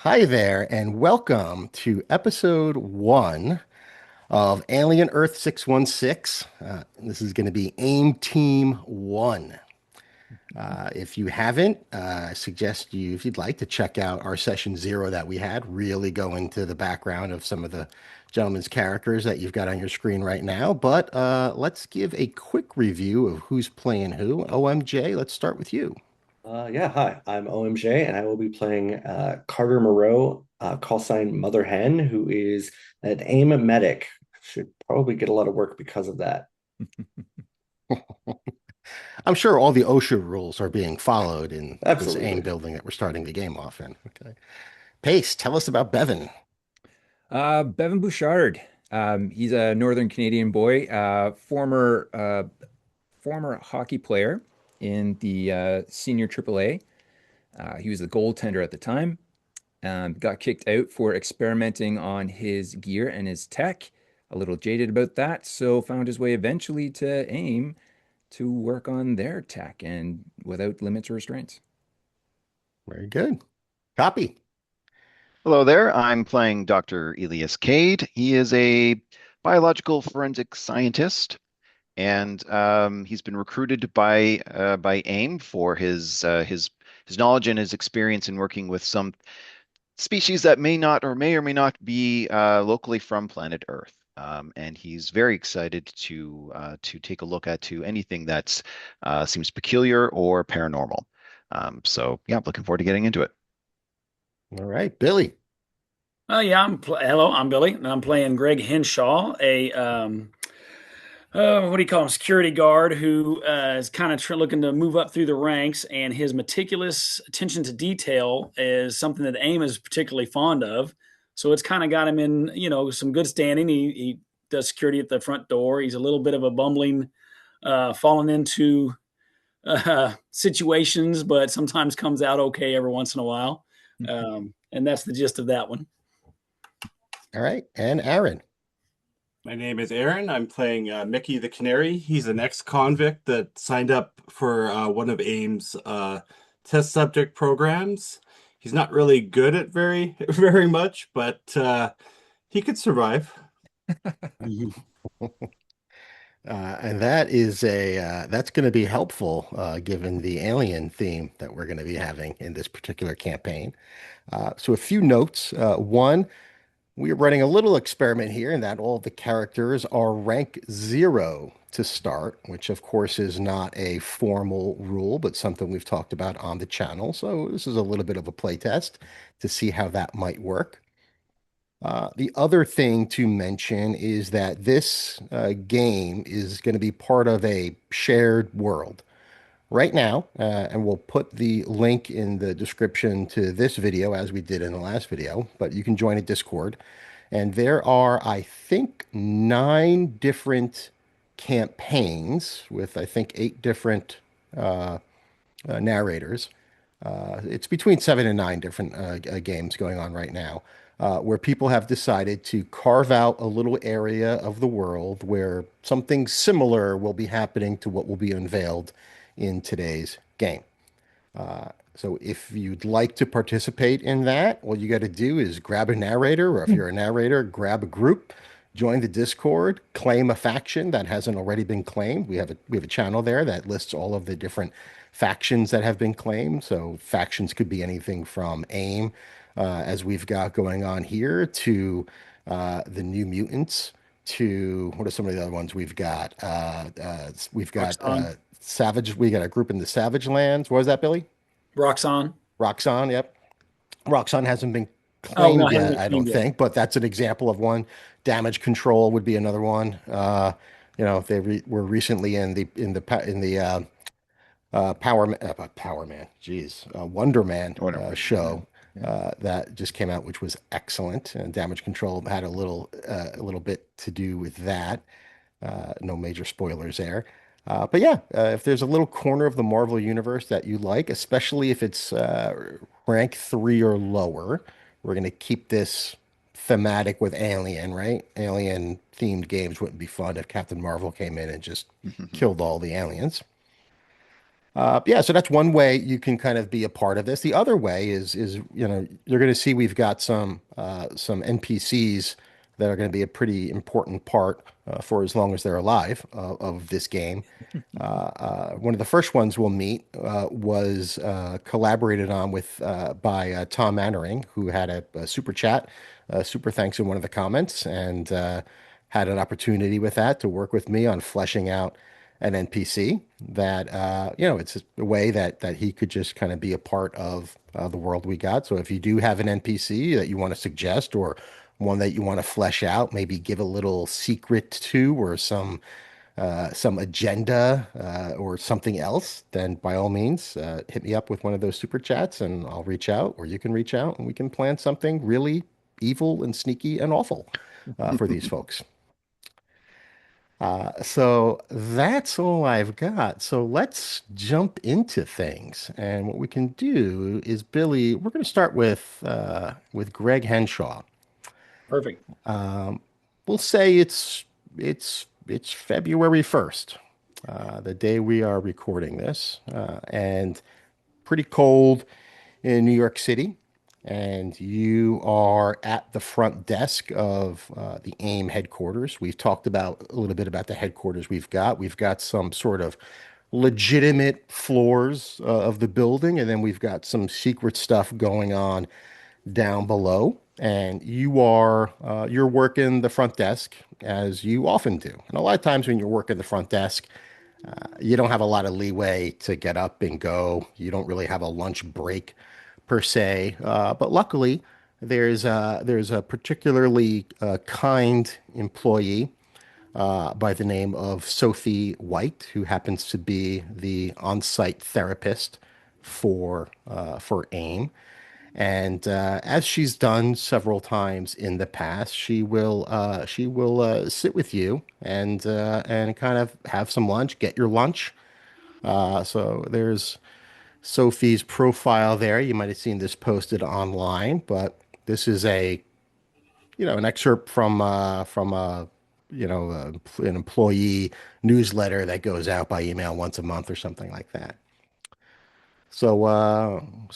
Hi there, and welcome to episode one of Alien Earth-616. This is going to be AIM Team 1. If you haven't, I suggest you, if you'd like, to check out our session zero that we had, really go into the background of some of the gentlemen's characters that you've got on your screen right now. But let's give a quick review of who's playing who. OMJ, let's start with you. Yeah, hi, I'm OMJ, and I will be playing Carter Moreau, call sign Mother Hen, who is an AIM medic. Should probably get a lot of work because of that. I'm sure all the OSHA rules are being followed in this AIM Absolutely. building that we're starting the game off in. Okay. Pace, tell us about Bevan. Bevan Bouchard. He's a Northern Canadian boy, former hockey player in the senior AAA. He was the goaltender at the time. Got kicked out for experimenting on his gear and his tech. A little jaded about that, so found his way eventually to AIM to work on their tech and without limits or restraints. Very good. Copy. Hello there. I'm playing Dr. Elias Cade. He is a biological forensic scientist, and he's been recruited by AIM for his knowledge and his experience in working with some species that may or may not be locally from planet Earth. And he's very excited to take a look at to anything that seems peculiar or paranormal. So yeah, looking forward to getting into it. All right, Billy. Oh yeah, hello, I'm Billy, and I'm playing Greg Henshaw, what do you call him, security guard who is kind of looking to move up through the ranks, and his meticulous attention to detail is something that AIM is particularly fond of. So it's kind of got him in, some good standing. He does security at the front door. He's a little bit of a bumbling, falling into situations, but sometimes comes out okay every once in a while. And that's the gist of that one. All right, and Aaron. My name is Aaron. I'm playing Mickey the Canary. He's an ex-convict that signed up for one of AIM's test subject programs. He's not really good at very much, but he could survive. And that's going to be helpful given the alien theme that we're going to be having in this particular campaign. So a few notes. One, we are running a little experiment here in that all the characters are rank 0 to start, which of course is not a formal rule, but something we've talked about on the channel. So this is a little bit of a play test to see how that might work. The other thing to mention is that this game is going to be part of a shared world. Right now, and we'll put the link in the description to this video as we did in the last video, but you can join a Discord. And there are, I think, 9 different campaigns with, I think, 8 different narrators. It's between 7 and 9 different games going on right now, where people have decided to carve out a little area of the world where something similar will be happening to what will be unveiled in today's game. So if you'd like to participate in that, all you got to do is grab a narrator, or if you're a narrator, grab a group, join the Discord, claim a faction that hasn't already been claimed. We have a channel there that lists all of the different factions that have been claimed. So factions could be anything from AIM, as we've got going on here, to the New Mutants, to what are some of the other ones we've got? We've got Roxxon. Savage. We got a group in the Savage Lands. What was that, Billy? Roxxon. Roxxon. Yep. Roxxon hasn't been Oh no, claimed I haven't yet, been I don't cleaned yet. think, but that's an example of one. Damage Control would be another one. Were recently in the Power Man, geez, Wonder Man Whatever. Yeah. show Yeah. that just came out, which was excellent. And Damage Control had a little bit to do with that. No major spoilers there. But yeah, if there's a little corner of the Marvel universe that you like, especially if it's rank 3 or lower, we're going to keep this thematic with Alien, right? Alien themed games wouldn't be fun if Captain Marvel came in and just killed all the aliens. Yeah, so that's one way you can kind of be a part of this. The other way is you're going to see we've got some NPCs that are going to be a pretty important part for as long as they're alive of this game. One of the first ones we'll meet was collaborated on with by Tom Mannering, who had a super chat, super thanks in one of the comments, and had an opportunity with that to work with me on fleshing out an NPC that it's a way that he could just kind of be a part of the world we got. So if you do have an NPC that you want to suggest or one that you want to flesh out, maybe give a little secret to or some agenda or something else, then by all means hit me up with one of those super chats and I'll reach out, or you can reach out and we can plan something really evil and sneaky and awful for these folks. So that's all I've got. So let's jump into things. And what we can do is, Billy, we're going to start with Greg Henshaw. Perfect. We'll say it's February 1st, the day we are recording this, and pretty cold in New York City. And you are at the front desk of the AIM headquarters. We've talked about a little bit about the headquarters we've got. We've got some sort of legitimate floors of the building, and then we've got some secret stuff going on down below. And you're working the front desk as you often do. And a lot of times when you're working the front desk, you don't have a lot of leeway to get up and go. You don't really have a lunch break per se. But luckily, there's a particularly kind employee by the name of Sophie White, who happens to be the on-site therapist for AIM. And as she's done several times in the past, she will sit with you and kind of have some lunch, get your lunch. So there's Sophie's profile there. You might have seen this posted online, but this is an excerpt from a an employee newsletter that goes out by email once a month or something like that. So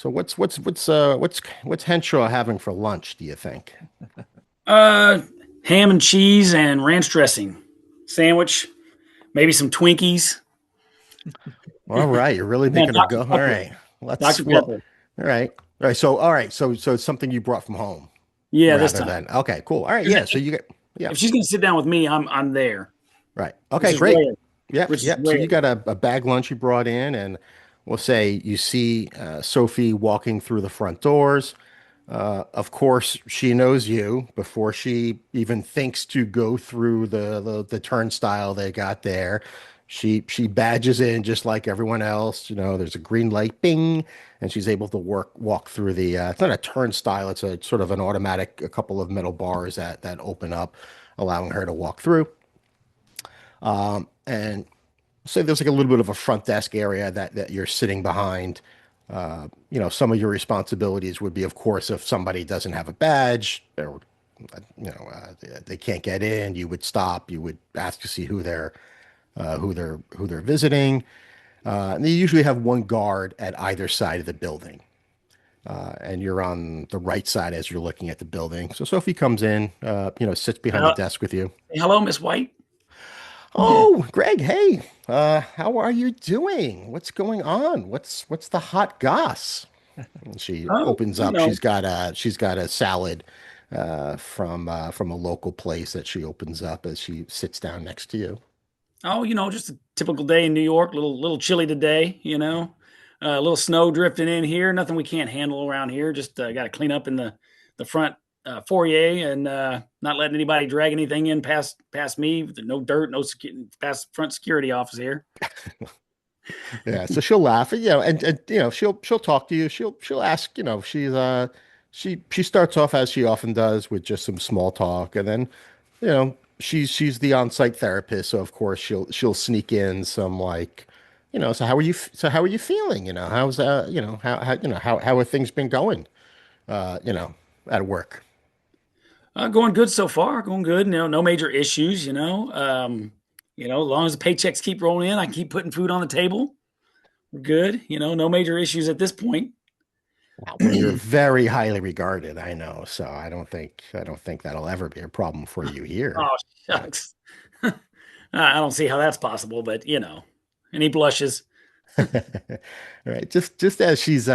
what's Henshaw having for lunch, do you think? Uh, Ham and cheese and ranch dressing sandwich, maybe some Twinkies. All right, you're really Yeah, making her Dr. go. All Pepper. right. Let's Dr. well, Pepper. all right. So it's something you brought from home Yeah, this rather time. than okay, cool. All right, yeah. So you get yeah, If she's gonna sit down with me, I'm there, right. which Okay, is great. rare. Yep, Which is yep. So rare. you got a bag lunch you brought in, and we'll say you see Sophie walking through the front doors. Of course, she knows you before she even thinks to go through the turnstile they got there. She badges in just like everyone else. There's a green light, bing, and she's able to walk through the. It's not a turnstile. It's a sort of an automatic, a couple of metal bars that open up, allowing her to walk through. And so there's like a little bit of a front desk area that you're sitting behind. Some of your responsibilities would be, of course, if somebody doesn't have a badge or they can't get in, you would stop. You would ask to see who they're visiting. And they usually have one guard at either side of the building, and you're on the right side as you're looking at the building. So Sophie comes in, sits behind the Uh, desk with you. Hello, Miss White. Oh, Greg, hey, how are you doing? What's going on? What's the hot goss? And she Oh, opens up. She's got a salad from a local place that she opens up as she sits down next to you. just a typical day in New York. Little chilly today. A little snow drifting in here. Nothing we can't handle around here. Just got to clean up in the front foyer and not letting anybody drag anything in past me. No dirt, no past front security office here. Yeah, so she'll laugh, and she'll talk to you. She'll ask, she starts off as she often does with just some small talk, and then she's the on-site therapist, so of course she'll sneak in some like, so how are you feeling? How's how have things been going? Uh, you know, at work. Going good so far. Going good. No major issues. As long as the paychecks keep rolling in, I keep putting food on the table. Good. No major issues at this point. Well, you're very highly regarded, I know, so I don't think that'll ever be a problem for you here. Oh, But shucks. I don't see how that's possible, but And he blushes. all right, just as she's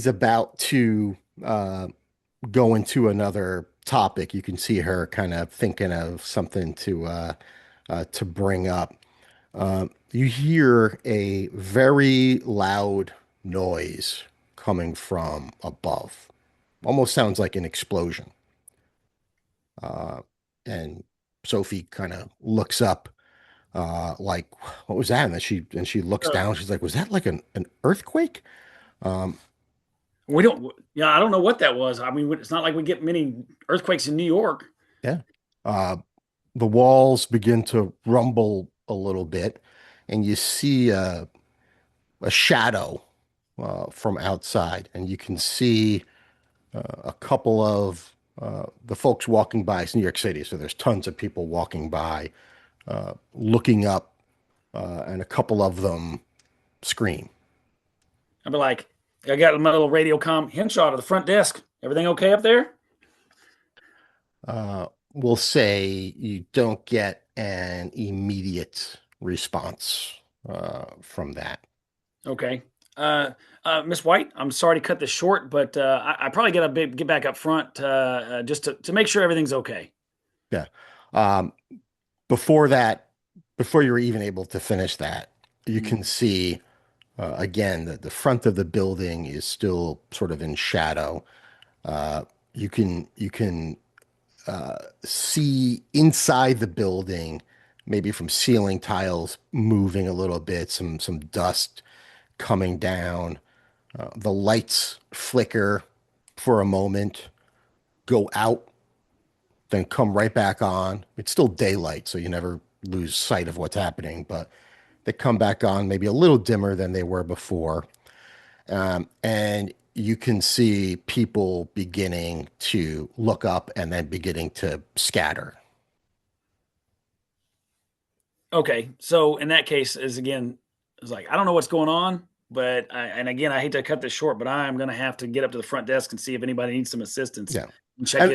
about to uh go into another topic, you can see her kind of thinking of something to bring up. You hear a very loud noise coming from above. Almost sounds like an explosion. Uh, and Sophie kind of looks up, like, what was that? And she looks Uh, down. She's like, was that like an earthquake? Um, we don't. Yeah, I don't know what that was. I mean, it's not like we get many earthquakes in New York. yeah. Uh, the walls begin to rumble a little bit, and you see a shadow from outside, and you can see a couple of the folks walking by. It's New York City, so there's tons of people walking by, looking up, and a couple of them scream. I'd be like, I got my little radio comm Henshaw to the front desk. Everything okay up there? We'll say you don't get an immediate response from that. Okay. Miss White, I'm sorry to cut this short, but I probably got to get back up front just to make sure everything's okay. Yeah. Um, before that, before you're even able to finish that, you can see again that the front of the building is still sort of in shadow. You can see inside the building, maybe from ceiling tiles moving a little bit, some dust coming down. The lights flicker for a moment, go out, then come right back on. It's still daylight, so you never lose sight of what's happening, but they come back on maybe a little dimmer than they were before. And you can see people beginning to look up and then beginning to scatter. Okay. So in that case, is again, it's like I don't know what's going on, but and again, I hate to cut this short, but I'm going to have to get up to the front desk and see if anybody needs some assistance Yeah. and check And,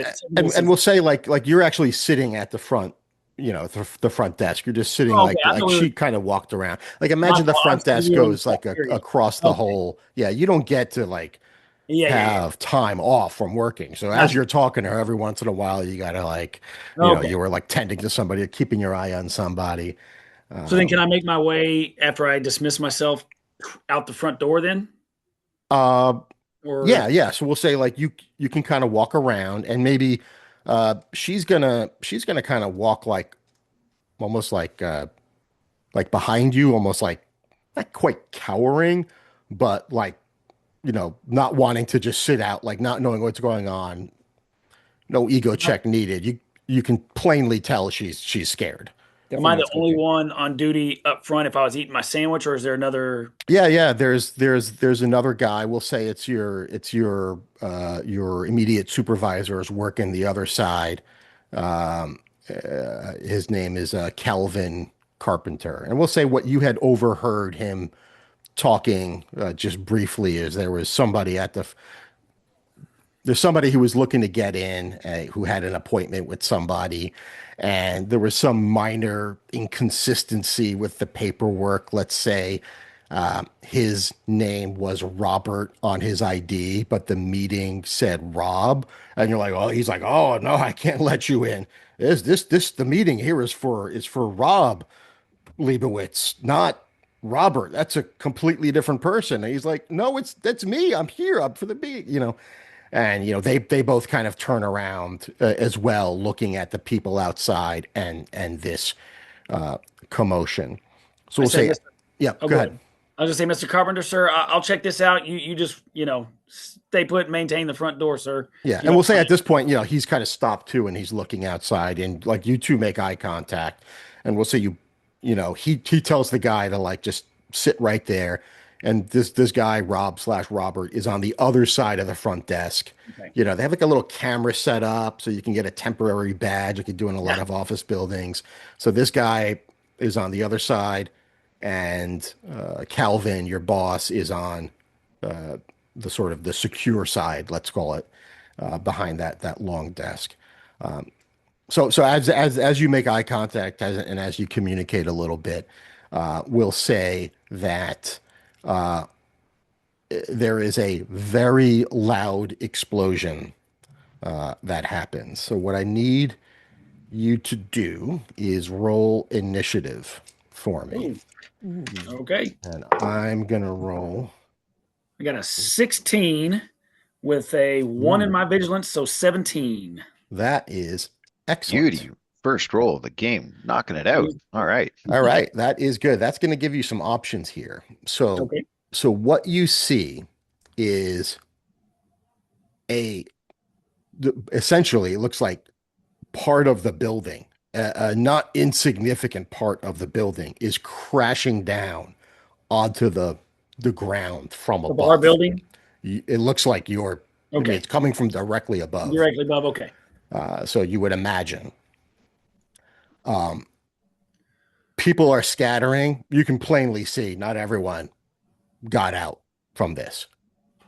it. and we'll say like you're actually sitting at the front, the front desk. You're just sitting Oh, okay. I like thought we were she kind of walked around. Like my imagine the fault. I front was thinking desk we were on the goes like cafeteria. across the Okay. whole. Yeah, you don't get to like Yeah, yeah, yeah. have time off from working. So as Gotcha. you're talking to her, every once in a while, you gotta like, Okay. you were like tending to somebody, keeping your eye on somebody. So then, can Um, I make my way after I dismiss myself out the front door then, uh, or yeah, yeah. So we'll say like you can kind of walk around, and maybe she's gonna kind of walk like almost like behind you, almost like not quite cowering, but like not wanting to just sit out, like not knowing what's going on. No ego check needed. You can plainly tell she's scared. am Definitely I not the only smoking. one on duty up front if I was eating my sandwich, or is there another? Yeah, yeah. There's another guy. We'll say your immediate supervisor is working the other side. His name is Calvin Carpenter, and we'll say what you had overheard him talking just briefly is there's somebody who was looking to get in, who had an appointment with somebody, and there was some minor inconsistency with the paperwork. Let's say his name was Robert on his ID, but the meeting said Rob, and you're like, oh, he's like, oh no, I can't let you in. The meeting here is for Rob Leibowitz, not Robert. That's a completely different person. And he's like, no, that's me. I'm here. I'm for the meeting. And they both kind of turn around as well, looking at the people outside and this commotion. So I we'll said, say, Mister. yeah, Oh, go go ahead. ahead. I was just say, Mr. Carpenter, sir. I'll check this out. You just stay put, and maintain the front door, sir. Yeah, You and we'll don't say mind. at this point, he's kind of stopped too, and he's looking outside, and like you two make eye contact, and we'll say he tells the guy to like just sit right there, and this guy Rob/Robert is on the other side of the front desk. Okay. They have like a little camera set up so you can get a temporary badge like you do in a lot Yeah. of office buildings. So this guy is on the other side, and Calvin, your boss, is on the sort of the secure side, let's call it, behind that long desk. So as you make eye contact and as you communicate a little bit, we'll say that there is a very loud explosion that happens. So what I need you to do is roll initiative for me. Okay. And I'm gonna roll. I got a 16 with a 1 in my vigilance, so 17. That is excellent. Beauty. First roll of the game, knocking it out. All right. All right, that is good. That's going to give you some options here. So, Okay. so what you see is essentially it looks like part of the building, a not insignificant part of the building, is crashing down onto the ground from The bar above. building? It looks like I mean, Okay. it's coming from directly above. Directly above, okay. So you would imagine. People are scattering. You can plainly see not everyone got out from this.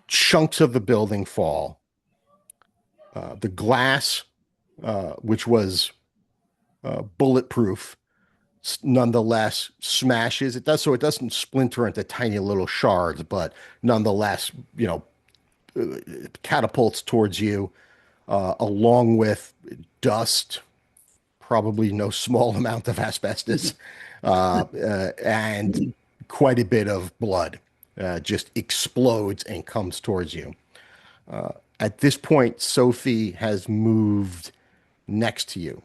Chunks of the building fall. The glass, which was bulletproof, nonetheless smashes. It does so it doesn't splinter into tiny little shards, but nonetheless, catapults towards you, along with dust, probably no small amount of asbestos, and quite a bit of blood just explodes and comes towards you. At this point, Sophie has moved next to you.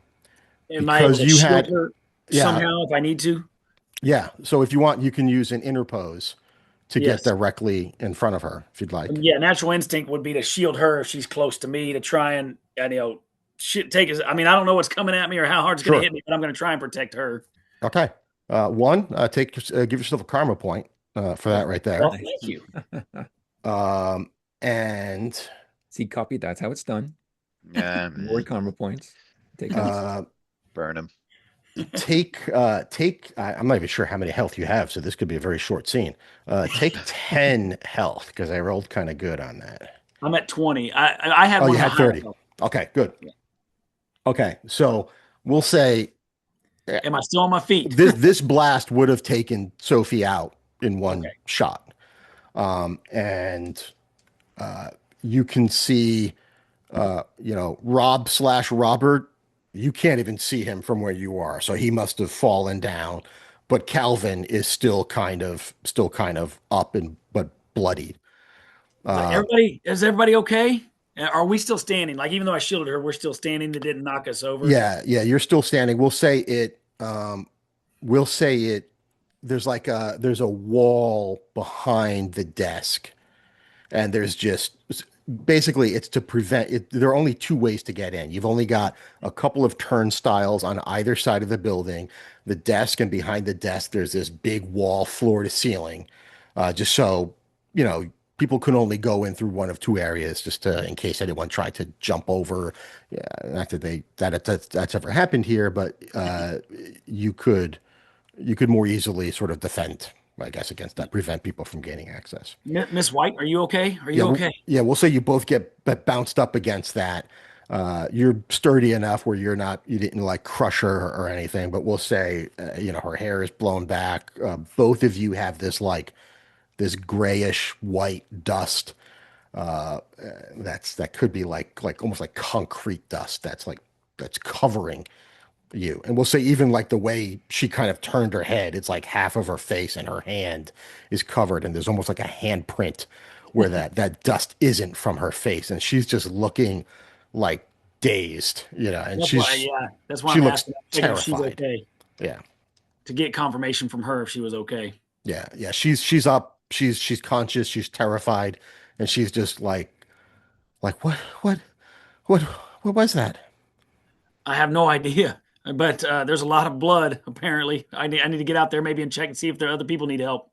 Am I able Because to you shield had- her Yeah. somehow if I need to? Yeah. So if you want, you can use an interpose to Yes. get directly in front of her if you'd like. Yeah, natural instinct would be to shield her if she's close to me to try and take us. I mean, I don't know what's coming at me or how hard it's going Sure. to hit me, but I'm going to try and protect her. Okay. Give yourself a karma point for that right there. Well, thank you. And See, copy. That's how it's done. Um, More karma points. Take those. burn him. I'm not even sure how many health you have, so this could be a very short scene. Take 10 health because I rolled kind of good on that. I'm at 20. I had Oh, one you of the had 30. higher- Okay, good. Yeah. Okay, so we'll say Am I still on my feet? this blast would have taken Sophie out in one Okay. shot. And you can see, Rob/Robert, you can't even see him from where you are. So he must have fallen down, but Calvin is still kind of up but bloodied. Is everybody okay? Are we still standing? Like, even though I shielded her, we're still standing. That didn't knock us over. Yeah, you're still standing. We'll say it. There's there's a wall behind the desk, and there's just basically it's to prevent it. There are only two ways to get in. You've only got a couple of turnstiles on either side of the building. The desk, and behind the desk, there's this big wall, floor to ceiling, just so people can only go in through one of two areas, just in case anyone tried to jump over. Yeah, not that that's ever happened here, but you could more easily sort of defend, I guess, against that, prevent people from gaining access. Miss White, are you okay? Are you okay? We'll say you both get bounced up against that. You're sturdy enough where you didn't like crush her or anything, but we'll say, her hair is blown back. Both of you have this grayish white dust. That could be like almost like concrete dust. That's covering you. And we'll say even like the way she kind of turned her head, it's like half of her face and her hand is covered, and there's almost like a handprint where that dust isn't from her face, and she's just looking like dazed, and That's why she I'm looks asking if she's terrified. okay. Yeah. To get confirmation from her if she was okay. Yeah. She's up, she's conscious, she's terrified, and she's just like what was that? I have no idea, but there's a lot of blood. Apparently, I need to get out there maybe and check and see if there are other people need help.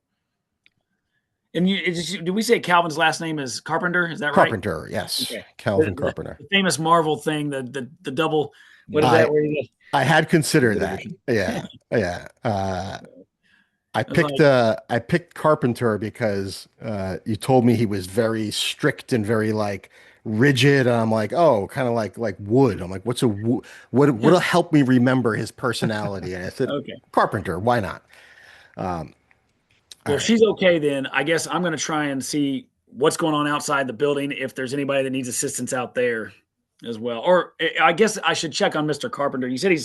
And did we say Calvin's last name is Carpenter? Is that right? Carpenter, yes. Okay. Calvin Carpenter. The famous Marvel thing, the double. What is that? I had considered that. Yeah. Yeah. I was like, I picked Carpenter because you told me he was very strict and very like rigid. And I'm like, oh, kind of like wood. I'm like, what'll help me remember his personality? And I said, okay. Carpenter, why not? All Well, if right. she's okay, then I guess I'm going to try and see what's going on outside the building. If there's anybody that needs assistance out there as well, or I guess I should check on Mr. Carpenter. You said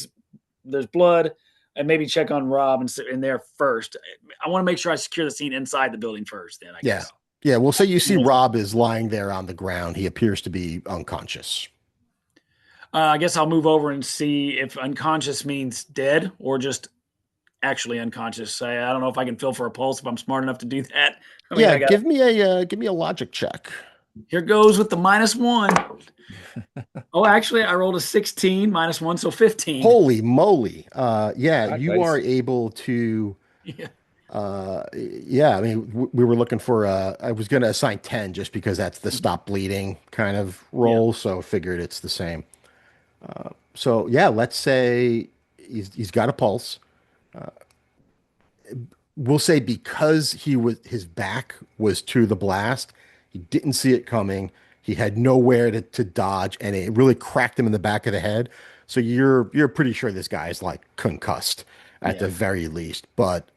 there's blood, and maybe check on Rob in there first. I want to make sure I secure the scene inside the building first. Then I Yeah. guess. Yeah. We'll say you see Rob is lying there on the ground. He appears to be unconscious. I guess I'll move over and see if unconscious means dead or just actually unconscious. I don't know if I can feel for a pulse if I'm smart enough to do that. I mean, Yeah. I got Give me a logic check. here goes with the -1. Oh, actually, I rolled a 16 -1, so 15. Holy moly. Yeah, God, you are nice. able to Yeah, yeah, I mean, we were looking for I was going to assign 10 just because that's the stop bleeding kind of yeah. roll, so figured it's the same. So, yeah, let's say he's got a pulse. We'll say because his back was to the blast, he didn't see it coming. He had nowhere to dodge, and it really cracked him in the back of the head. So you're pretty sure this guy is like concussed at Yeah. the very least, but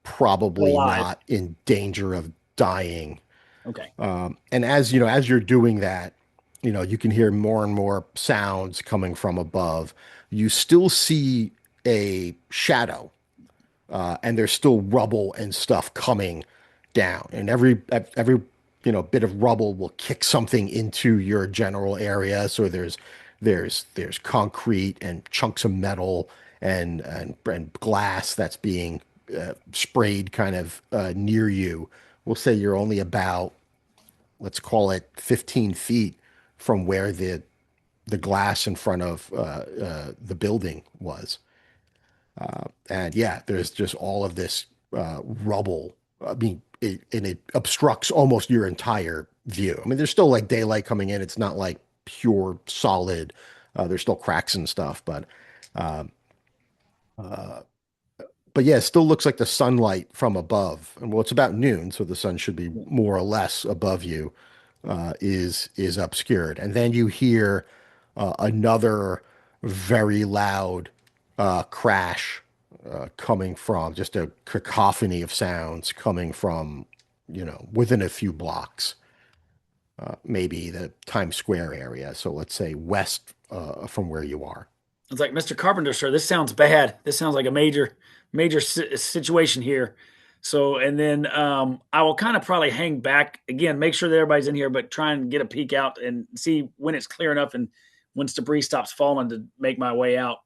probably Alive. not in danger of dying. Okay. And as you know, as you're doing that, you know, you can hear more and more sounds coming from above. You still see a shadow and there's still rubble and stuff coming down. And every bit of rubble will kick something into your general area. So there's concrete and chunks of metal and glass that's being sprayed kind of near you. We'll say you're only about, let's call it 15 feet from where the glass in front of the building was. And yeah, there's just all of this rubble. I mean, and it obstructs almost your entire view. I mean, there's still like daylight coming in. It's not like pure solid. There's still cracks and stuff, but yeah, it still looks like the sunlight from above. And well, it's about noon, so the sun should be more or less above you. Is obscured, and then you hear another very loud crash coming from just a cacophony of sounds coming from within a few blocks, maybe the Times Square area. So let's say west from where you are. It's like, Mr. Carpenter, sir, this sounds bad. This sounds like a major situation here. So, and then I will kind of probably hang back again, make sure that everybody's in here, but try and get a peek out and see when it's clear enough and once debris stops falling to make my way out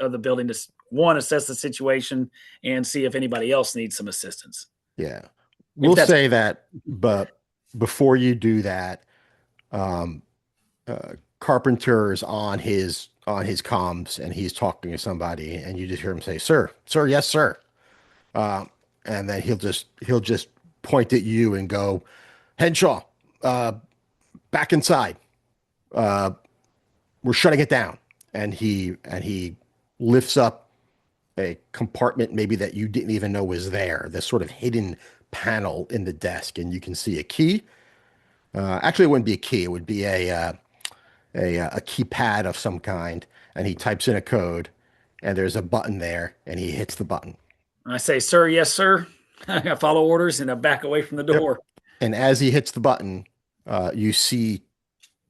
of the building to one, assess the situation and see if anybody else needs some assistance. Yeah, If we'll that's say that, but before you do that, um, Carpenter is on his comms and he's talking to somebody, and you just hear him say, "Sir, sir, yes, sir," uh, and then he'll just point at you and go, "Henshaw, uh, back inside. Uh, we're shutting it down." And he lifts up a compartment maybe that you didn't even know was there. This sort of hidden panel in the desk, and you can see a key. Actually, it wouldn't be a key. It would be a keypad of some kind, and he types in a code, and there's a button there, and he hits the button. I say, sir, yes, sir. I follow orders and I back away from the Yep. door. And as he hits the button, you see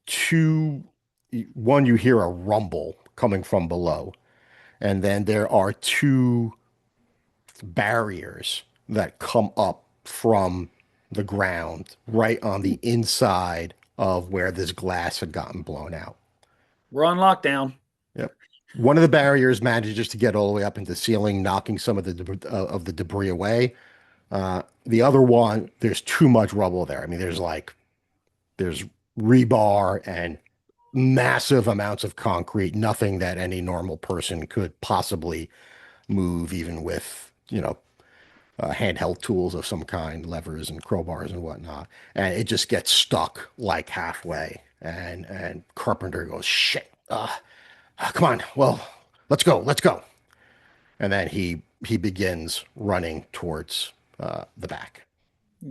two. One, you hear a rumble coming from below, and then there are two barriers that come up from the ground right on the inside of where this glass had gotten blown out. We're on lockdown. Yep. One of the barriers manages to get all the way up into the ceiling, knocking some of the debris away. The other one, there's too much rubble there. I mean, there's rebar and massive amounts of concrete, nothing that any normal person could possibly move, even with, handheld tools of some kind, levers and crowbars and whatnot. And it just gets stuck like halfway. And Carpenter goes, "Shit, come on, well, let's go." And then he he begins running towards the back.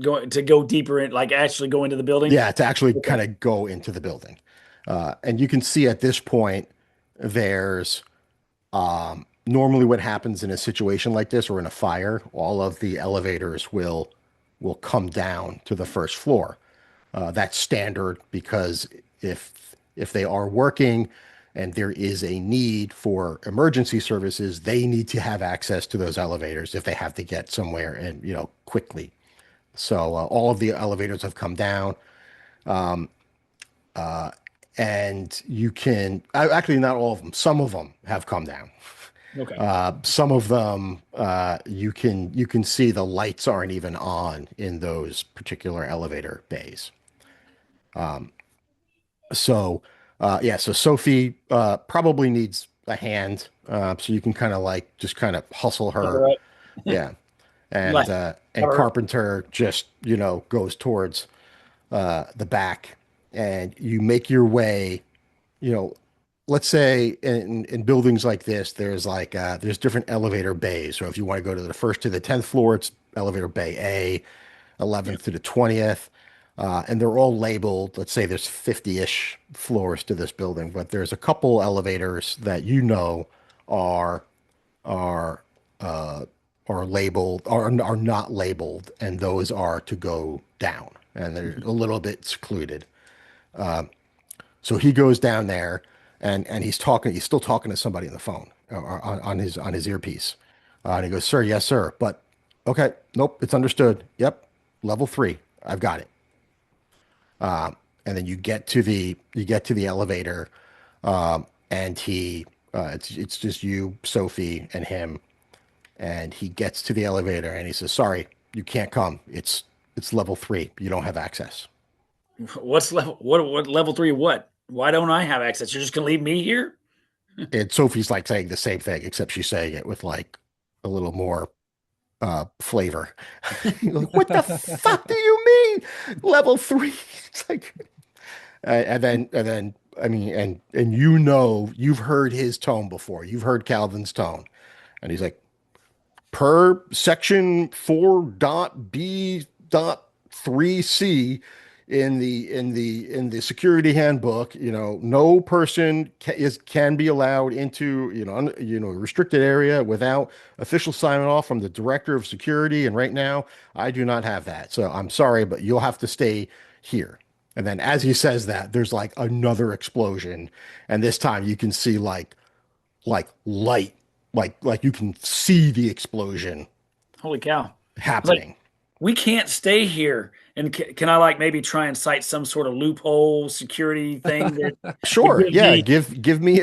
Go deeper in, like actually go into the building. Yeah, to actually Okay. kind of go into the building. And you can see at this point, there's normally what happens in a situation like this or in a fire, all of the elevators will come down to the first floor. That's standard because if they are working and there is a need for emergency services, they need to have access to those elevators if they have to get somewhere and quickly. So all of the elevators have come down, and you can actually not all of them. Some of them have come down. Okay. Some of them you can see the lights aren't even on in those particular elevator bays. So yeah, so Sophie probably needs a hand, so you can kind of like just kind of hustle All her. right. Yeah, Like, and Carpenter just goes towards the back, and you make your way. You know, let's say in buildings like this, there's different elevator bays. So if you want to go to the first to the 10th floor, it's elevator bay A, yeah. 11th to the 20th. And they're all labeled. Let's say there's 50-ish floors to this building, but there's a couple elevators that are are are labeled are not labeled, and those are to go down, and they're a little bit secluded. So he goes down there, and he's talking. He's still talking to somebody on the phone or on his earpiece. And he goes, "Sir, yes, sir." But okay, nope, it's understood. Yep, level 3. I've got it. And then you get to the elevator, and it's just you, Sophie, and him. And he gets to the elevator, and he says, "Sorry, you can't come. It's level 3. You don't have access." What's level? What level 3? What? Why don't I have access? You're just gonna leave me here? And Sophie's like saying the same thing, except she's saying it with like a little more flavor. You're like, what the fuck do you mean? Level 3? It's like, and then I mean, and you've heard his tone before. You've heard Calvin's tone, and he's like, per section 4.B.3C in the security handbook, no person can be allowed into restricted area without official sign off from the director of security. And right now, I do not have that. So I'm sorry, but you'll have to stay here. And then as he says that, there's like another explosion, and this time you can see like light, like you can see the explosion Holy cow! I was like, happening. we can't stay here. And can I like maybe try and cite some sort of loophole security thing that would Sure, give yeah, me? give me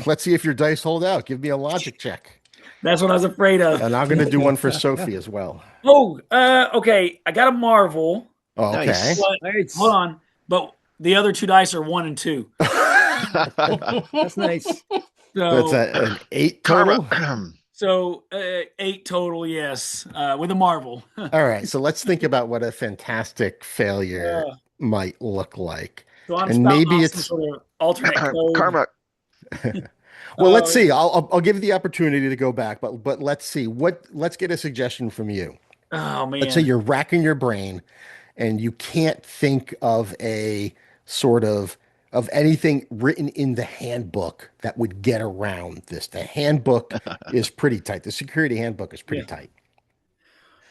let's see if your dice hold out. Give me a logic check. That's what I was afraid of. And I'm going to do one for Sophie as well. Oh, okay. I got a Marvel, Oh, okay. Nice. but hold Nice. on. But the other two dice are 1 and 2. That's nice. That's So an 8 Karma. total. so 8 total, yes, with a Marvel. All right, so let's think about what a fantastic failure Uh, might look like. so I'm And spouting maybe off some it's sort of alternate code. Karma. well, let's Oh, see. I'll give you the opportunity to go back, but let's see. Let's get a suggestion from you. oh Let's say man. you're racking your brain and you can't think of a sort of anything written in the handbook that would get around this. The handbook is pretty tight. The security handbook is pretty Yeah. tight.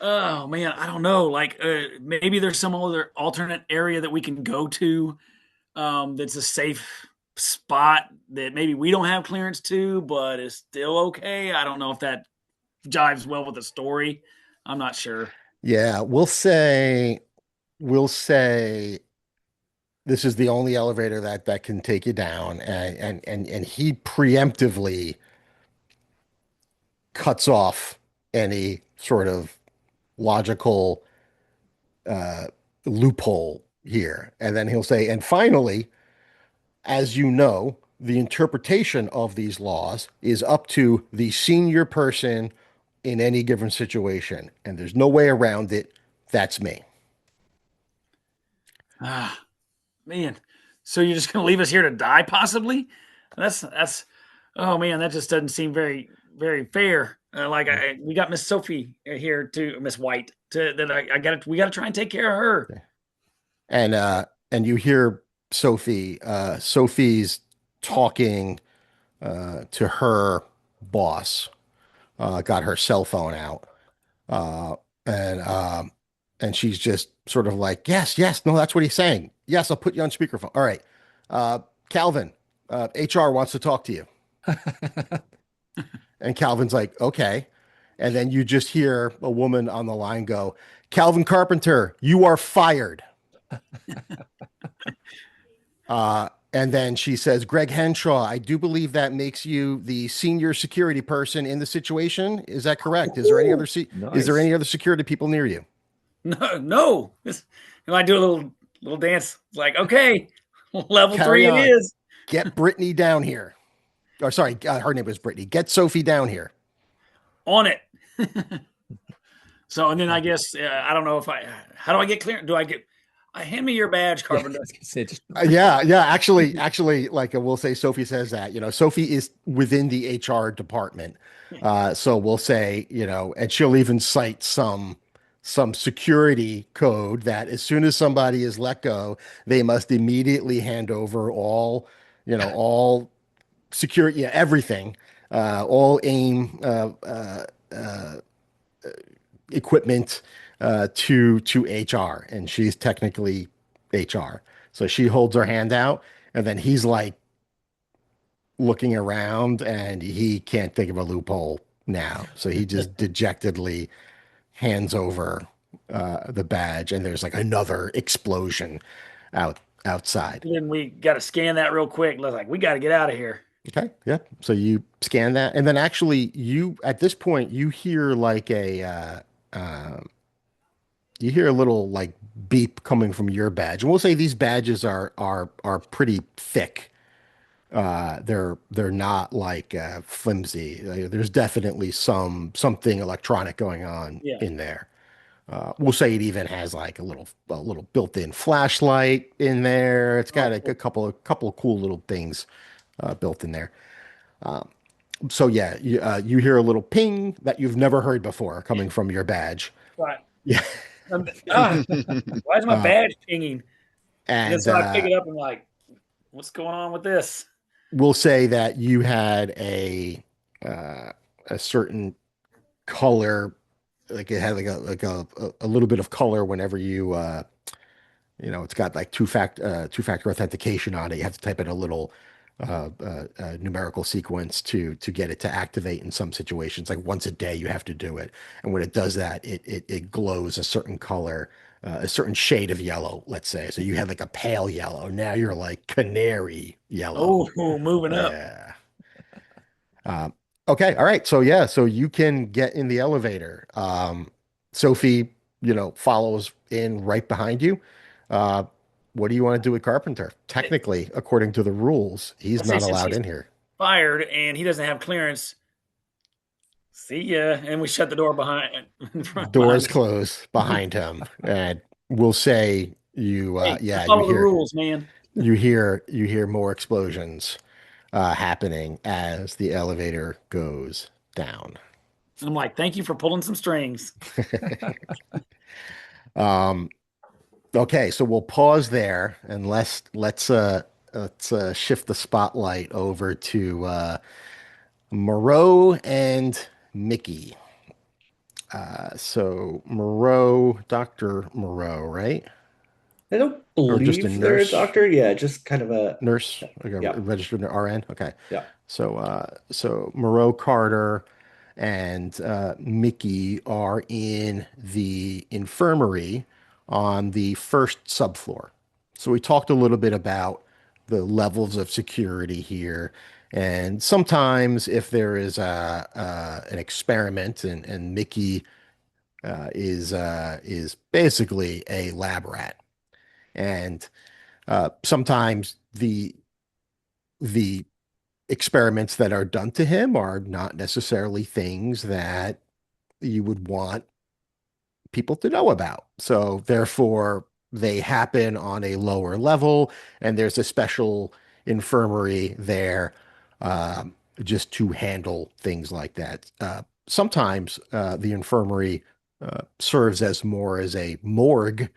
Oh man, I don't know. Like maybe there's some other alternate area that we can go to, that's a safe spot that maybe we don't have clearance to, but it's still okay. I don't know if that jives well with the story. I'm not sure. Yeah, we'll say this is the only elevator that can take you down, and he preemptively cuts off any sort of logical uh, loophole here. And then he'll say, and finally, as you know, the interpretation of these laws is up to the senior person in any given situation. And there's no way around it. That's me. Ah, man. So you're just gonna leave us here to die, possibly? That's. Oh man, that just doesn't seem very very fair. We got Miss Sophie here to Miss White to that I got we got to try and take care of her. And you hear Sophie's talking to her boss, got her cell phone out, uh, and um, and she's just sort of like, yes, yes, no, that's what he's saying. Yes, I'll put you on speakerphone. All right, Calvin, HR wants to talk to you, and Calvin's like, okay, and then you just hear a woman on the line go, Calvin Carpenter, you are fired. And then she says, Greg Henshaw, I do believe that makes you the senior security person in the situation. Is that correct? Is there any other is there Nice. any other security people near you? No, no. And I do a little dance. It's like, okay, level Carry 3 it on. is. Get Brittany down here. Or sorry, her name was Brittany. Get Sophie down here. On it. So, and then I guess I don't know if how do I get clear? Do I get? Hand me your badge, Yeah, I Carpenter. was gonna say, just Yeah. Actually, like we'll say, Sophie says that. Sophie is within the HR department, so we'll say, and she'll even cite some security code that as soon as somebody is let go, they must immediately hand over all security, yeah, everything, all AIM equipment to HR, and she's technically HR. So she holds her hand out, and then he's like looking around, and he can't think of a loophole now. So he just dejectedly hands over the badge, and there's like another explosion outside. And then we got to scan that real quick. Like, we got to get out of here. Okay, yeah. So you scan that, and then actually, you at this point you hear like you hear a little like beep coming from your badge, and we'll say these badges are pretty thick. They're not like flimsy. There's definitely something electronic going on Yeah. in there. We'll say it even has like a little built-in flashlight in there. It's got a couple of cool little things built in there. So yeah, you hear a little ping that you've never heard before coming from your badge. Right. Yeah, Why is my badge pinging? And then and so I pick it up and like, what's going on with this? we'll say that you had a certain color, like it had like a little bit of color whenever it's got like two-factor authentication on it. You have to type in a little numerical sequence to get it to activate in some situations. Like once a day, you have to do it, and when it does that, it glows a certain color, a certain shade of yellow. Let's say, so you had like a pale yellow. Now you're like canary yellow. Oh, moving up. Yeah. Okay. All right. So yeah. So you can get in the elevator. Sophie, follows in right behind you. Uh, what do you want to do with Carpenter? Technically, according to the rules, he's Let's say not since allowed he's in here. fired and he doesn't have clearance. See ya. And we shut the door in front Doors behind us. close behind him, and we'll say Hey, yeah, follow the rules, man. you hear more explosions happening as the elevator goes down. And I'm like, thank you for pulling some strings. Um, Okay, so we'll pause there and let's shift the spotlight over to Moreau and Mickey. So Moreau, Dr. Moreau, right? I don't Or just a believe they're a nurse? doctor. Yeah, just kind of a Nurse, like a yeah, registered RN. Okay. yeah. So Moreau Carter and Mickey are in the infirmary on the first subfloor. So we talked a little bit about the levels of security here. And sometimes if there is an experiment and Mickey is basically a lab rat, and sometimes the experiments that are done to him are not necessarily things that you would want people to know about. So therefore, they happen on a lower level, and there's a special infirmary there just to handle things like that. Sometimes the infirmary serves as more as a morgue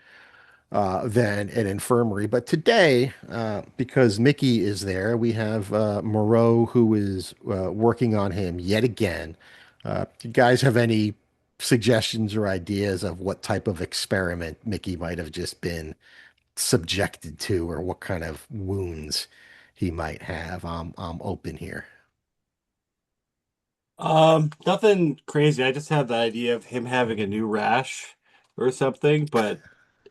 than an infirmary. But today, because Mickey is there, we have Moreau who is working on him yet again. Do you guys have any suggestions or ideas of what type of experiment Mickey might have just been subjected to, or what kind of wounds he might have? I'm open here. Nothing crazy. I just had the idea of him having a new rash or something, but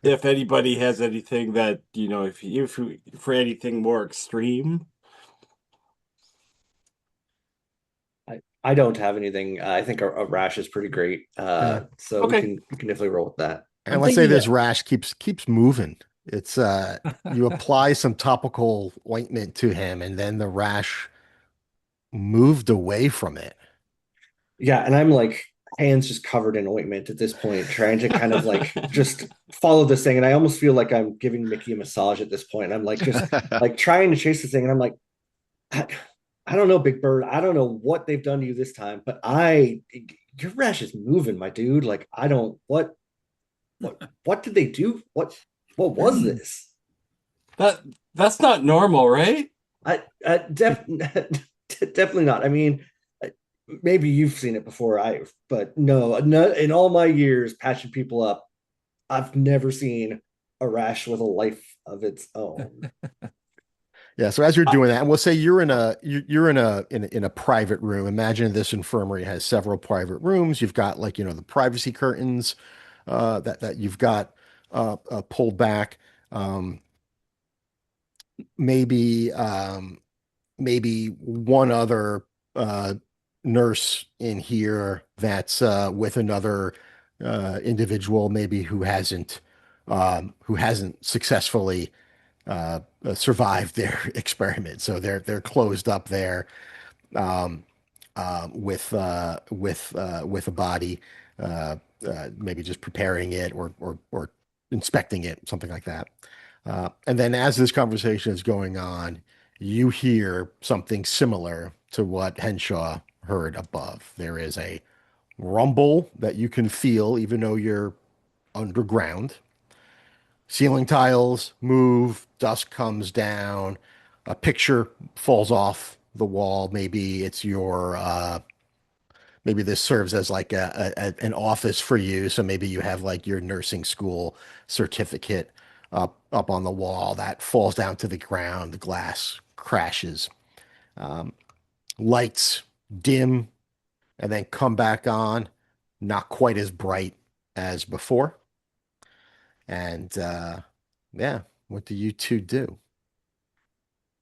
if anybody has anything that, if for anything more extreme. I don't have anything. I think a rash is pretty great. Yeah. So Okay. we can definitely roll with that. And I'm let's say thinking this that rash keeps moving. It's you apply some topical ointment to him, and then the rash moved away from it. Yeah, and I'm like hands just covered in ointment at this point, trying to kind of like just follow this thing. And I almost feel like I'm giving Mickey a massage at this point. And I'm like just like trying to chase this thing. And I'm like, I, I don't know, Big Bird. I don't know what they've done to you this time, but your rash is moving, my dude. Like, I don't what did they do? What was this? That that's not normal, right? I definitely not. I mean, maybe you've seen it before. But no, no, in all my years patching people up, I've never seen a rash with a life of its own. Yeah, so as you're I, doing that, and we'll say you're in a private room. Imagine this infirmary has several private rooms. You've got like, the privacy curtains that you've got pulled back. Um, maybe maybe one other uh, nurse in here that's with another individual, maybe who hasn't successfully survived their experiment. So they're closed up there um, with a body, maybe just preparing it or inspecting it, something like that. And then as this conversation is going on, you hear something similar to what Henshaw heard above. There is a rumble that you can feel, even though you're underground. Ceiling tiles move, dust comes down, a picture falls off the wall. Maybe this serves as like an office for you. So maybe you have like your nursing school certificate up on the wall that falls down to the ground. The glass crashes. Lights dim and then come back on, not quite as bright as before. And yeah, what do you two do?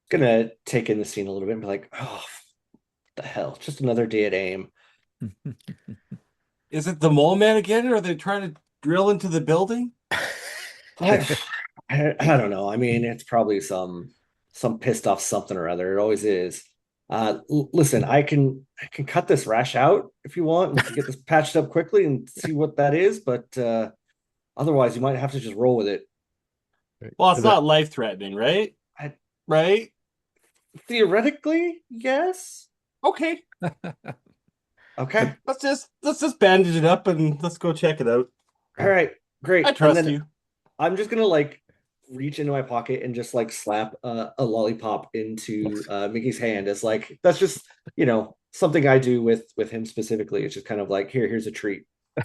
Gonna take in the scene a little bit and be like, oh, what the hell? Just another day at AIM. is it the mole man again, or are they trying to drill into the building? I, I don't know. I mean, it's probably some pissed off something or other. It always is. Listen, I can cut this rash out if you want, and we can get this patched up quickly and see what that is. But otherwise, you might have to just roll with it. Well, it's Is that not life-threatening, right? I, Right? theoretically, yes. Okay. Okay. Let's just bandage it up and let's go check it out. All right. Great. I And trust then you. I'm just gonna like reach into my pocket and just like slap a lollipop into Mickey's hand as like that's just something I do with him specifically. It's just kind of like here's a treat. He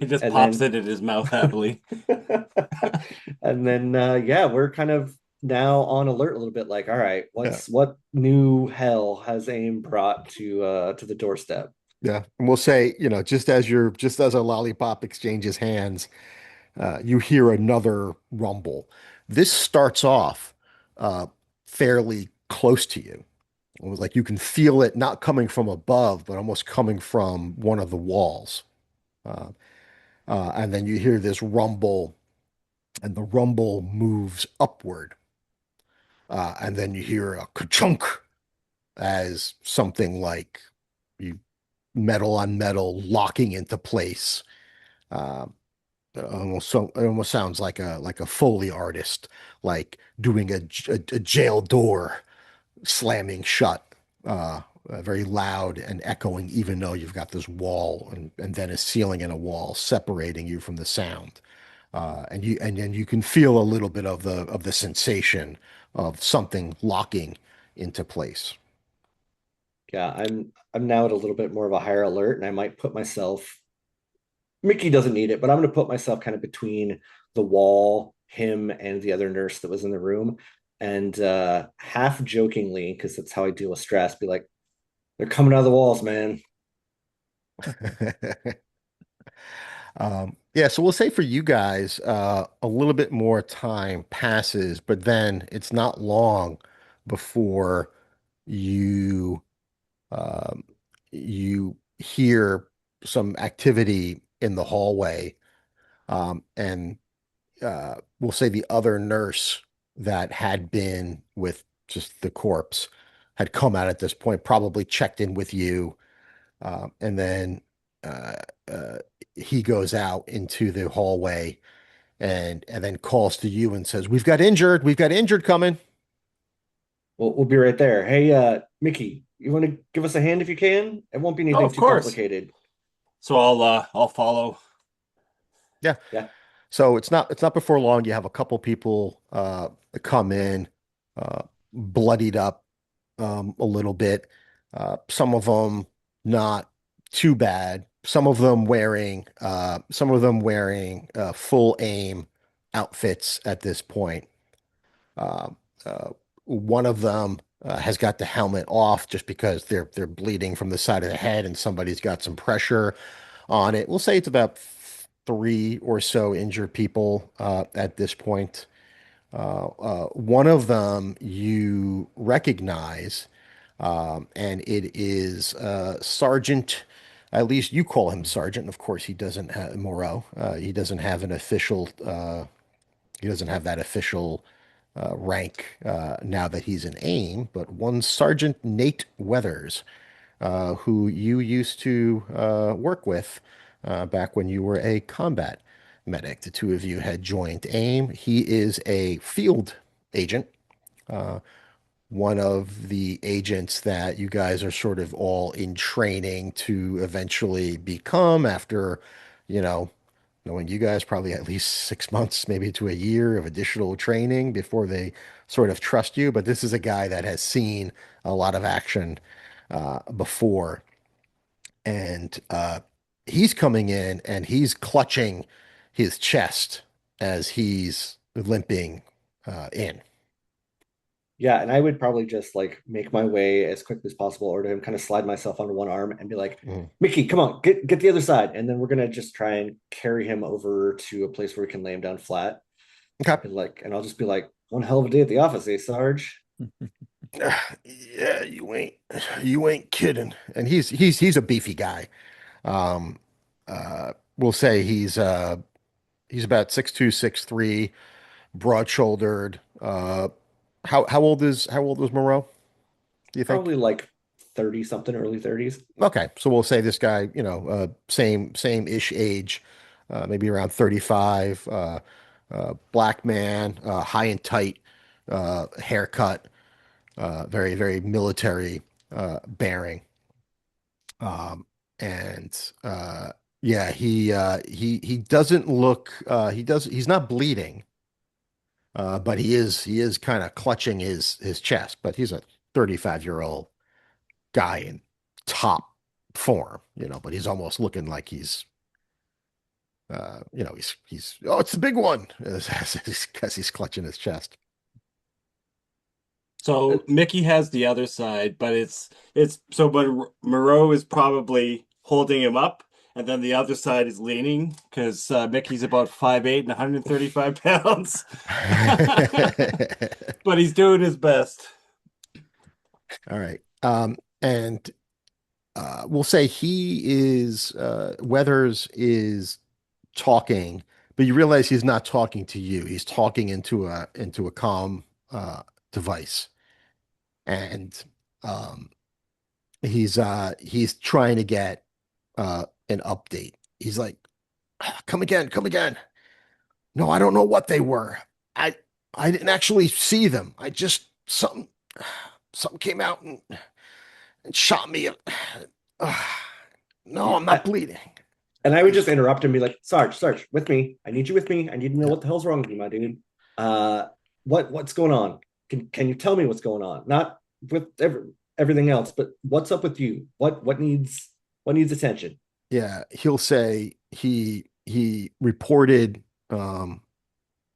just And pops then it in his mouth happily. and then yeah, we're kind of now on alert a little bit. Like, all right, yeah, what new hell has AIM brought to the doorstep? yeah. And we'll say, just as a lollipop exchanges hands, you hear another rumble. This starts off uh, fairly close to you. It was like you can feel it not coming from above, but almost coming from one of the walls. Uh, and then you hear this rumble, and the rumble moves upward. And then you hear a ka-chunk as something like you metal on metal locking into place. Uh, it almost sounds like a Foley artist, like doing a jail door slamming shut very loud and echoing, even though you've got this wall and then a ceiling and a wall separating you from the sound. And then you can feel a little bit of the sensation of something locking into place. Yeah, I'm now at a little bit more of a higher alert, and I might put myself. Mickey doesn't need it, but I'm going to put myself kind of between the wall, him, and the other nurse that was in the room, and half jokingly, because that's how I deal with stress, be like, "They're coming out of the walls, man." Yeah, so we'll say for you guys, a little bit more time passes, but then it's not long before you um, you hear some activity in the hallway, and we'll say the other nurse that had been with just the corpse had come out at this point, probably checked in with you, and then uh, uh, he goes out into the hallway and then calls to you and says, we've got injured coming." We'll be right there. Hey, Mickey, you want to give us a hand if you can? It won't be Oh, anything of too course. complicated. So I'll follow. Yeah. Yeah. So it's not before long. You have a couple people come in, uh, bloodied up a little bit. Some of them not too bad. Some of them wearing full aim outfits at this point. Uh, uh, One of them has got the helmet off just because they're bleeding from the side of the head and somebody's got some pressure on it. We'll say it's about three or so injured people at this point. One of them you recognize, and it is Sergeant. At least you call him Sergeant. Of course, he doesn't have Moreau. He doesn't have an official. He doesn't have that official rank now that he's in AIM. But one Sergeant Nate Weathers, who you used to work with back when you were a combat medic. The two of you had joined AIM. He is a field agent, uh, one of the agents that you guys are sort of all in training to eventually become after, you know, knowing you guys probably at least 6 months, maybe to a year of additional training before they sort of trust you. But this is a guy that has seen a lot of action before, and he's coming in and he's clutching his chest as he's limping in. Yeah, and I would probably just like make my way as quickly as possible, or to him, kind of slide myself onto one arm and be like, Mhm. "Mickey, come on, get the other side," and then we're gonna just try and carry him over to a place where we can lay him down flat, Okay. and I'll just be like, "One hell of a day at the office, eh, Sarge?" Yeah, you ain't kidding. And he's a beefy guy. Um, we'll say he's about 6'2", 6'3", broad-shouldered. How old is Moreau, do you think? Probably like 30 something, early 30s. Okay, so we'll say this guy, same-ish age, maybe around 35, black man, high and tight, haircut, very, very military bearing. Um, and yeah, he doesn't look he's not bleeding, but he is kind of clutching his chest, but he's a 35-year-old guy in top form, but he's almost looking like he's oh, it's the big one because he's clutching his chest. Uh, So Mickey has the other side, but but Moreau is probably holding him up, and then the other side is leaning because Mickey's about 5'8" and 135 pounds. But he's doing his best. All right. And we'll say Weathers is talking, but you realize he's not talking to you. He's talking into a comm device, and um, he's trying to get an update. He's like, "Ah, come again, come again. No, I don't know what they were. I I didn't actually see them. I just something came out and shot me. No, I'm not bleeding. And I would He's just interrupt and be like, Sarge, with me. I need you with me. I need to know what the hell's wrong with you, my dude. Uh, what's going on? Can you tell me what's going on? Not with everything else, but what's up with you? What needs attention? Yeah, he'll say he reported um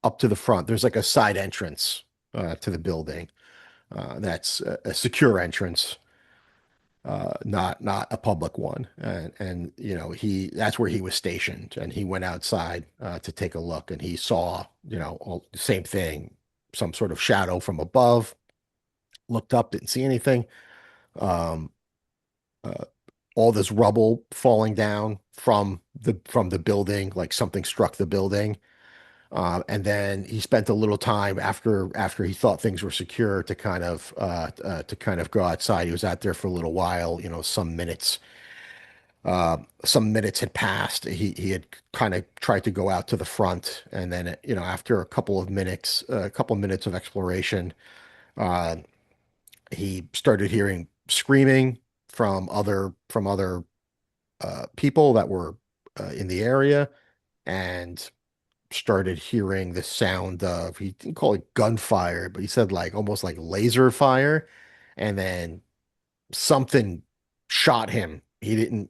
up to the front. There's like a side entrance to the building. That's a secure entrance, not a public one. And you know, he that's where he was stationed, and he went outside to take a look, and he saw, you know, the same thing, some sort of shadow from above. Looked up, didn't see anything. Um, uh, all this rubble falling down from the building, like something struck the building. And then he spent a little time after he thought things were secure to kind of go outside. He was out there for a little while, you know, some minutes. Some minutes had passed. He had kind of tried to go out to the front, and then you know, after a couple of minutes of exploration, uh, he started hearing screaming from other people that were in the area, and started hearing the sound of, he didn't call it gunfire, but he said like almost like laser fire. And then something shot him. He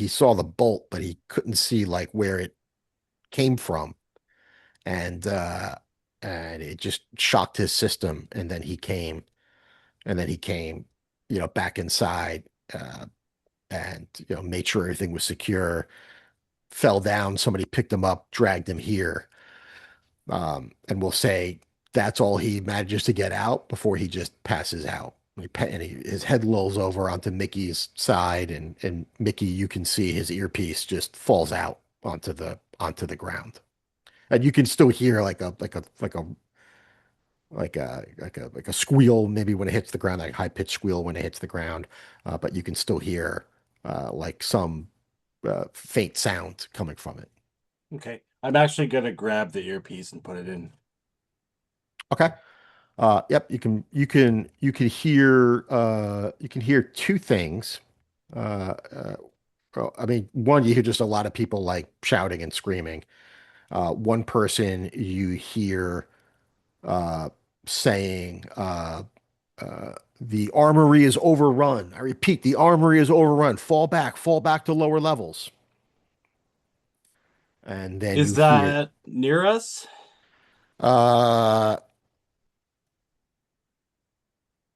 saw the bolt, but he couldn't see like where it came from. And and it just shocked his system. And then he came, you know, back inside, and you know, made sure everything was secure. Fell down, somebody picked him up, dragged him here. And we'll say that's all he manages to get out before he just passes out. His head lolls over onto Mickey's side, and Mickey, you can see his earpiece just falls out onto the ground, and you can still hear like a squeal maybe when it hits the ground, like high pitched squeal when it hits the ground, but you can still hear like some faint sound coming from it. Okay. I'm actually gonna grab the earpiece and put it in. Okay. Yep, you can hear two things. Well, I mean, one, you hear just a lot of people like shouting and screaming. One person you hear uh, saying, "The armory is overrun." I repeat, the armory is overrun. Fall back to lower levels. And then you Is hear, that near us? uh,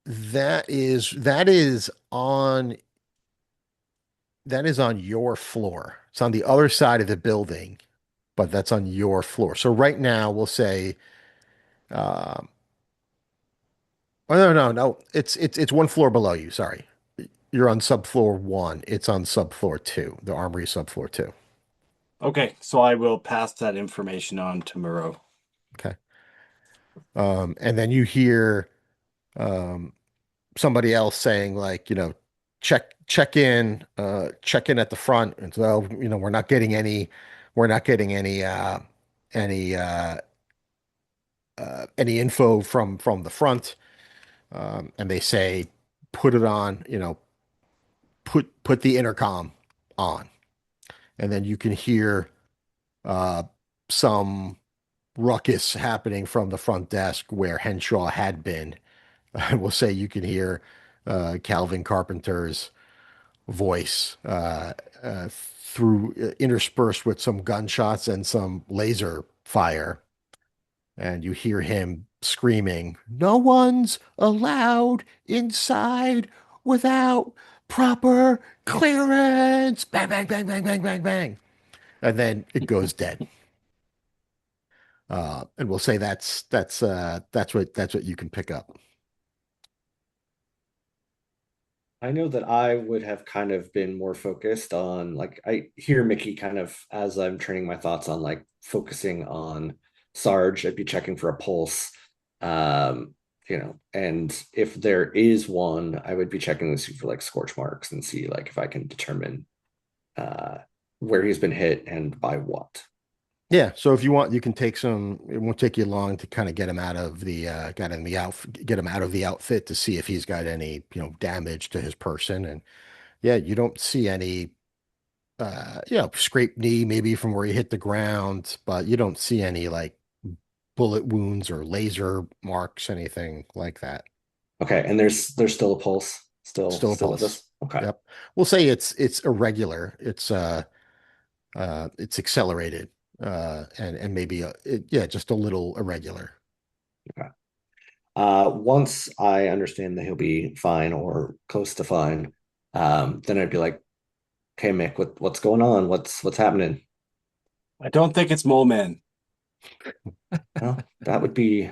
that is on your floor. It's on the other side of the building, but that's on your floor. So right now we'll say, um, oh no, it's one floor below you. Sorry, you're on subfloor one. It's on subfloor two. The armory is subfloor two. Okay, so I will pass that information on to Moreau. Okay. And then you hear um, somebody else saying like, you know, check in at the front. And so, you know, we're not getting any any info from the front. And they say, put it on, you know, put the intercom on. And then you can hear uh, some ruckus happening from the front desk where Henshaw had been. I will say you can hear Calvin Carpenter's voice through interspersed with some gunshots and some laser fire. And you hear him screaming, "No one's allowed inside without proper clearance." Bang, bang, bang, bang, bang, bang, bang. And then it goes dead. And we'll say that's what you can pick up. I know that I would have kind of been more focused on, like, I hear Mickey kind of as I'm training my thoughts on like focusing on Sarge. I'd be checking for a pulse. Um, and if there is one, I would be checking to see for like scorch marks and see like if I can determine uh where he's been hit and by what. Yeah, so if you want, you can take some. It won't take you long to kind of get him out of the get him out of the outfit to see if he's got any, damage to his person. And yeah, you don't see any, scraped knee maybe from where he hit the ground, but you don't see any like bullet wounds or laser marks, anything like that. Okay, and there's still a pulse, Still a still with pulse. us. Okay. Yep. We'll say it's irregular. It's accelerated, and maybe yeah, just a little irregular. Okay. Once I understand that he'll be fine or close to fine, then I'd be like, "Okay, Mick, what's going on? What's happening?" I don't think it's Mole Man. Well, that would be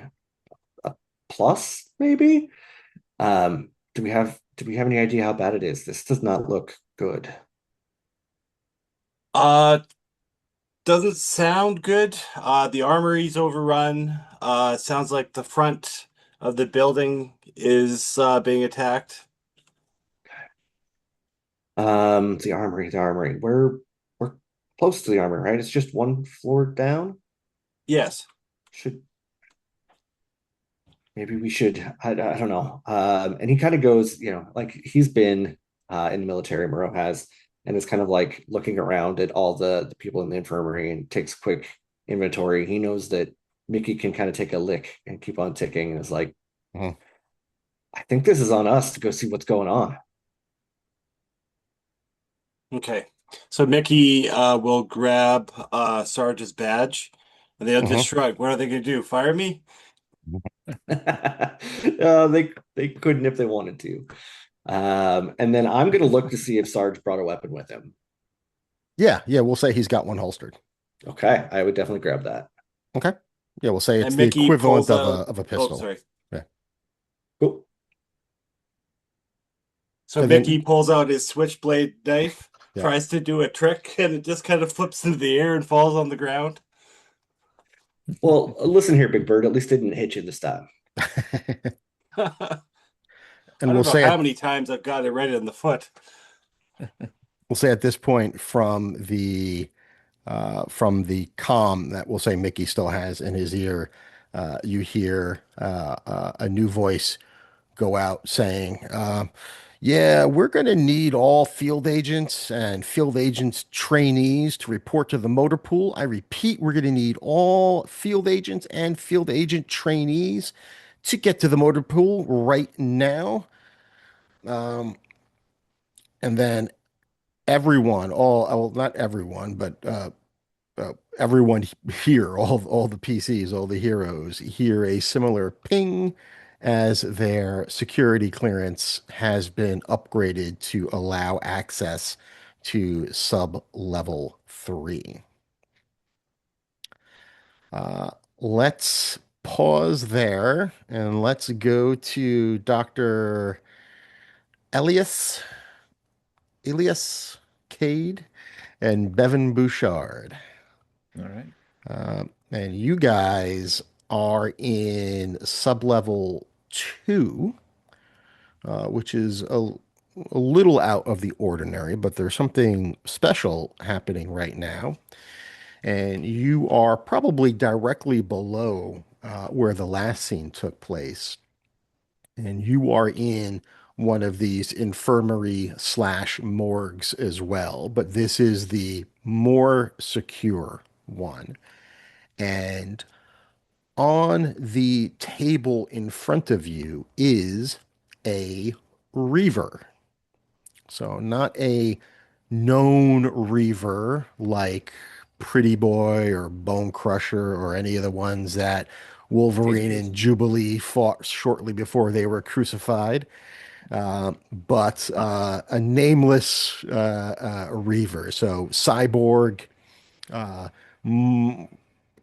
a plus, maybe. Do we have any idea how bad it is? This does not look good. Uh, doesn't sound good. The armory's overrun. Sounds like the front of the building is being attacked. The armory. We're close to the armory, right? It's just one floor down. Yes. Should maybe we should I don't know. And he kind of goes, like he's been in the military, Murrow has, and is kind of like looking around at all the people in the infirmary and takes a quick inventory. He knows that Mickey can kind of take a lick and keep on ticking, and is like, Mhm. I think this is on us to go see what's going on. Okay. So Mickey will grab Sarge's badge and they'll just Mhm. shrug. What are they going to do? Fire me? They couldn't if they wanted to. And then I'm gonna look to see if Sarge brought a weapon with him. Yeah, yeah, we'll say he's got one holstered. Okay, I would definitely grab that. Okay. Yeah, we'll say it's And the Mickey equivalent pulls of out. a Oh, pistol. sorry. Yeah. Cool. So And Mickey then pulls out his switchblade knife, yeah. tries to do a trick, and it just kind of flips into the air and falls on the ground. Well, listen here, Big Bird. At least it didn't hit you this time. I And don't know how many times I've got it right in the foot. we'll say at this point from the comm that we'll say Mickey still has in his ear, you hear a new voice go out saying, yeah, we're going to need all field agents and field agents trainees to report to the motor pool. I repeat, we're going to need all field agents and field agent trainees to get to the motor pool right now. Um, and then everyone, well, not everyone, but everyone here, all the PCs, all the heroes hear a similar ping as their security clearance has been upgraded to allow access to sub-level 3. Uh, let's pause there and let's go to Dr. Elias, Elias Cade and Bevan Bouchard. All right. And you guys are in sublevel 2, which is a little out of the ordinary, but there's something special happening right now. And you are probably directly below where the last scene took place. And you are in one of these infirmary slash morgues as well, but this is the more secure one. And on the table in front of you is a reaver. So, not a known reaver like Pretty Boy or Bone Crusher or any of the ones that Wolverine and Jubilee fought shortly before they were crucified, but a nameless reaver. So, cyborg, uh,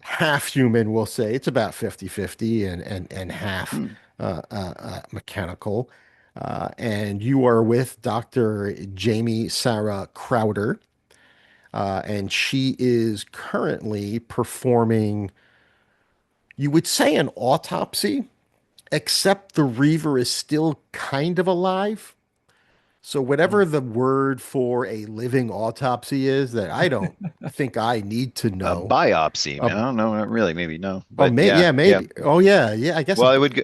half human, we'll say. It's about 50-50 and half Hmm. mechanical. And you are with Dr. Jamie Sarah Crowder, and she is currently performing, you would say, an autopsy, except the Reaver is still kind of alive. So Mm. whatever the word for a living autopsy is that I don't think I need to A know. biopsy. Uh, I don't know, not really, maybe no, oh, but yeah, yeah, yeah. maybe. Oh, yeah, yeah. I guess. Well, it would go,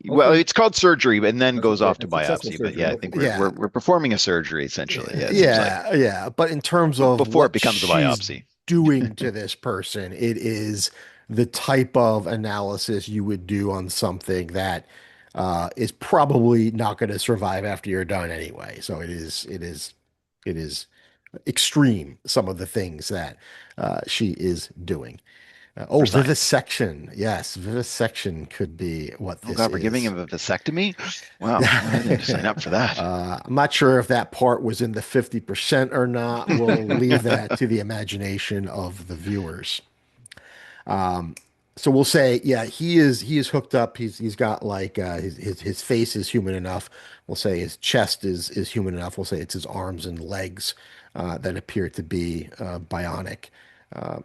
well, Hopefully, it's called surgery, and then that's goes okay. off A to successful biopsy. But yeah, surgery, I think hopefully. Yeah, we're performing a surgery essentially. Yeah, it seems like yeah, yeah. But in terms of before it what becomes a she's biopsy. doing to this person, it is the type of analysis you would do on something that is probably not going to survive after you're done anyway. So it is extreme, some of the things that she is doing. Oh, For science. vivisection. Yes, vivisection could be what Oh this God, we're giving is. him a vasectomy. Wow, I didn't sign up for that. I'm not sure if that part was in the 50% or not. We'll leave that to the imagination of the viewers. So we'll say, yeah, he is hooked up. He's got like his face is human enough. We'll say his chest is human enough. We'll say it's his arms and legs that appear to be bionic,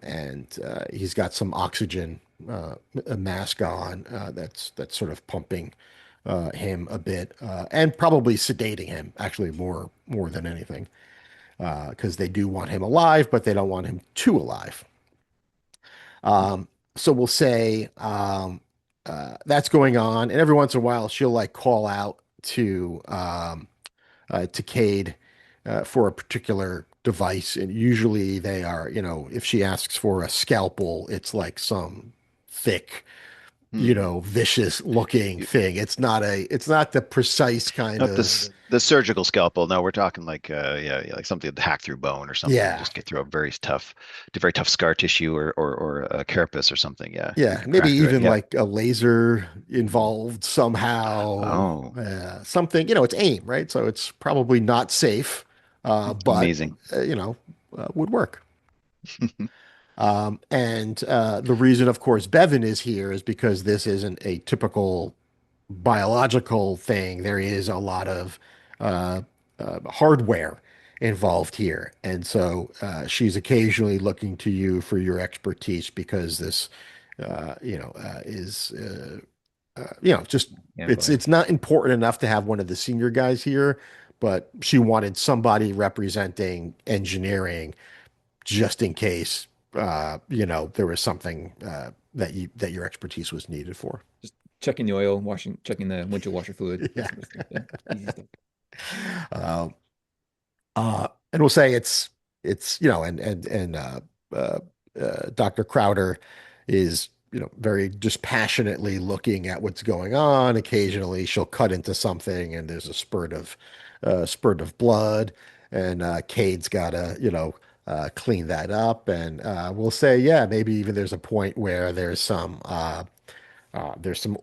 and he's got some oxygen a mask on that's sort of pumping him a bit and probably sedating him actually more than anything because they do want him alive, but they don't want him too alive. So we'll say that's going on, and every once in a while she'll like call out to Cade for a particular device, and usually they are, if she asks for a scalpel, it's like some thick, Hmm. vicious looking thing. It's not the precise kind Not of, this the surgical scalpel. No, we're talking like yeah, like something to hack through bone or something. yeah, Just get through very tough scar tissue or a carapace or something. Yeah, you yeah, can maybe crack through it. even Yeah. like a laser involved somehow. Oh, Something, it's AIM, right? So it's probably not safe, but amazing. would work. And the reason, of course, Bevan is here is because this isn't a typical biological thing. There is a lot of uh, hardware involved here. And so she's occasionally looking to you for your expertise because this, is, just Yeah, it's going. it's not important enough to have one of the senior guys here, but she wanted somebody representing engineering just in case there was something that your expertise was needed for. Just checking the oil, checking the windshield washer fluid. Yeah. Yeah, easy stuff. Uh, and we'll say it's uh, Dr. Crowder is very just passionately looking at what's going on. Occasionally, she'll cut into something, and there's a spurt of blood, and Cade's got to clean that up. And we'll say, yeah, maybe even there's a point where there's some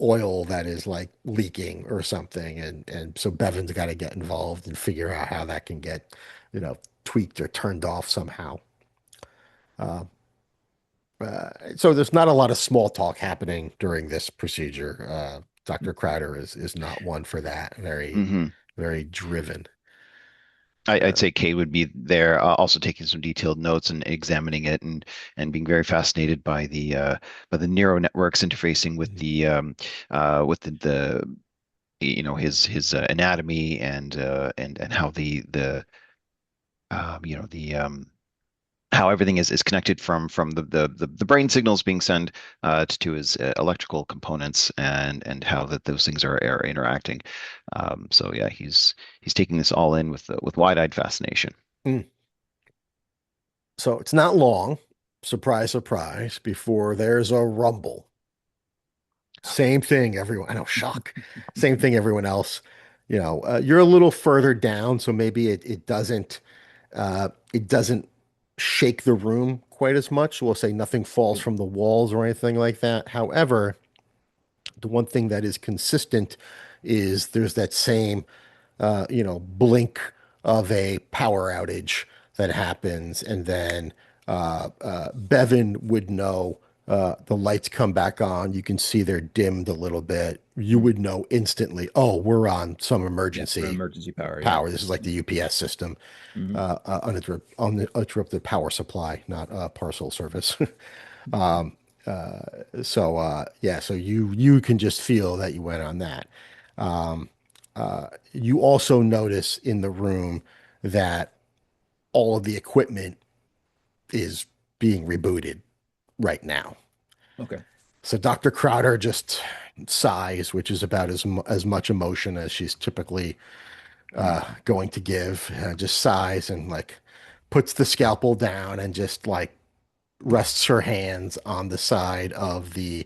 oil that is like leaking or something, and so Bevan's got to get involved and figure out how that can get, tweaked or turned off somehow. So there's not a lot of small talk happening during this procedure. Dr. Crowder is not one for that. Very, Hmm. very driven. I'd Uh, say Kate would be there, also taking some detailed notes and examining it, and being very fascinated by the neural networks interfacing with his anatomy and how the the how everything is connected from the brain signals being sent to his electrical components and how that those things are interacting. So yeah, he's taking this all in with wide-eyed fascination. mm. So it's not long, surprise, surprise, before there's a rumble. Same thing, everyone. I know, shock. Same thing, everyone else. You're a little further down, so maybe it doesn't shake the room quite as much. We'll say nothing falls from the walls or anything like that. However, the one thing that is consistent is there's that same blink of a power outage that happens, and then Bevan would know the lights come back on. You can see they're dimmed a little bit. You Mm. would know instantly, oh, we're on some Yeah, for emergency emergency power. Yeah. power. This is like the UPS system, Hmm. uninterrupted power supply, not parcel service. So yeah, so you can just feel that you went on that. You also notice in the room that all of the equipment is being rebooted right now. Okay. So Dr. Crowder just sighs, which is about as much emotion as she's typically going to give. Just sighs and like puts the scalpel down and just like rests her hands on the side of the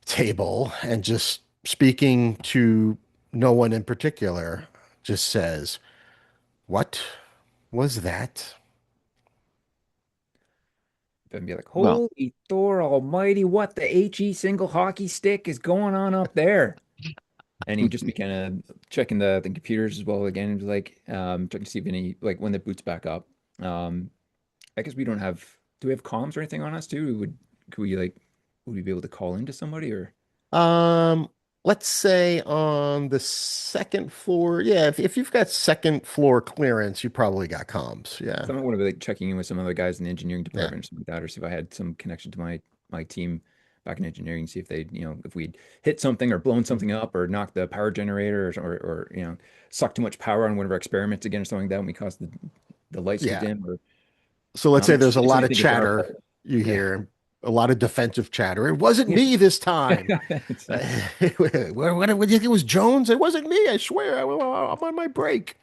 table and just speaking to no one in particular, just says, "What was that?" Then be like, Well, holy Thor Almighty, what the HE single hockey stick is going on up there? And he would just be kind of checking the computers as well again, and be like, checking to see if any like when the boots back up. Um, I guess we don't have. Do we have comms or anything on us too? Could we like would we be able to call into somebody or Um, let's say on the second floor. Yeah, if you've got second floor clearance, you probably got comms. Yeah. someone want to be like checking in with some other guys in the engineering Yeah. department or something like that, or see if I had some connection to my team back in engineering, see if they, if we'd hit something or blown something up or knocked the power generator or sucked too much power on one of our experiments again or something like that, and we caused the lights to Yeah. dim or So let's say there's a just when lot you of think it's our chatter fault. you Yeah. hear, a lot of defensive chatter. It wasn't me this time. Exactly. What do you think it was Jones? It wasn't me. I swear. I'm on my break.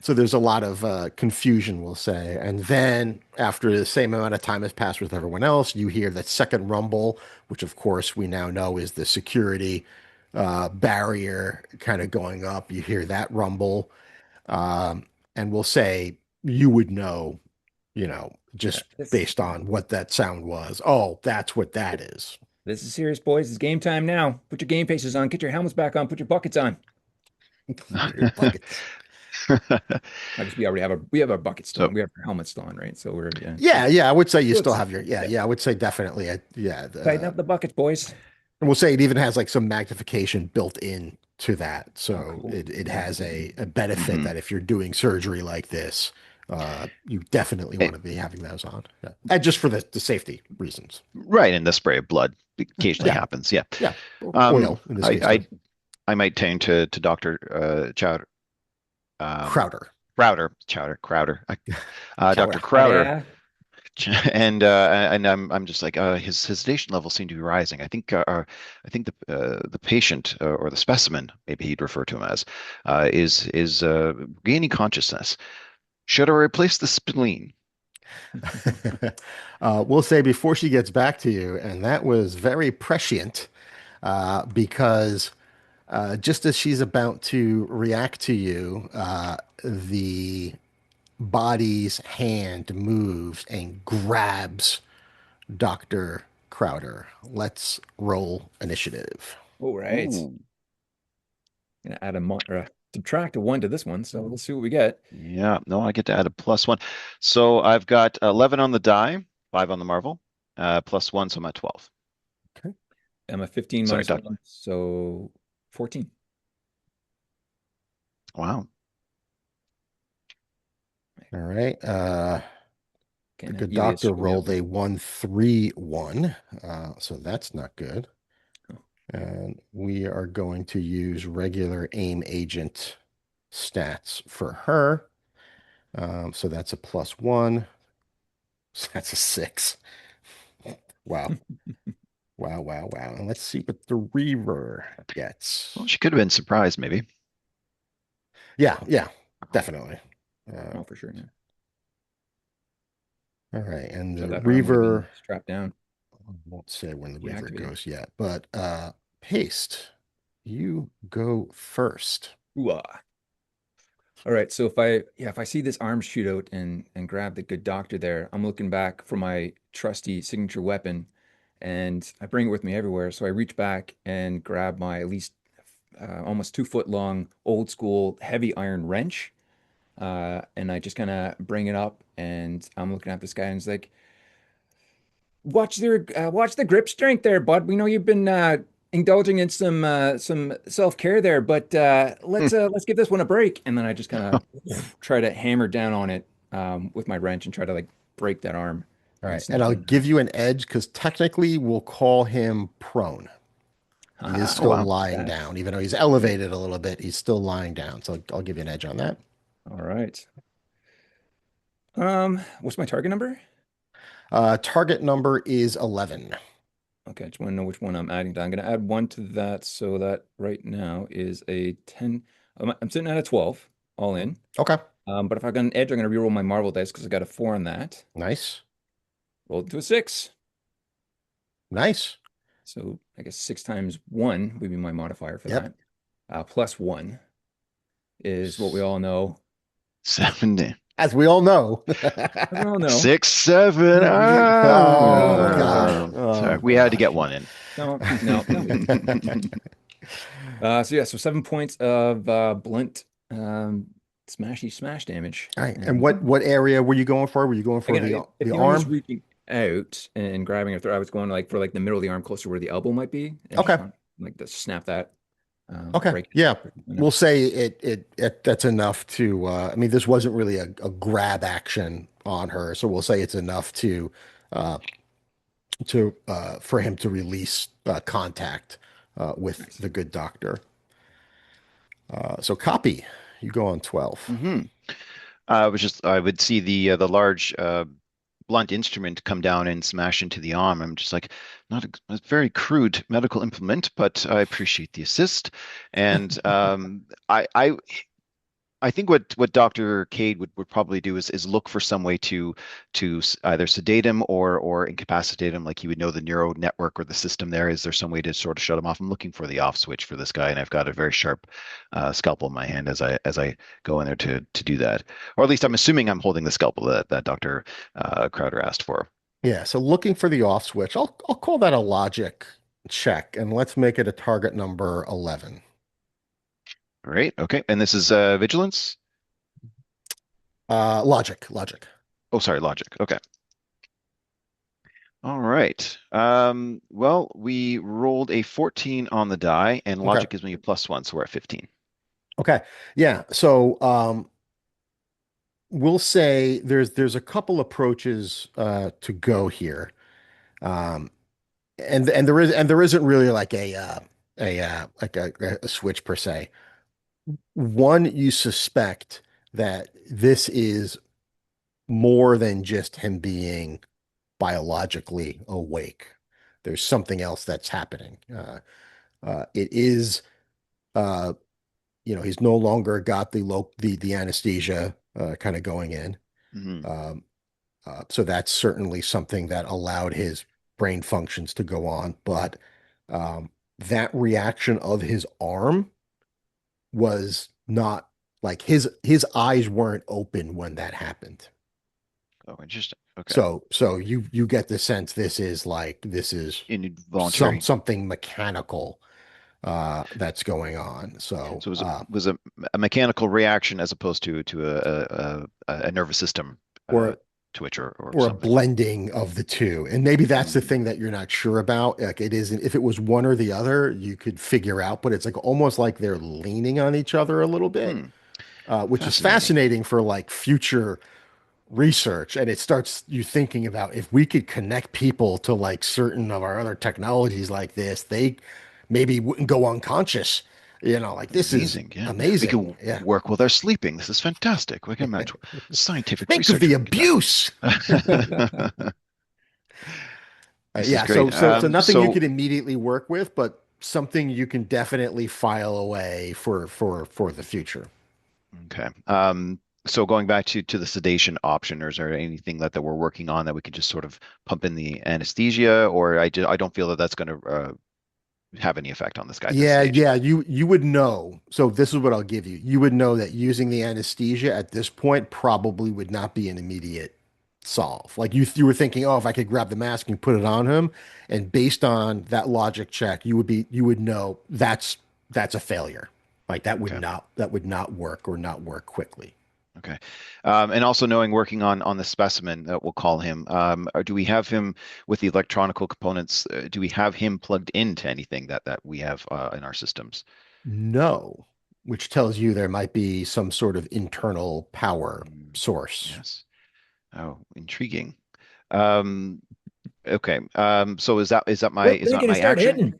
So there's a lot of confusion, we'll say. And then after the same amount of time has passed with everyone else, you hear that second rumble, which of course we now know is the security barrier kind of going up. You hear that rumble. And we'll say you would know, Yeah, just this based on what that sound was. Oh, that's what that is. this is serious, boys. It's game time now. Put your game faces on. Get your helmets back on. Put your buckets on. Your buckets. I guess we have our buckets still so on. We have our helmets still on, right? So we're yeah. Yeah, yeah, I would say you still Let's have your, yeah, I would say definitely. Yeah. tighten up the buckets, boys. And we'll say it even has like some magnification built in to that. Oh, So cool. it has Magnification. a benefit Mhm. that if you're doing surgery like this, you definitely Hey, want to be having those on. Yeah. And just for the safety reasons. right, and the spray of blood occasionally Yeah. happens. Yeah. Yeah. Or Um, oil in this I, case, too. I might turn to Dr. Chowder, um, Crowder. Dr. Cower. Oh Crowder, yeah. and I'm just like his sedation levels seem to be rising. I think the patient or the specimen, maybe he'd refer to him as, is gaining consciousness. Should I replace the spleen? We'll say before she gets back to you, and that was very prescient because just as she's about to react to you, the body's hand moves and grabs Dr. Crowder. Let's roll initiative. All right. Ooh, Gonna add subtract a one to this one. So let's see what we get. yeah. No, I get to add a +1. So I've got 11 on the die, 5 on the Marvel, +1, so I'm at 12. Okay. I'm a 15 Sorry, minus Doc. one, so 14. Wow. All right. The Can good Elias doctor show me up rolled here? a 1-3-1. So that's not good. Oh, And we are going to use regular aim agent stats for her. So that's a +1. So that's a 6. Wow. Wow, wow, wow. And let's see what the Reaver Well, gets. she could have been surprised, maybe. Yeah, yeah, definitely. Uh, oh, for sure. Yeah. all right. And So the that arm would have been Reaver, strapped down, I won't say when the Reaver deactivated. goes yet, but Paste, you go first. Ooh, ah. All right. So if I see this arm shoot out and grab the good doctor there, I'm looking back for my trusty signature weapon, and I bring it with me everywhere. So I reach back and grab my at least almost 2 foot long old school heavy iron wrench, and I just kind of bring it up, and I'm looking at this guy, and it's like, watch the grip strength there, bud. We know you've been indulging in some self-care there, but let's give this one a break. And then I just kind of try to hammer down on it with my wrench and try to like break that arm All and right. And snap I'll it in half. give you an edge because technically we'll call him prone. He is Haha, Oh still wow. lying stats. down, even though he's elevated a little bit. He's still lying down. So I'll give you an edge on that. All right. What's my target number? Target number is 11. Okay, I just want to know which one I'm adding to. I'm going to add one to that so that right now is a 10. I'm sitting at a 12, all in. Okay, But if I got an edge, I'm going to reroll my Marvel dice because I got a 4 on that. nice, Roll it to a 6. nice. So I guess 6 times 1 would be my modifier for Yep. that. Plus 1 is what we all know. 70. As we all know. As we all know. 6, 7. Oh gosh. Sorry, Oh we had to get gosh. one in. No, no, we didn't. So yeah, so 7 points of blunt smashy smash damage. All right. And And what area were you going for? Were you going for again, if the the arm was arm? reaching out and grabbing a throat, I was going like for like the middle of the arm, closer where the elbow might be, and just Okay. trying, like to snap that, Okay. break it. Yeah. You know? We'll say it that's enough to I mean this wasn't really a grab action on her, so we'll say it's enough uh for him to release contact with Nice. the good doctor. So copy, you go on 12. Hmm. I would see the large blunt instrument come down and smash into the arm. I'm just like, not a very crude medical implement, but I appreciate the assist. And I think what Dr. Cade would probably do is look for some way to either sedate him or incapacitate him. Like he would know the neural network or the system there. Is there some way to sort of shut him off? I'm looking for the off switch for this guy, and I've got a very sharp scalpel in my hand as I go in there to do that. Or at least I'm assuming I'm holding the scalpel that Dr. Crowder asked for. Yeah, so looking for the off switch. I'll call that a logic check and let's make it a target number 11. Right. Okay. And this is vigilance. Logic. Oh, sorry, logic. Okay. All right. Well, we rolled a 14 on the die, and Okay. logic gives me a +1, so we're at 15. Okay. Yeah. So we'll say there's a couple approaches to go here. Um, and there isn't really like a switch per se. One, you suspect that this is more than just him being biologically awake. There's something else that's happening. It is, uh, he's no longer got the anesthesia kind of going in. Hmm. Um, so that's certainly something that allowed his brain functions to go on. But that reaction of his arm was not like his eyes weren't open when that happened. Oh, interesting. Okay. So you get the sense this is Involuntary. something mechanical that's going on. So So it was a mechanical reaction as opposed to a nervous system or twitch or or a something. blending of the two. And maybe that's the Mm. thing that you're not sure about. Like it isn't, if it was one or the other, you could figure out, but it's like almost like they're leaning on each other a little bit, Hmm. which is Fascinating. fascinating for like future research. And it starts you thinking about if we could connect people to like certain of our other technologies like this, they maybe wouldn't go unconscious. Like this is Amazing. Yeah. We amazing. could Yeah. work with our sleeping. This is fantastic. We can match scientific Think of research the we can abuse. conduct. This is Yeah, so great. so nothing you could immediately work with, but something you can definitely file away for the future. Okay. So going back to the sedation option, or is there anything that we're working on that we can just sort of pump in the anesthesia, or I don't feel that that's going to have any effect on this guy at this Yeah, stage. yeah, you would know. So this is what I'll give you. You would know that using the anesthesia at this point probably would not be an immediate solve. Like you were thinking, oh, if I could grab the mask and put it on him, and based on that logic check, you would know that's a failure. Like Okay. that would not work or not work quickly. Okay. And also knowing working on the specimen that we'll call him, or do we have him with the electronical components? Do we have him plugged into anything that we have in our systems? No, which tells you there might be some sort of internal power Mm, source. yes. Oh, intriguing. Um, okay. So is that my When are you gonna my start action? hitting?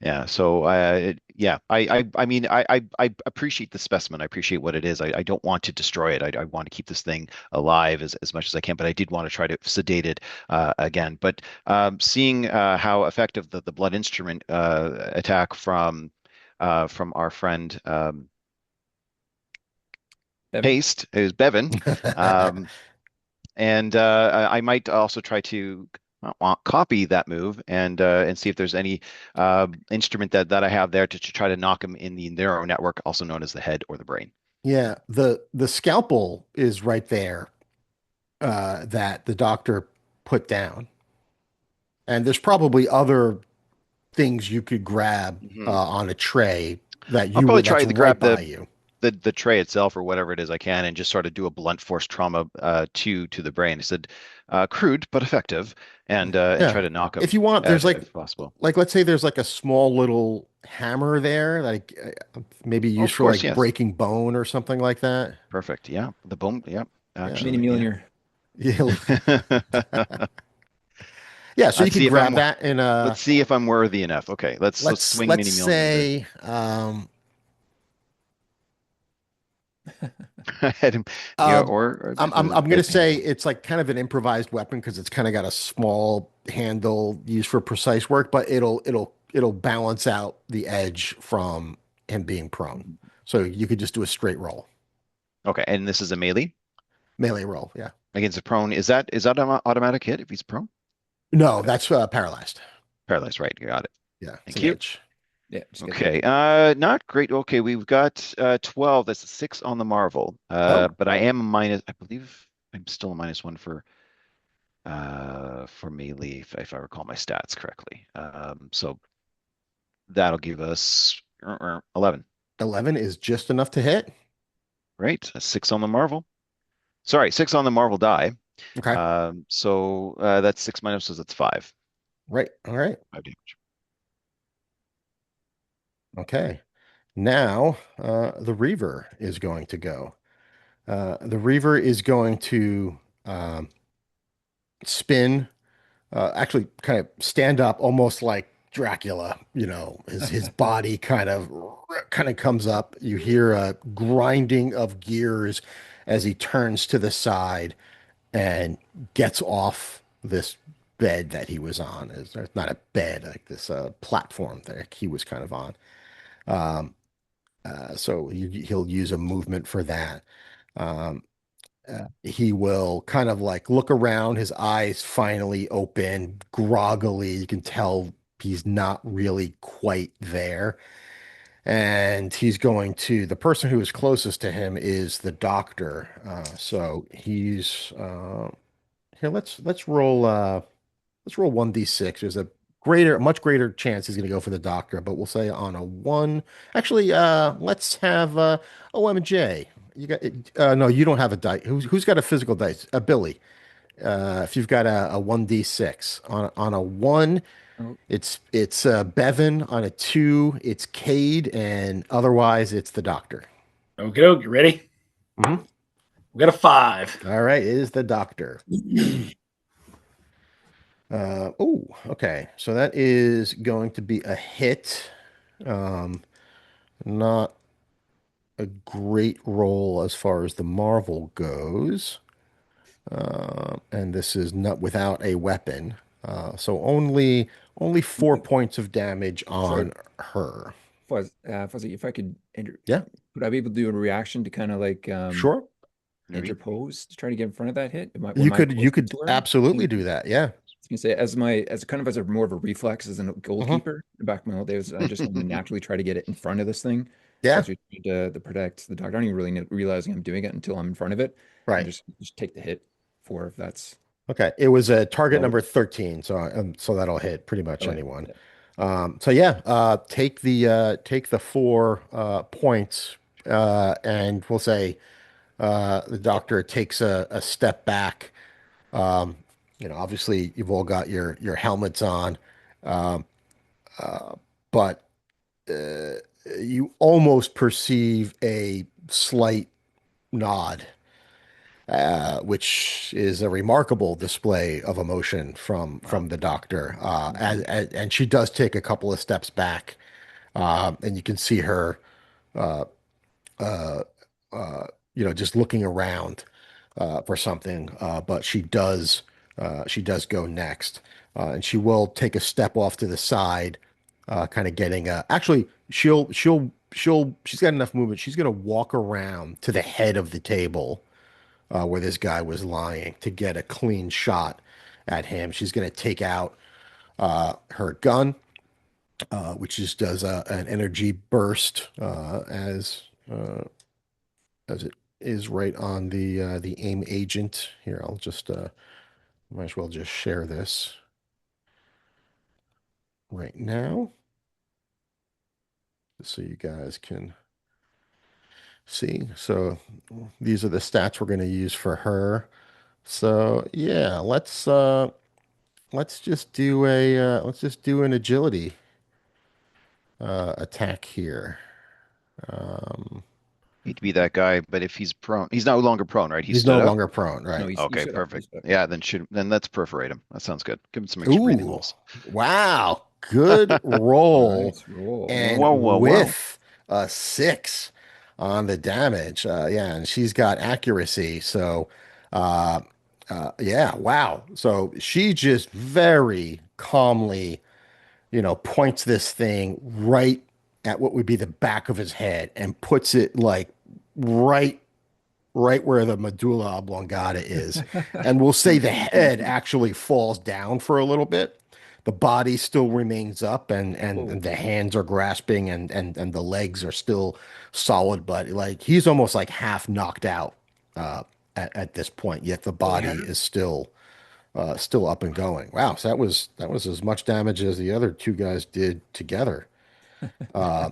Yeah. So, yeah, I mean, I appreciate the specimen. I appreciate what it is. I don't want to destroy it. I want to keep this thing alive as much as I can, but I did want to try to sedate it again. But seeing how effective the blood instrument attack from our friend Bevan? Haste is Bevan, um, and I might also try to copy that move and see if there's any instrument that I have there to try to knock him in the neural network, also known as the head or the brain. Yeah, the scalpel is right there that the doctor put down. And there's probably other things you could grab Hmm. on a tray that I'll you probably would that's try to right grab by you. the tray itself or whatever it is I can, and just sort of do a blunt force trauma to the brain. He said, crude but effective, and Yeah. try to knock If him you want, out there's if possible. like let's say there's like a small little hammer there, like maybe Oh, used of for course, like yes. breaking bone or something like that. Perfect. Yeah, the bone. Yeah, Yeah. Mini actually, yeah. Mjolnir. Yeah. Yeah, so you Let's could see if grab that and let's see if I'm worthy enough. Okay, let's swing let's mini millimeter. say Hit him, yeah, uh or I'm gonna bit say painful. it's like kind of an improvised weapon because it's kind of got a small handle used for precise work, but it'll balance out the edge from him being prone. So you could just do a straight roll, Okay, and this is a melee melee roll. Yeah. against a prone. Is that an automatic hit if he's prone? No, that's paralyzed. Paralyzed, right? Got it. Yeah, it's Thank an you. edge. Yeah, just get the Okay, hit. not great. Okay, we've got 12. That's a 6 on the Marvel. Oh, But I am a minus. I believe I'm still a -1 for melee, if I recall my stats correctly. So that'll give us 11. 11 is just enough to hit. Right? A 6 on the Marvel. Sorry, 6 on the Marvel die. Okay. So that's 6 minus, so that's 5. Right. All right. 5 damage. Okay. Now, the Reaver is going to go. The Reaver is going to spin, actually kind of stand up almost like Dracula, his body kind of comes up. You hear a grinding of gears as he turns to the side and gets off this bed that he was on. It's not a bed, like this platform that he was kind of on. Um, so he'll use a movement for that. Um, he will kind of like look around, his eyes finally open, groggily. You can tell he's not really quite there. And he's going to, the person who is closest to him is the doctor. So he's here, let's roll 1d6. There's a much greater chance he's going to go for the doctor, but we'll say on a one. Actually, let's have OMJ. You got no, you don't have a dice. Who's got a physical dice? Billy. If you've got a 1d6 on a one, Oh, it's Bevan. On a two, it's Cade, and otherwise it's the doctor. Okay, okay, ready? Mhm. We got a 5. All right, it is the doctor. Oh, okay. So that is going to be a hit. Um, Not a great roll as far as the Marvel goes. And this is not without a weapon. So only 4 points of damage sorry, on her. Fuzzy, if I could Yeah, would I be able to do a reaction to kind of like sure. Maybe. interpose to try to get in front of that hit? You Am I could close you could to her? absolutely do that. Yeah. I was gonna say as kind of as a more of a reflex as a Hmm. goalkeeper back in my old days, I just naturally try to get it in front of this thing, Yeah. especially to protect the dog. I don't even really realizing I'm doing it until I'm in front of it, and Right. just take the hit for if that's Okay. It was a target that'll number work. 13, so that'll hit pretty much Okay, anyone. yeah. So yeah, take the 4 points, and we'll say the doctor takes a step back. Um, obviously you've all got your helmets on, um, but you almost perceive a slight nod which is a remarkable display of emotion Wow. from the doctor. Mhm. And she does take a couple of steps back, and you can see her, uh, uh, just looking around for something. But she does go next, and she will take a step off to the side, kind of getting actually she's got enough movement. She's gonna walk around to the head of the table where this guy was lying to get a clean shot at him. She's gonna take out her gun, which just does an energy burst as it is right on the aim agent. Here, I'll just might as well just share this right now so you guys can see. So these are the stats we're going to use for her. So yeah, let's just do an agility attack here. Um, Hate to be that guy, but if he's prone, he's no longer prone, right? He he's no stood up. longer prone, No, right? he Okay, stood up. He perfect. stood up. Yeah, then let's perforate him. That sounds good. Give him some extra breathing Ooh, rolls. wow, good roll. Nice roll. And Whoa, whoa, whoa. with a 6 on the damage. Yeah, and she's got accuracy. So, uh, yeah, wow. So she just very calmly, points this thing right at what would be the back of his head and puts it like right right where the medulla oblongata is. And we'll say the head actually falls down for a little bit. The body still remains up and Oh, the hands are grasping and the legs are still solid, but like he's almost like half knocked out at this point, yet the oh body yeah. is still up and going. Wow, so that was as much damage as the other two guys did together. Uh,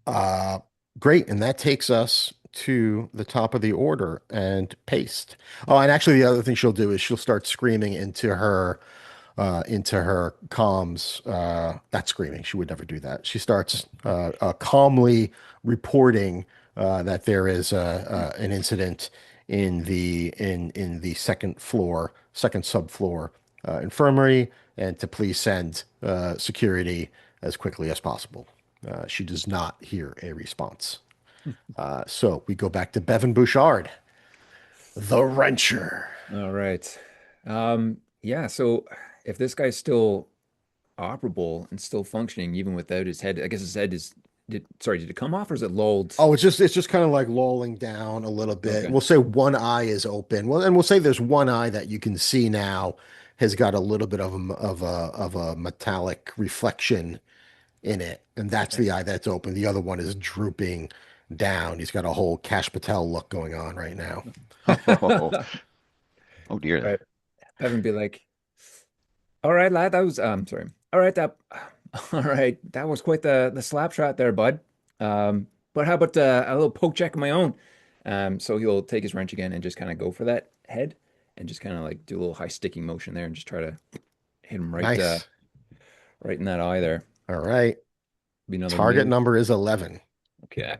Uh, Great. And that takes us to the top of the order and paste. Oh, and actually the other thing she'll do is she'll start screaming into her comms. Not screaming. She would never do that. She starts calmly reporting that there is an incident in the second subfloor infirmary, and to please send security as quickly as possible. She does not hear a response. So we go back to Bevan Bouchard, the wrencher. All right. Yeah, so if this guy's still operable and still functioning even without his head, I guess his head is did it come off or is it lulled? Oh, it's just kind of like lolling down a little bit. And Okay. we'll say one eye is open. Well, and we'll say there's one eye that you can see now has got a little bit of a metallic reflection in it, and that's Okay. the eye that's open. The other one is drooping down. He's got a whole Cash Patel look going on right now. Oh, oh dear. Right. Evan be like, all right, lad, that was sorry. All right, that all right, that was quite the slap shot there, bud. But how about a little poke check of my own? So he'll take his wrench again and just kind of go for that head and just kind of like do a little high sticking motion there and just try to hit him Nice. right in that eye there. All right. Be another Target miss. number is 11. Okay.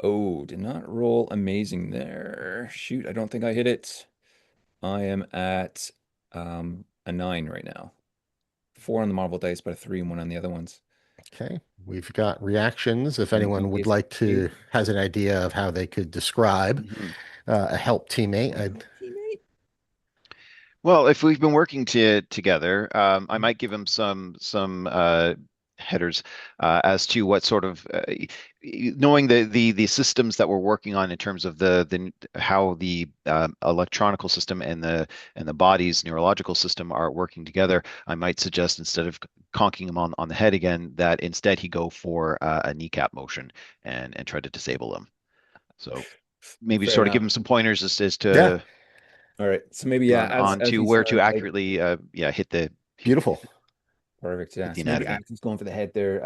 Oh, did not roll amazing there. Shoot, I don't think I hit it. I am at a 9 right now. 4 on the Marvel dice, but a 3 and 1 on the other ones. Okay. We've got reactions. If And anyone would Elias like Cade. to, has an idea of how they could describe Mhm. a help teammate, I'd, Teammate. Well, if we've been working together, I might give him some headers as to what sort of knowing the systems that we're working on in terms of the how the electronical system and the body's neurological system are working together. I might suggest instead of conking him on the head again, that instead he go for a kneecap motion and try to disable him. So maybe Fair sort of give enough. him some pointers as yeah, to All right. So maybe yeah, on as to he's where to like accurately yeah beautiful. perfect, hit yeah. the So maybe anatomy. as he's going for the head there,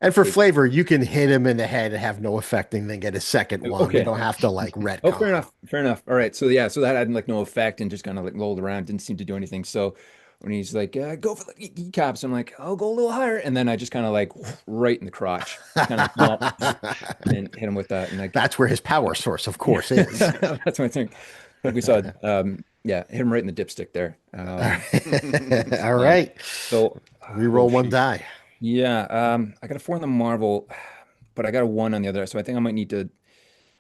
And for take flavor, you can hit him in the head and have no effect and then get a second one. You okay. don't have to like Oh, fair retcon. enough. Fair enough. All right. So yeah, so that had like no effect and just kind of like rolled around, didn't seem to do anything. So when he's like, go for the kneecaps. I'm like, I'll go a little higher. And then I just kind of like right in the crotch, kind of come up and hit him with that. And like, That's where his power source, of yeah, course, is. that's what I think. I think we saw, yeah, hit him right in the dipstick there. All Fun. right. So, oh, Reroll one shoot. die. Yeah, I got a 4 on the Marvel, but I got a 1 on the other. So I think I might need to,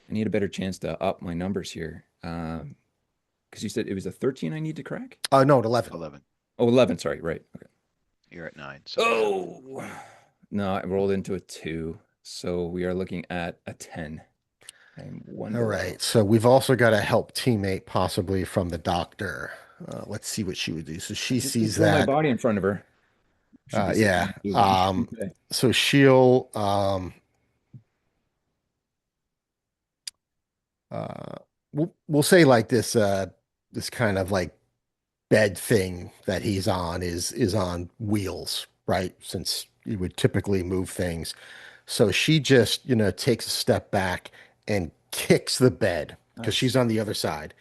I need a better chance to up my numbers here. Because you said it was a 13 I need to crack? No, 11. 11. Oh, 11, sorry, right. Okay. You're at 9. So yeah. Oh, no, I rolled into a 2. So we are looking at a 10. I'm one All below. right. So we've also got a help teammate, possibly from the doctor. Let's see what she would do. So I she just sees control my that. body in front of her. Should be something Yeah. I can do. Okay. So she'll uh we'll say like this kind of like bed thing that he's on is on wheels, right? Since you would typically move things. So she just, takes a step back and kicks the bed because she's Nice. on the other side.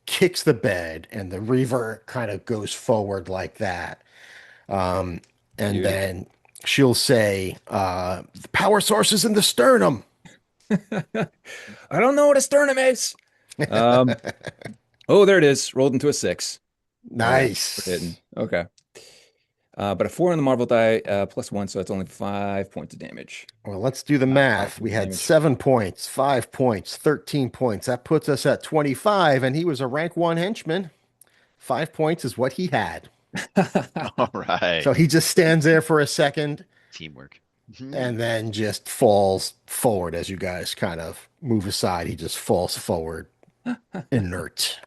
Kicks the bed and the reaver kind of goes forward like that. Um, and Beauty. then she'll say, the power source is in the sternum. I don't know what a sternum is. Um, oh, there it is. Rolled into a 6. All right. We're Nice. hitting. Okay. But a 4 on the Marvel die, +1, so that's only 5 points of damage. Well, let's do the Five math. We points of had damage. 7 points, 5 points, 13 points. That puts us at 25, and he was a rank one henchman. 5 points is what he had. All right. So he just stands there for a second Teamwork. Mhm. and then just falls forward as you guys kind of move aside. He just falls forward, inert.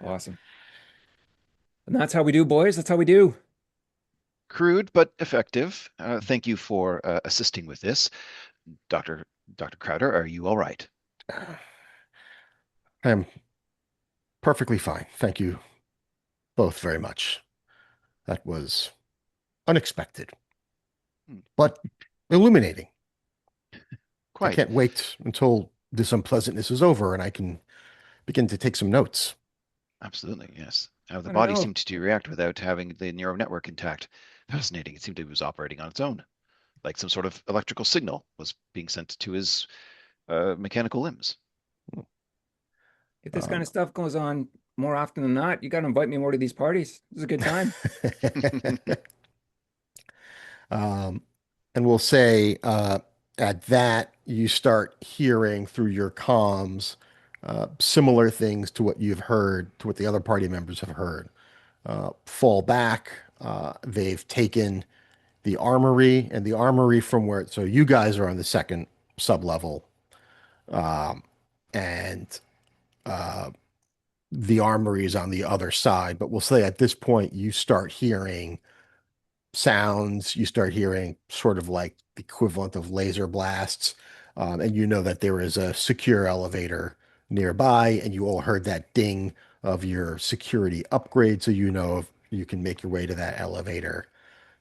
Awesome. And that's how we do, boys. That's how we do. Crude but effective. Thank you for assisting with this. Dr. Dr. Crowder, are you all right? I'm perfectly fine. Thank you both very much. That was unexpected, Hmm, but illuminating. I Quite. can't wait until this unpleasantness is over and I can begin to take some notes. Absolutely, yes. The I don't body know. seemed to react without having the neural network intact. Fascinating. It seemed it was operating on its own, like some sort of electrical signal was being sent to his mechanical limbs. If this kind Um, of stuff goes on more often than not, you got to invite me more to these parties. This is a good time. um, and we'll say at that, you start hearing through your comms similar things to what you've heard, to what the other party members have heard. Fall back. They've taken the armory and the armory from where, so you guys are on the second sub level, and the armory is on the other side. But we'll say at this point, you start hearing sounds, you start hearing sort of like the equivalent of laser blasts, and you know that there is a secure elevator nearby, and you all heard that ding of your security upgrade, so you know if you can make your way to that elevator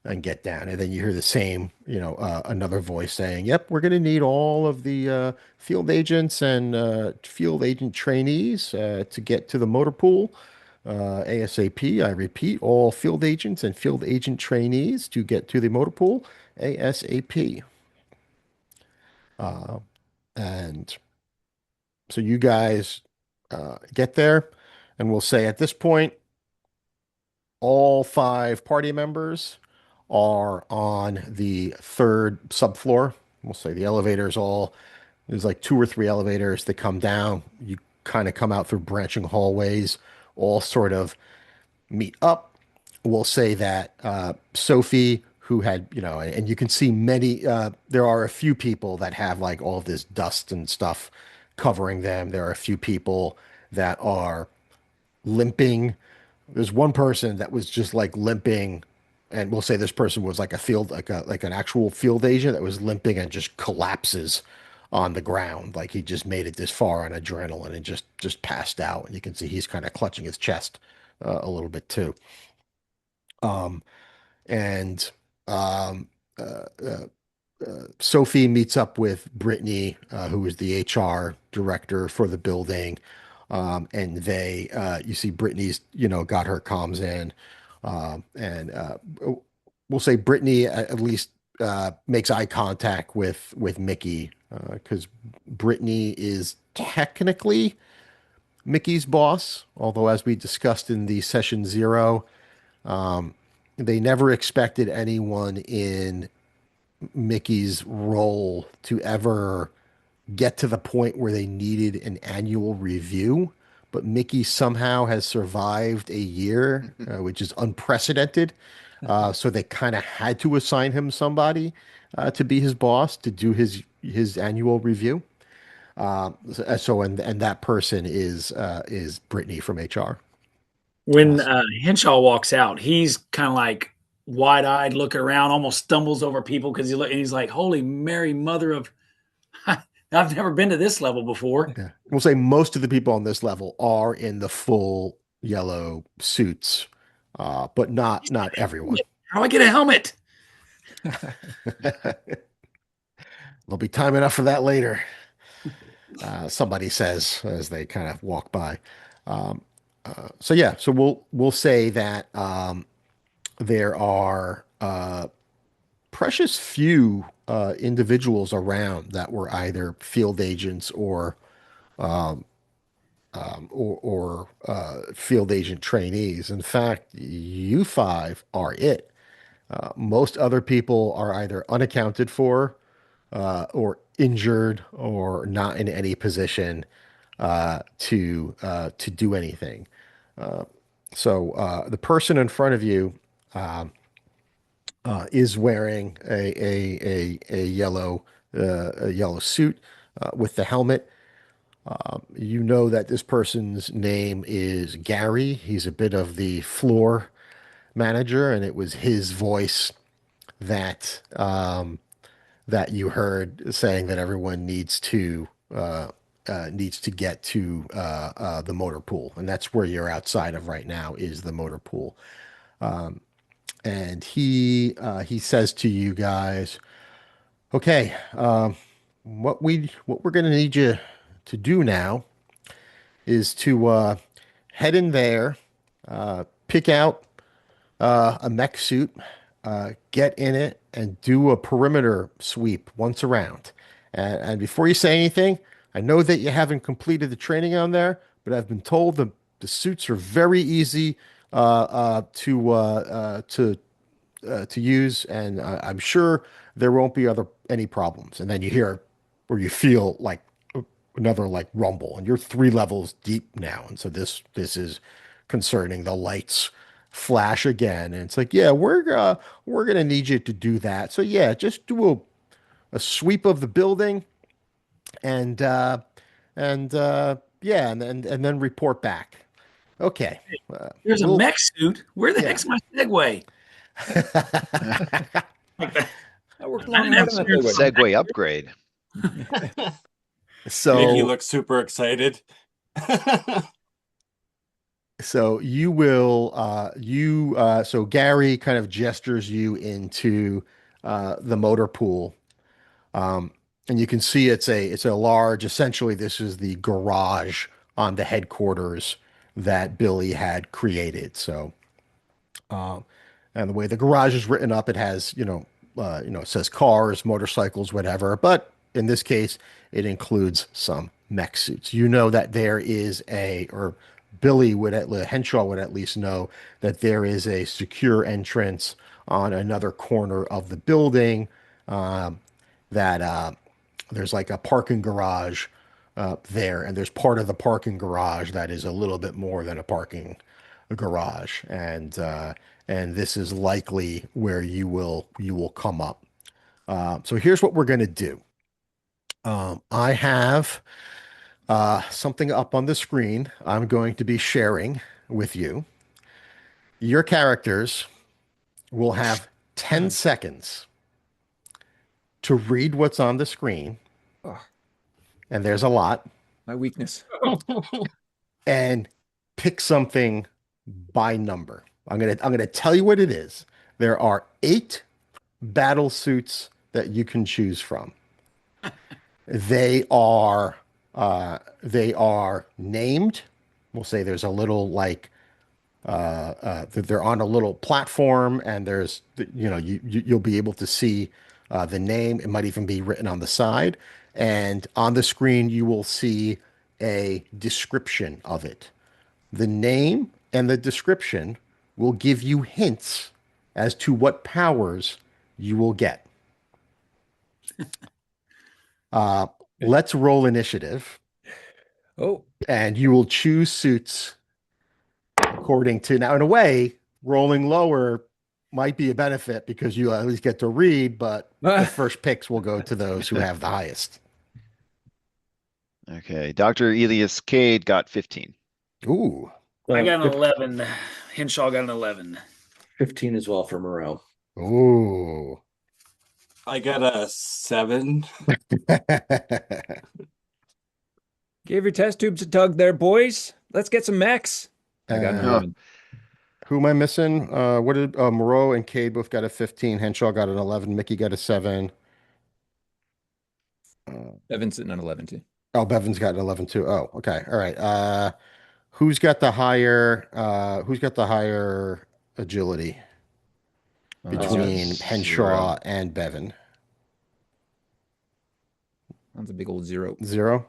and get down. And then you hear the same, another voice saying, "Yep, we're going to need all of the field agents and field agent trainees to get to the motor pool ASAP. I repeat, all field agents and field agent trainees to get to the motor pool ASAP." And so you guys get there, and we'll say at this point, all five party members are on the third subfloor. We'll say the elevators all, there's like two or three elevators that come down. You kind of come out through branching hallways, all sort of meet up. We'll say that Sophie, who had, and you can see many, there are a few people that have like all of this dust and stuff covering them. There are a few people that are limping. There's one person that was just like limping, and we'll say this person was like a field, like an actual field agent that was limping and just collapses on the ground, like he just made it this far on adrenaline and just passed out. And you can see he's kind of clutching his chest a little bit too. Um, and um, uh, uh, Sophie meets up with Brittany, who is the HR director for the building. And you see Brittany's, got her comms in. And we'll say Brittany at least makes eye contact with Mickey because Brittany is technically Mickey's boss, although as we discussed in the session zero, um, they never expected anyone in Mickey's role to ever get to the point where they needed an annual review. But Mickey somehow has survived a year, which is unprecedented. So they kind of had to assign him somebody to be his boss to do his annual review. And that person is Brittany from HR. When So, Henshaw walks out, he's kind of like wide-eyed, looking around, almost stumbles over people because and he's like, "Holy Mary, Mother of!" I've never been to this level before. yeah. We'll say most of the people on this level are in the full yellow suits, but not everyone. How do I get a helmet? There'll be time enough for that later. Somebody says as they kind of walk by. Um, so yeah, so we'll say that there are precious few individuals around that were either field agents or field agent trainees. In fact, you five are it. Most other people are either unaccounted for or injured or not in any position to do anything. So the person in front of you is wearing a yellow suit with the helmet. You know that this person's name is Gary. He's a bit of the floor manager, and it was his voice that that you heard saying that everyone needs to get to the motor pool, and that's where you're outside of right now is the motor pool. And he says to you guys, "Okay, what we're gonna need you to do now is to head in there, pick out a mech suit, get in it, and do a perimeter sweep once around. And before you say anything, I know that you haven't completed the training on there, but I've been told the suits are very easy to use, and I'm sure there won't be any problems." And then you hear or you feel like another like rumble, and you're 3 levels deep now, and so this is concerning. The lights flash again, and it's like, yeah, we're gonna need you to do that. So yeah, just do a sweep of the building, and yeah, and then report back. Okay, There's a we'll mech suit. Where the yeah. heck's my Segway? Like that. I worked I long didn't and hard have on that experience with segue. Segue upgrade. Mickey So looks super excited. So you will so Gary kind of gestures you into the motor pool. And you can see it's a large, essentially this is the garage on the headquarters that Billy had created. So um, and the way the garage is written up, it has, it says cars, motorcycles, whatever. But in this case, it includes some mech suits. You know that there is or Henshaw would at least know that there is a secure entrance on another corner of the building. That There's like a parking garage there, and there's part of the parking garage that is a little bit more than a parking garage, and this is likely where you will come up. So here's what we're going to do. I have something up on the screen I'm going to be sharing with you. Your characters will have 10 seconds to read what's on the screen, Oh, and there's a lot, my weakness. and pick something by number. I'm gonna tell you what it is. There are 8 battle suits that you can choose from. They are named. We'll say there's a little like They're on a little platform, and you'll be able to see the name. It might even be written on the side, and on the screen you will see a description of it. The name and the description will give you hints as to what powers you will get. Uh, let's roll initiative, Oh, and you will choose suits according to now. In a way, rolling lower might be a benefit because you at least get to read, but the first picks will go to those who have the highest. Okay, Dr. Elias Cade got 15. Ooh, I got an 15, 11. Henshaw got an 11. 15 as well for Moreau. ooh. I got a 7. give your test tubes a tug there, boys. Let's get some mechs. I got an Uh, 11. who am I missing? What did Moreau and Cade both got a 15? Henshaw got an 11. Mickey got a 7. Uh, Evan's sitting on 11 too. oh, Bevan's got an 11 too. Oh, okay. All right. Who's got the higher agility It's got between 0. Henshaw and Bevan? That's a big old 0. 0?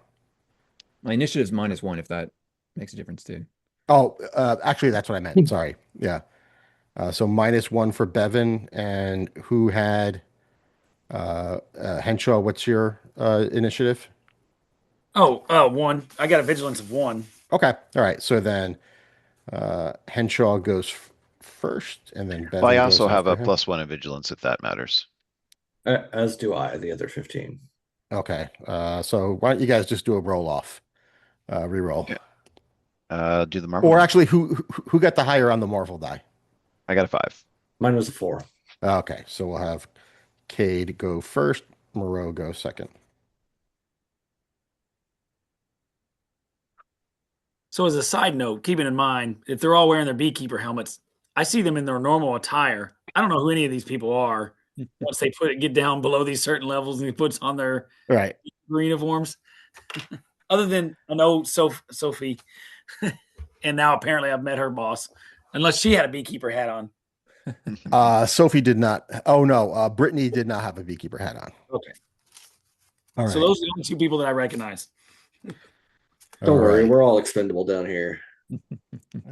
My initiative's -1 if that makes a difference too. Oh, actually, that's what I meant. Sorry. Yeah. So -1 for Bevan, and who had Henshaw? What's your initiative? Oh, 1. I got a vigilance of 1. Okay. All right. So then Henshaw goes first, and then Well, I Bevan goes also have after a him. +1 in vigilance if that matters. As do I, the other 15. Okay. So why don't you guys just do a roll off, re-roll, Okay. Do the Marvel or die. actually, who got the higher on the Marvel die? I got a 5. Mine was a 4. Okay. So we'll have Cade go first, Moreau go second. So, as a side note, keeping in mind, if they're all wearing their beekeeper helmets, I see them in their normal attire. I don't know who any of these people are. Once they get down below these certain levels and he puts on their All right. uniforms, other than I know Sophie, and now apparently I've met her boss, unless she had a beekeeper hat on. Sophie did not. Oh no, Brittany did not have a beekeeper hat on. Okay, All so right. those are the only 2 people that I recognize. Don't All worry, right. we're all expendable down here.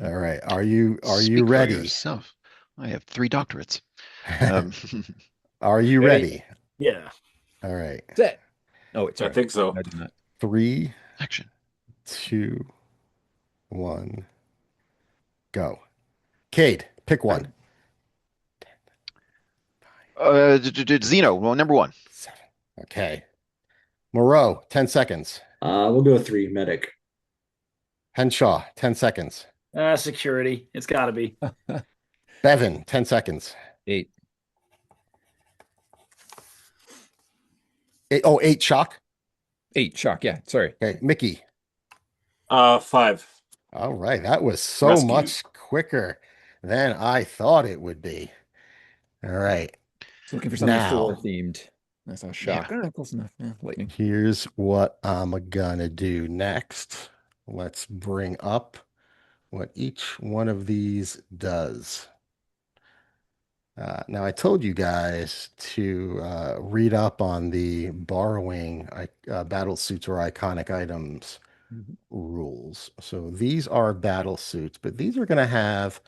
All right. Are you Speak for ready? yourself. I have 3 doctorates. Um, Are you ready? Yeah. All right. Set. Oh, wait, I sorry. think so. No, I did not. 3, Action. 2, 1, go. Cade, pick one. Xeno, well, number 1. 7. Okay. Moreau, 10 seconds. We'll go 3, medic. Henshaw, 10 seconds. Security. It's got to be. Bevan, 10 seconds. 8. 8 shock. 8 shock. Yeah, sorry. Okay. Mickey. 5. All right. That was so Rescue. much quicker than I thought it would be. All right. So looking for something Now, 4 themed. I saw shock. Yeah. Close enough. Yeah, lightning. here's what I'm gonna do next. Let's bring up what each one of these does. Now, I told you guys to read up on the borrowing battle suits or iconic items rules. So these are battle suits, but these are going to have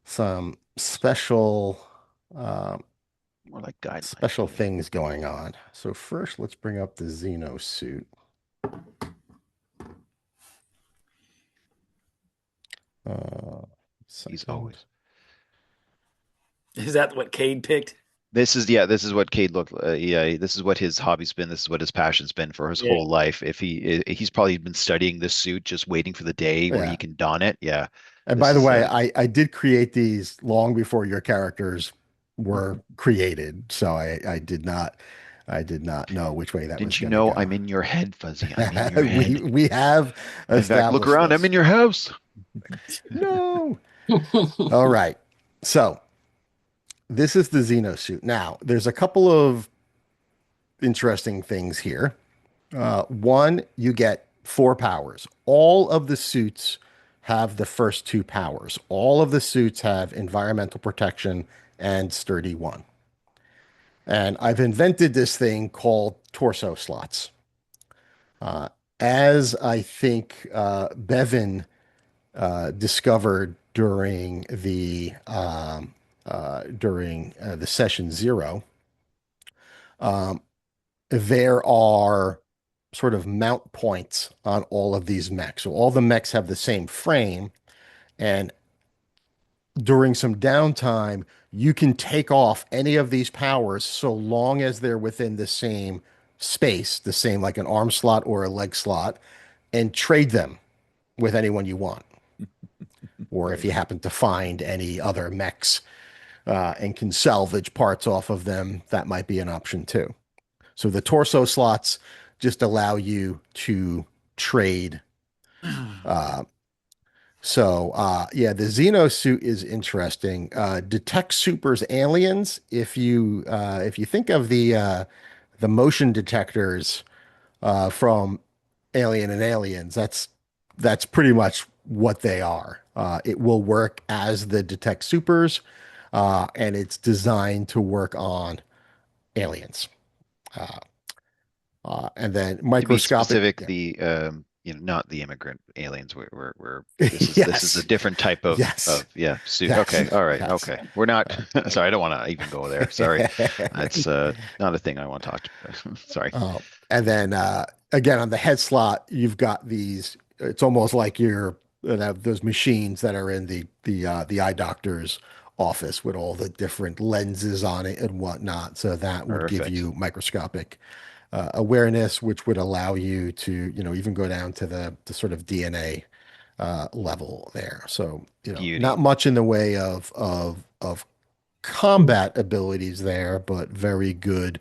some uh, More like guidelines. special things going on. So first, let's bring up the Xeno suit. He's Second. always. Is that what Cade picked? This is what Cade looked. Yeah, this is what his hobby's been. This is what his passion's been for his Yeah. whole life. If he's probably been studying this suit, just waiting for the day where Yeah. he can don it. Yeah. And This by the is, way, I did create these long before your characters were created, so I did not know which way that was Didn't you going to know go. I'm in your head, Fuzzy? I'm in your head. We have In fact, look established around. this. I'm in your house. No. All right. So this is the Xeno suit. Now, there's a couple of interesting things here. One, you get 4 powers. All of the suits have the first two powers. All of the suits have environmental protection and sturdy one. And I've invented this thing called torso slots. Uh, as I think Bevan discovered during the session zero, um, there are sort of mount points on all of these mechs. So all the mechs have the same frame, and during some downtime, you can take off any of these powers so long as they're within the same space, the same like an arm slot or a leg slot, and trade them with anyone you want. Or if you Nice. happen to find any other mechs and can salvage parts off of them, that might be an option too. So the torso slots just allow you to trade. Uh, yeah, the Xeno suit is interesting. Detect supers aliens. If you think of the motion detectors from Alien and Aliens, that's pretty much what they are. It will work as the detect supers, and it's designed to work on aliens. Uh, and then To be microscopic. specific, Yeah. the not the immigrant aliens. We're this is a Yes. different type Yes. of yeah suit. Yes. Okay, all right, Yes. okay. We're not. Uh, Sorry, I don't want to even go there. Sorry, that's not a thing I want to talk to. Sorry. uh, and then again on the head slot, you've got these. It's almost like you're those machines that are in the eye doctor's office with all the different lenses on it and whatnot. So that would give Perfect. you microscopic awareness, which would allow you to, even go down to the sort of DNA level there. So, not Beauty. much in the way of combat abilities there, but very good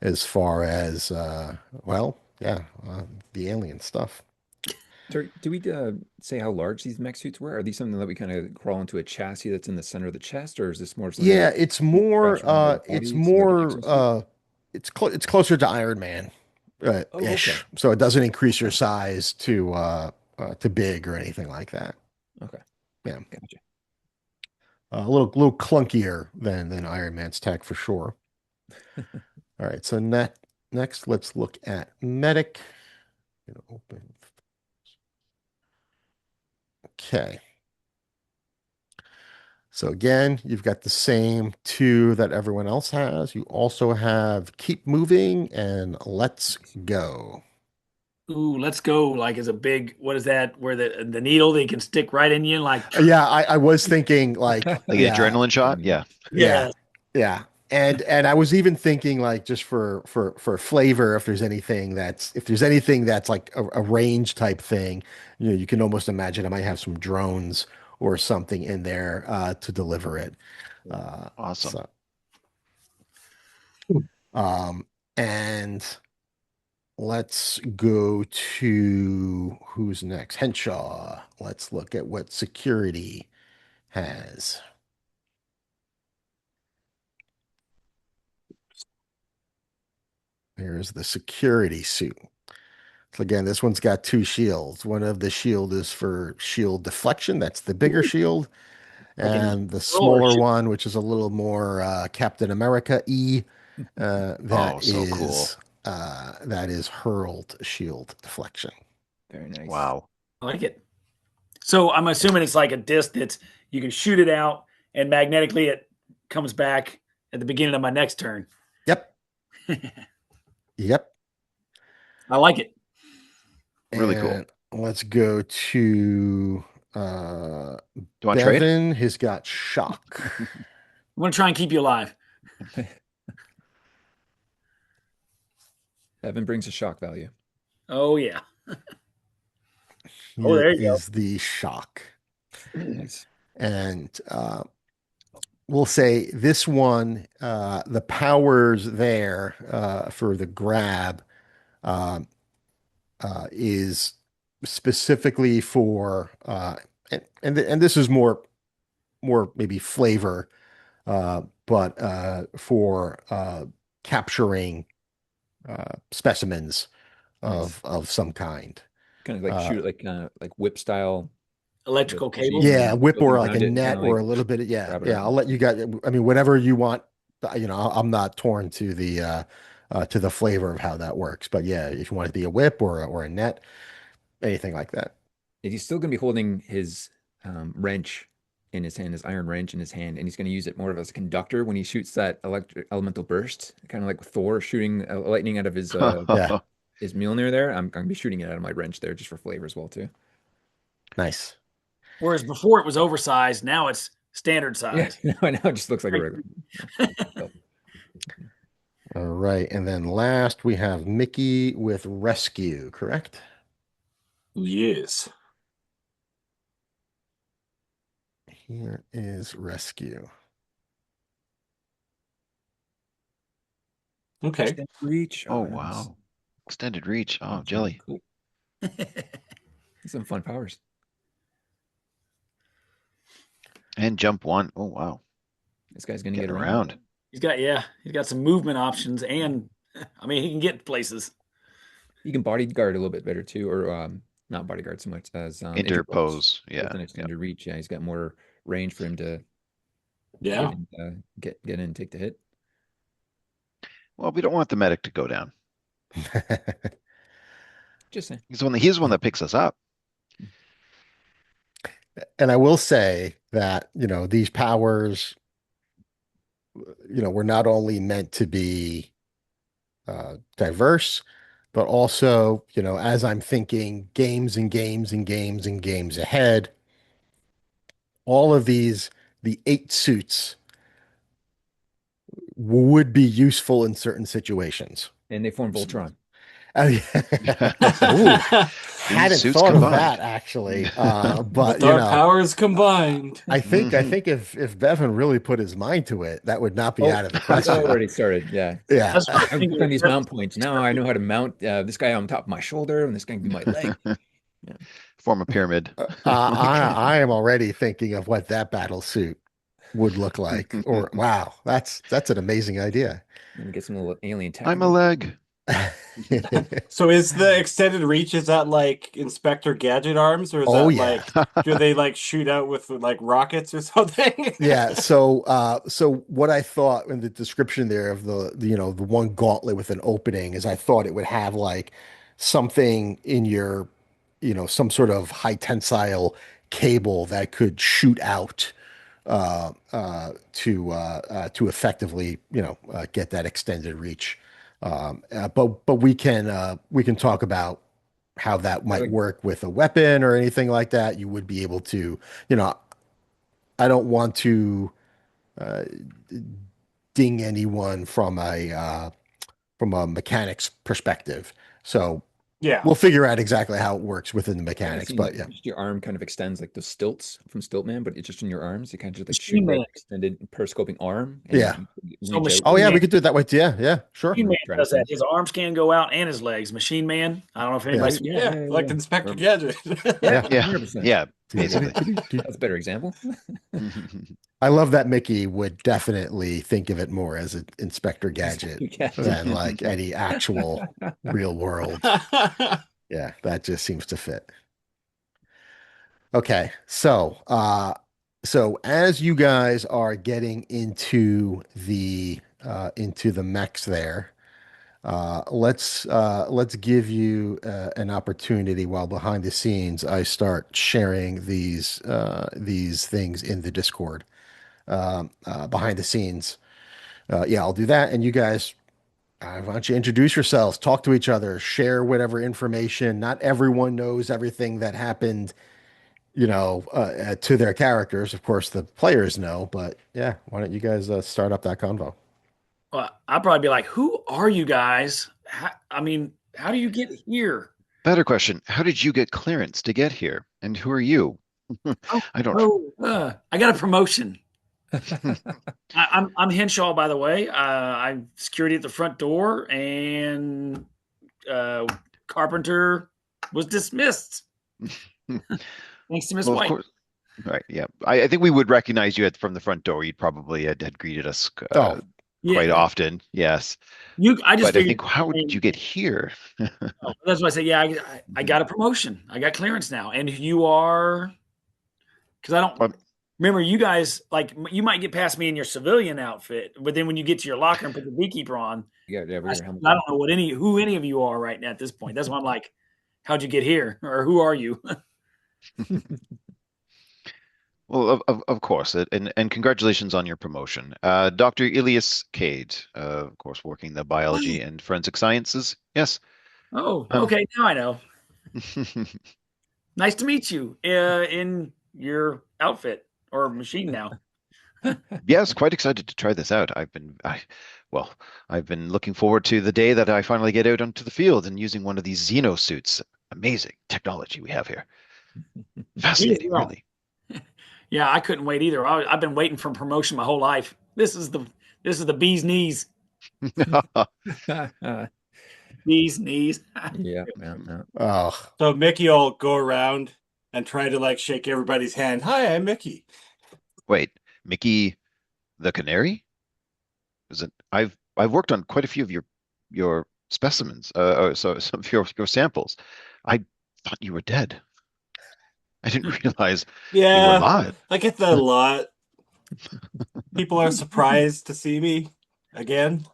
as far as well, yeah, the alien stuff. Sorry, do we say how large these mech suits were? Are these something that we kind of crawl into a chassis that's in the center of the chest, or is this more something Yeah, that we crash around by the it's body, so like an more exosuit? it's closer to Iron Man Oh, okay. ish. So it doesn't increase your size to big or anything like that. Okay. Yeah. Gotcha. A little clunkier than Iron Man's tech for sure. All right, so next let's look at medic. Open. Okay. So again, you've got the same two that everyone else has. You also have keep moving and let's go. Ooh, let's go. Like is a big, what is that? Where the needle they can stick right in you, like Yeah, I was thinking like, Like an yeah, adrenaline shot. Mm. Yeah. yeah, yeah. yeah. And I was even thinking like just for flavor, if there's anything that's like a range type thing, you can almost imagine I might have some drones or something in there to deliver it. Uh, Awesome. so and let's go to who's next? Henshaw. Let's look at what security has. Here's the security suit. So again, this one's got two shields. One of the shield is for shield deflection. That's the bigger shield. Fucking And the roller smaller shit. one, which is a little more Captain America E, Oh, so cool. that is hurled shield deflection. Very nice. Wow. I like it. So I'm assuming it's like a disc that you can shoot it out and magnetically it comes back at the beginning of my next turn. Yep. Yep. I like it. Really cool. And let's go to uh, Do you want to trade? Bevan. He's got shock. I'm going to try and keep you alive. Evan brings a shock value. Oh, yeah. Oh, Here there you go. is the shock. Nice. And we'll say this one, the powers there for the grab um, is specifically for, and this is more maybe flavor, but for capturing specimens Nice. of some kind. Kind of like Uh, shoot it like whip style electrical cables. pushing Yeah, and whip building or like a around it and kind net of or like a little bit of, yeah, grab it yeah. I'll around. let you guys, I mean, whatever you want. I'm not torn to the flavor of how that works. But yeah, if you want it to be a whip or a net, anything like that. He's still going to be holding his wrench in his hand, his iron wrench in his hand, and he's going to use it more of as a conductor when he shoots that electric elemental burst, kind of like Thor shooting lightning out of Yeah, his Mjolnir there. I'm going to be shooting it out of my wrench there just for flavor as well too. nice. Whereas before it was oversized, now it's standard Yeah, size. now it just looks like a regular. Yeah. All right, and then last we have Mickey with rescue, correct? Yes. Here is rescue. Okay. Extended reach. Oh, Nice. wow. Extended reach. Oh, jelly. Cool. Some fun powers. And jump one. Oh, wow. This guy's going to get Getting around. around. He's got some movement options, and I mean he can get places. You can bodyguard a little bit better too, or not bodyguard so much as Interpose. with Yeah. an Yeah. extended reach. Yeah, he's got more range for him to Yeah. get in and take the hit. Well, we don't want the medic to go down. Just saying. He's the one that picks us up. And I will say that, these powers, were not only meant to be diverse, but also, as I'm thinking games and games and games and games ahead, all of these, the 8 suits would be useful in certain situations. And they form Voltron. Oh, yeah. Ooh, hadn't suits thought of combined. that actually. But With our powers combined. I think if Bevan really put his mind to it, that would not be out of the It's question. already started. Yeah. Yeah. That's what I I'm think. working on these mount points. Now I know how to mount this guy on top of my shoulder, and this guy can be my leg. Form a pyramid. I am already thinking of what that battle suit would look like. Or wow, that's an amazing idea. And get some little alien tech. I'm a leg. So is the extended reach, is that like Inspector Gadget arms, or is Oh, that yeah. like do they like shoot out with like rockets or something? Yeah. So what I thought in the description there of the one gauntlet with an opening is I thought it would have like something in your, some sort of high tensile cable that could shoot out to effectively, get that extended reach. But we can talk about how that might work with a weapon or anything like that. You would be able to, I don't want to ding anyone from a mechanics perspective. So Yeah. we'll figure out exactly how it works within the I've mechanics. seen, But yeah, just your arm kind of extends like the stilts from Stiltman, but it's just in your arms. You kind of just like Machine shoot right Man. extended periscoping arm. And Yeah. you So reach Machine out. oh yeah, Man- we could do it that way too. Yeah, sure. Machine Man Try does to- that. His arms can go out and his legs. Machine Man. I don't know if anybody's Yeah, like Inspector Gadget. Yeah. Yeah. 100%. Yeah. Basically. That's a better example. I love that Mickey would definitely think of it more as an Inspector Gadget than like any actual real world. Yeah, that just seems to fit. Okay, so as you guys are getting into the mechs there, let's give you an opportunity while behind the scenes I start sharing these things in the Discord behind the scenes. Yeah, I'll do that, and you guys. Why don't you introduce yourselves, talk to each other, share whatever information. Not everyone knows everything that happened, to their characters. Of course, the players know, but yeah, why don't you guys start up that convo? Well, I'd probably be like, "Who are you guys? How do you get here?" Better question. How did you get clearance to get here? And who are you? I don't. I got a promotion. I'm Henshaw, by the way. I'm security at the front door, and Carpenter was dismissed. Thanks to Miss Well, of White. course. Right. Yeah. I think we would recognize you from the front door. You'd probably had greeted us Oh, quite often. Yes. I just But I figured. think, how did you get here? That's why I say, yeah, I got a promotion. I got clearance now, and you are. Because I don't Um, remember you guys, like, you might get past me in your civilian outfit, but then when you get to your locker and put the beekeeper on, Yeah, we I, got our helmets I on. don't know who any of you are right now at this point. That's why I'm like, how'd you get here? Or who are you? Well, of course, and congratulations on your promotion. Dr. Ilias Cade, of course, working the biology and forensic sciences. Yes. Oh, Um, okay. Now I know. Nice to meet you in your outfit or machine now. yes, quite excited to try this out. Well, I've been looking forward to the day that I finally get out onto the field and using one of these Xeno suits. Amazing technology we have here. Me as Fascinating, well. really. Yeah, I couldn't wait either. I've been waiting for promotion my whole life. This is the bee's knees. Bee's knees. Yeah, yeah, yeah. Oh, So Mickey will go around and try to like shake everybody's hand. Hi, I'm Mickey. Wait, Mickey the Canary? Is it? I've worked on quite a few of your specimens, so some of your samples. I thought you were dead. I didn't realize you were Yeah, alive. I get that a lot. People are surprised to see me again.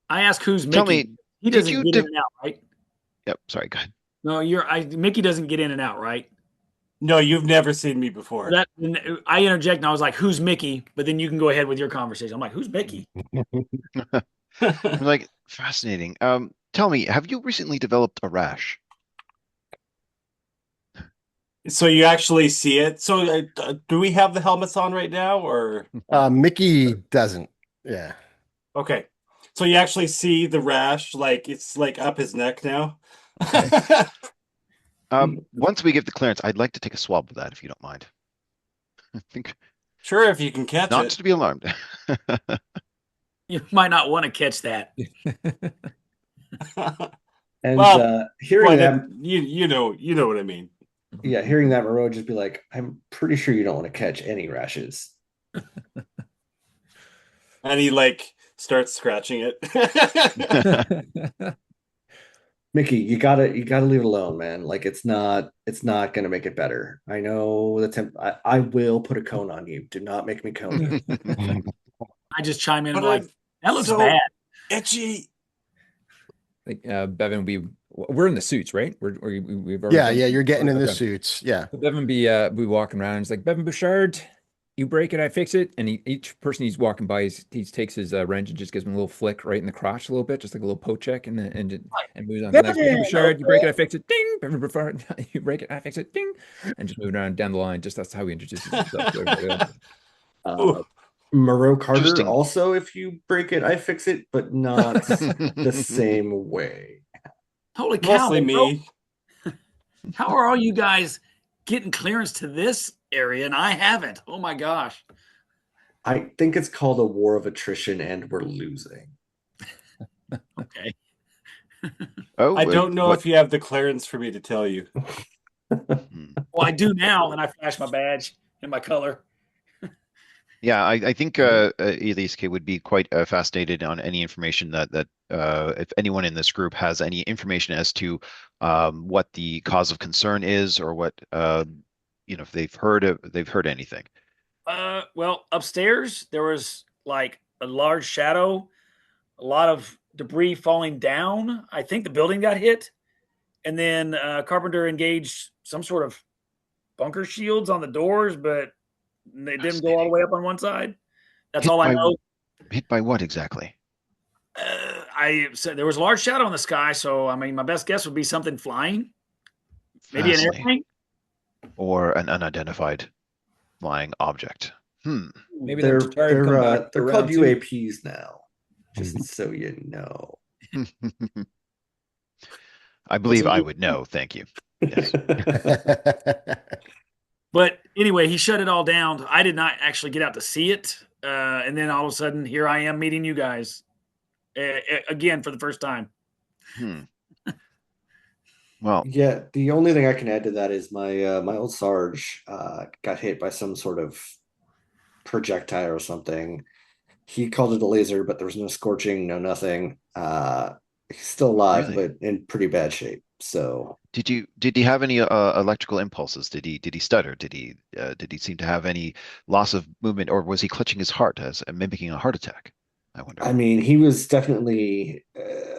I ask who's Tell Mickey. me, He did doesn't you get in de and out, right? Yep, sorry, go ahead. No, Mickey doesn't get in and out, right? No, you've never seen me before. I interject and I was like, "Who's Mickey?" But then you can go ahead with your conversation. I'm like, "Who's Mickey?" I'm like, fascinating. Tell me, have you recently developed a rash? So you actually see it. So do we have the helmets on right now, or Mickey doesn't. Yeah. okay? So you actually see the rash, like it's like up his neck now. Okay. Once we give the clearance, I'd like to take a swab of that, if you don't mind. I think Sure, if you can catch not it. to be alarmed. You might not want to catch that. And Well, hearing but that, you know what I mean. yeah, hearing that, Moreau would just be like, I'm pretty sure you don't want to catch any rashes. And he like starts scratching it. Mickey, you gotta leave it alone, man. Like it's not gonna make it better. I know the temp I will put a cone on you. Do not make me cone you. I just chime in and But be like, I'm "That looks so bad." itchy. Like Bevan, we're in the suits, right? We've already Yeah, done. yeah, you're getting in the Okay. suits. Yeah. So Bevan be walking around. He's like, Bevan Bouchard, you break it, I fix it. And each person he's walking by, he takes his wrench and just gives him a little flick right in the crotch a little bit, just like a little poke check, and moves on to the next. Bevan Bouchard, you break it, I fix it. Ding. Bevan Bouchard, you break it, I fix it. Ding. And just moving around down the line. Just that's how he introduces himself to everybody else. Uh, Ooh. Moreau Carter Interesting. also, if you break it, I fix it, but not the same way. Holy cow! Mostly Bro. me. How are all you guys getting clearance to this area and I haven't? Oh my gosh! I think it's called a war of attrition, and we're losing. Okay. Oh, I don't know what? if you have the clearance for me to tell you. Well, I do now, and I flash my badge and my color. Yeah, I think Eliske would be quite fascinated on any information that if anyone in this group has any information as to what the cause of concern is or what if they've heard anything. Well, upstairs there was like a large shadow, a lot of debris falling down. I think the building got hit, and then Carpenter engaged some sort of bunker shields on the doors, but they didn't go all the Fascinating. way up on one side. That's Hit all I by know. hit by what exactly? I said there was a large shadow in the sky, so I mean, my best guess would be something flying, maybe an Fascinating. airplane. Or an unidentified flying object. Hmm. Maybe them They're Chitauri come they're back for they're called round two. UAPs now, just so you know. I What's believe a I U- would know. Thank you. Yes. But anyway, he shut it all down. I did not actually get out to see it, and then all of a sudden, here I am meeting you guys again for the first time. Hmm. Well, Yeah, the only thing I can add to that is my old Sarge got hit by some sort of projectile or something. He called it a laser, but there was no scorching, no nothing. He's still alive, really. but in pretty bad shape. So Did he have any electrical impulses? Did he stutter? Did he seem to have any loss of movement, or was he clutching his heart as mimicking a heart attack? I wonder. I mean, he was definitely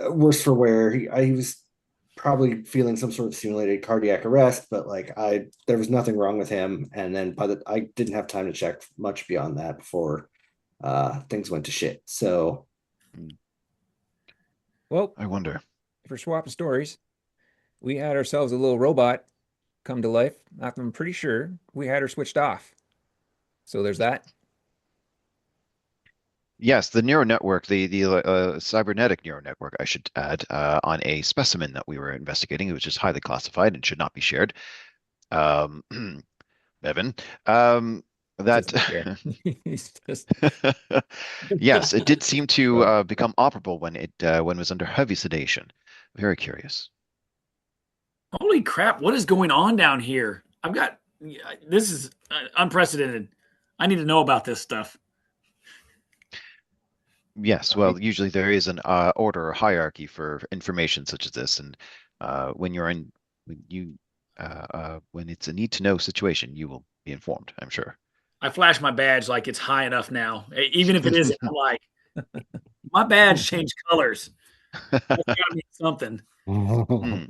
worse for wear. He was probably feeling some sort of simulated cardiac arrest, but like there was nothing wrong with him. And then I didn't have time to check much beyond that before things went to shit. So Hmm, Well, I wonder. for swapping stories, we had ourselves a little robot come to life. I'm pretty sure we had her switched off. So there's that. Yes, the neural network, the cybernetic neural network, I should add, on a specimen that we were investigating, it was just highly classified and should not be shared. Um, Evan, that Just to share. He's just yes, it did seem to become operable when it was under heavy sedation. Very curious. Holy crap! What is going on down here? This is unprecedented. I need to know about this stuff. Yes, well, usually there is an order or hierarchy for information such as this, and when you're in when you when it's a need to know situation, you will be informed, I'm sure. I flash my badge like it's high enough now. Even if it isn't, I'm like, my badge changed colors. That's gotta mean something. Hmm.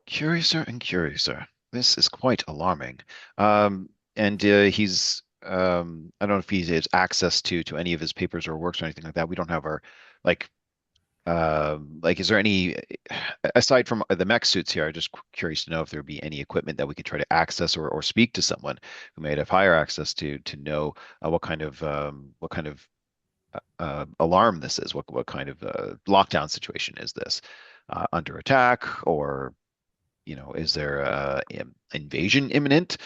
Curiouser and curiouser. This is quite alarming. And he's I don't know if he has access to any of his papers or works or anything like that. We don't have our like is there any aside from the mech suits here? I'm just curious to know if there'd be any equipment that we could try to access or speak to someone who might have higher access to know what kind of alarm this is. What kind of lockdown situation is this? Under attack, or is there invasion imminent?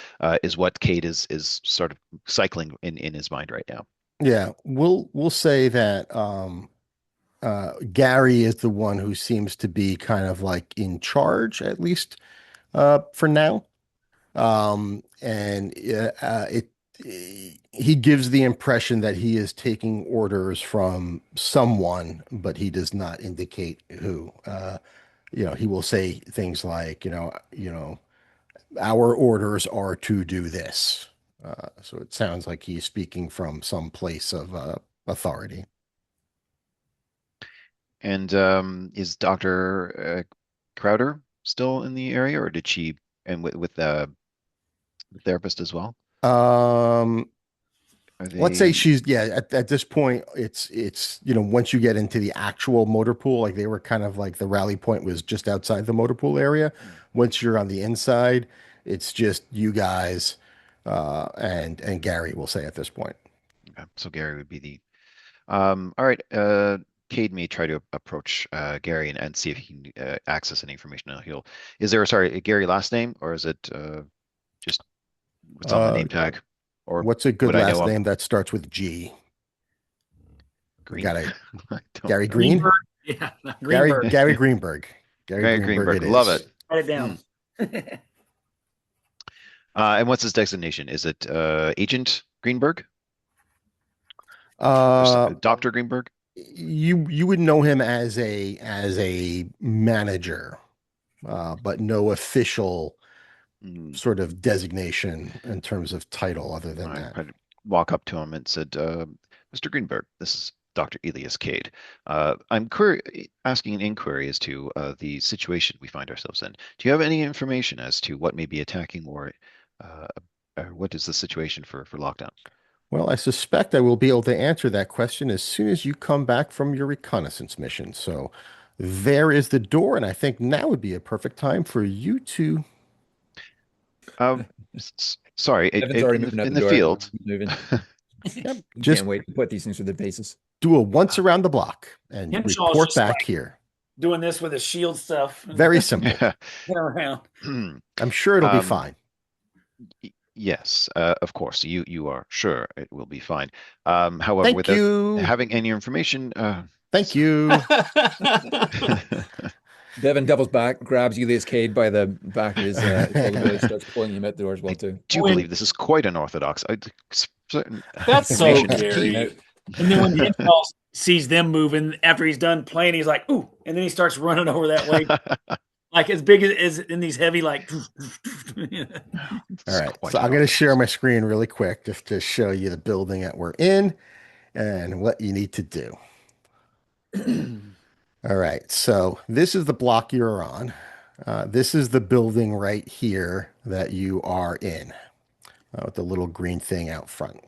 Is what Cade is sort of cycling in his mind right now. Yeah, we'll say that Gary is the one who seems to be kind of like in charge, at least for now. And he gives the impression that he is taking orders from someone, but he does not indicate who. He will say things like, our orders are to do this. So it sounds like he's speaking from some place of authority. And is Dr. Crowder still in the area, or did she and with the therapist as well? Um, Are let's say they? she's yeah, at this point, it's once you get into the actual motor pool, like they were kind of like the rally point was just outside the motor pool area. Once you're on the inside, it's just you guys and Gary, we'll say at this point. Okay, so Gary would be the all right. Cade may try to approach Gary and see if he can access any information. Now is there, sorry, Gary last name, or is it just what's on the Uh, name tag? Or what's a good would I know last him? name that starts with G? We Green? got a I don't Gary know. Green? Greenberg, yeah, Gary Greenberg. Gary Greenberg. Gary Gary Greenberg Greenberg. it Love is. it. Write it Hmm. down. And what's his designation? Is it Agent Greenberg or Uh Dr. Greenberg? you would know him as a manager, but no official Hmm. sort of designation in terms of title other than I that. would walk up to him and said, Mr. Greenberg, this is Dr. Elias Cade. I'm asking an inquiry as to the situation we find ourselves in. Do you have any information as to what may be attacking, uh, or what is the situation for lockdown? Well, I suspect I will be able to answer that question as soon as you come back from your reconnaissance mission. So there is the door, and I think now would be a perfect time for you to Um, Sorry, Evan's already in the moving out the door. field. He's moving. yep, You just can't wait to put these things through the paces. do a once around the block and Himshaw's report just back like here. doing this with his shield stuff. Very simple. Yeah. Around. I'm sure it'll be Um, fine. Yes, of course. You are sure it will be fine. However, Thank without you. having any information, Thank you. Devin doubles back, grabs Elias Cade by the back of his ability, starts pulling him out the door as well I too. do When- believe this is quite unorthodox. Certain That's so information is Gary. key. And then when the intel sees them moving after he's done playing. He's like, ooh, and then he starts running over that way, like as big as in these heavy, like. All It's right. So quite I'm an going to share object. my screen really quick just to show you the building that we're in and what you need to do. All right. So this is the block you're on. This is the building right here that you are in, with the little green thing out front.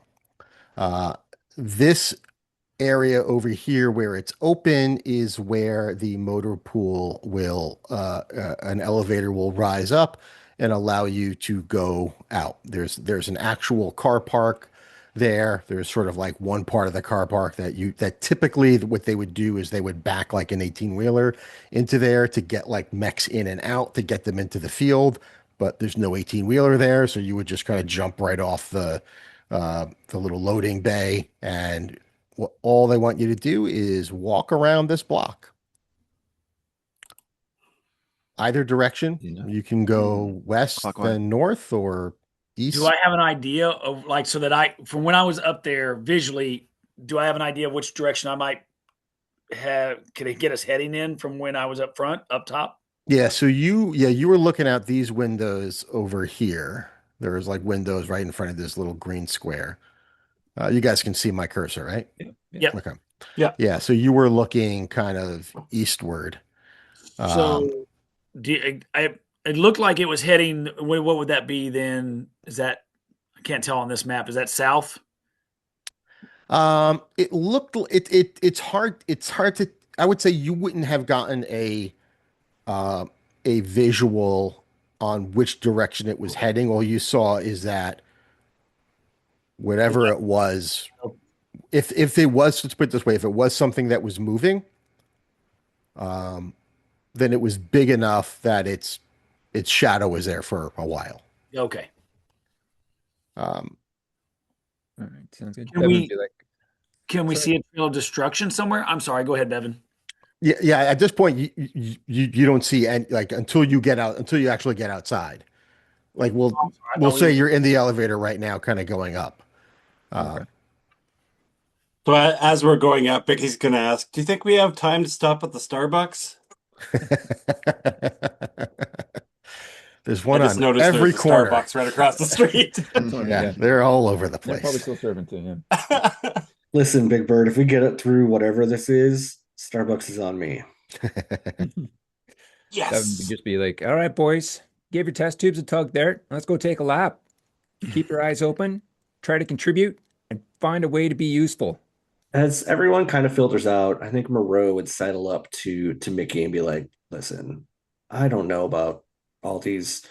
This area over here where it's open is where the motor pool will, an elevator will rise up and allow you to go out. There's an actual car park there. There's sort of like one part of the car park that typically what they would do is they would back like an 18 wheeler into there to get like mechs in and out to get them into the field. But there's no 18 wheeler there, so you would just kind of jump right off the little loading bay, and all they want you to do is walk around this block. Either direction. You know? You can go west, Clockwise. then north, or Do east. I have an idea of like so that from when I was up there visually, do I have an idea of which direction I might have? Could it get us heading in from when I was up front, up top? Yeah, so you were looking at these windows over here. There's like windows right in front of this little green square. You guys can see my cursor, right? Yeah. Yep. Okay. Yeah. Yeah, so you were looking kind of eastward. Um, So, it looked like it was heading. What would that be then? Is that I can't tell on this map. Is that south? it looked it's hard to I would say you wouldn't have gotten uh, a visual on which direction it was heading. All you saw is that whatever it was, if it was, let's put it this way, if it was something that was moving, then it was big enough that its shadow was there for a while. Okay. Um, All right. Sounds good. Can That would we be like, can we sorry. see a trail of destruction somewhere? I'm sorry. Go ahead, Bevan. yeah, yeah. At this point, you don't see any like until you actually get outside. Like I'm sorry. I we'll thought we say were, you're in the elevator right now, kind of going up. Okay. So as we're going up, Becky's going to ask, "Do you think we have time to stop at the Starbucks?" There's I one just on noticed every there's a corner. Starbucks right across the street. Yeah, they're all over the They're probably place. still serving to him. Listen, Big Bird, if we get it through whatever this is, Starbucks is on me. That would Yes. just be like, all right, boys, give your test tubes a tug there. Let's go take a lap. Keep your eyes open, try to contribute, and find a way to be useful. As everyone kind of filters out, I think Moreau would sidle up to Mickey and be like, listen, I don't know about all these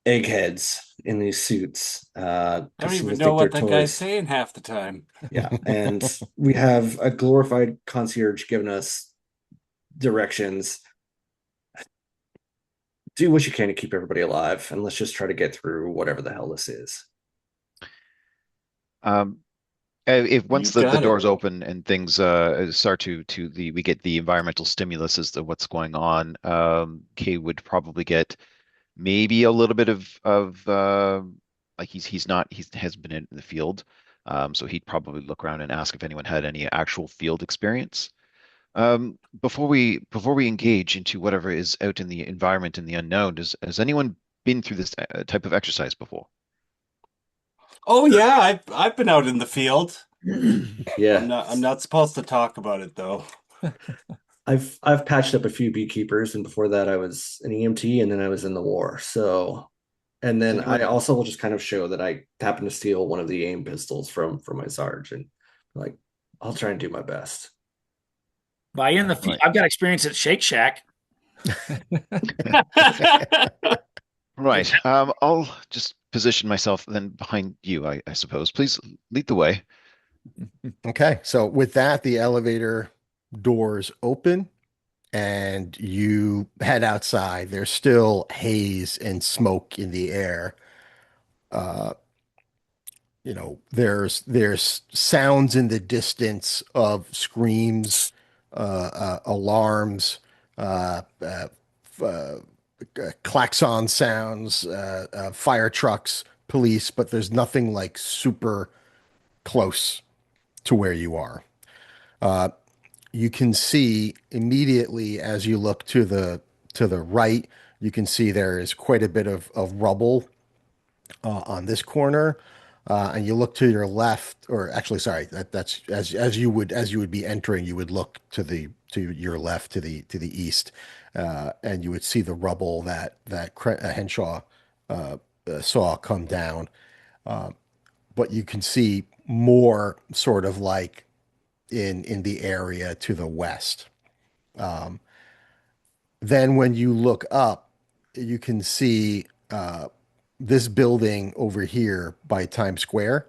eggheads in these suits I don't trusting even to know take their what that guy's toys. saying half the time. Yeah, and we have a glorified concierge giving us directions. Do what you can to keep everybody alive, and let's just try to get through whatever the hell this is. Um, if once You the got it. doors open and things start we get the environmental stimulus as to what's going on, Kay would probably get maybe a little bit of like he hasn't been in the field, so he'd probably look around and ask if anyone had any actual field experience. Before we engage into whatever is out in the environment in the unknown, has anyone been through this type of exercise before? Oh yeah, I've been out in the field. Yeah, I'm not supposed to talk about it though. I've patched up a few beekeepers, and before that, I was an EMT, and then I was in the war. So, and then I also will just kind of show that I happened to steal one of the aim pistols from my sarge, and like I'll try and do my best. By in the Right. I've got experience at Shake Shack. Right. I'll just position myself then behind you, I suppose. Please lead the way. Okay, so with that, the elevator doors open and you head outside. There's still haze and smoke in the air. Uh, there's sounds in the distance of screams, alarms, uh, uh, uh, klaxon sounds, fire trucks, police, but there's nothing like super close to where you are. You can see immediately as you look to the right, you can see there is quite a bit of rubble on this corner. And you look to your left, or actually, sorry, that's as you would be entering, you would look to your left to the east, and you would see the rubble that Henshaw saw come down. But you can see more sort of like in the area to the west. Then when you look up, you can see this building over here by Times Square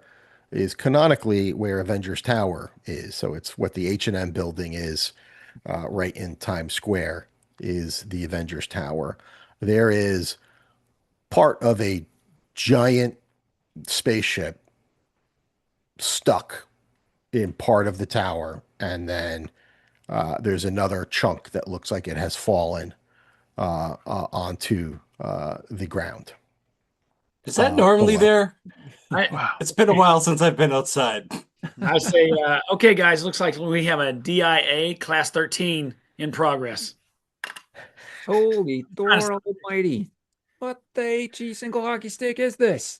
is canonically where Avengers Tower is. So it's what the H&M building is right in Times Square is the Avengers Tower. There is part of a giant spaceship stuck in part of the tower, and then there's another chunk that looks like it has fallen onto the ground. Is that normally Below. there? I Wow. It's been a while since I've been outside. I say, okay, guys, looks like we have a DIA Class 13 in progress. Holy Thor Almighty! What the HE single hockey stick is this?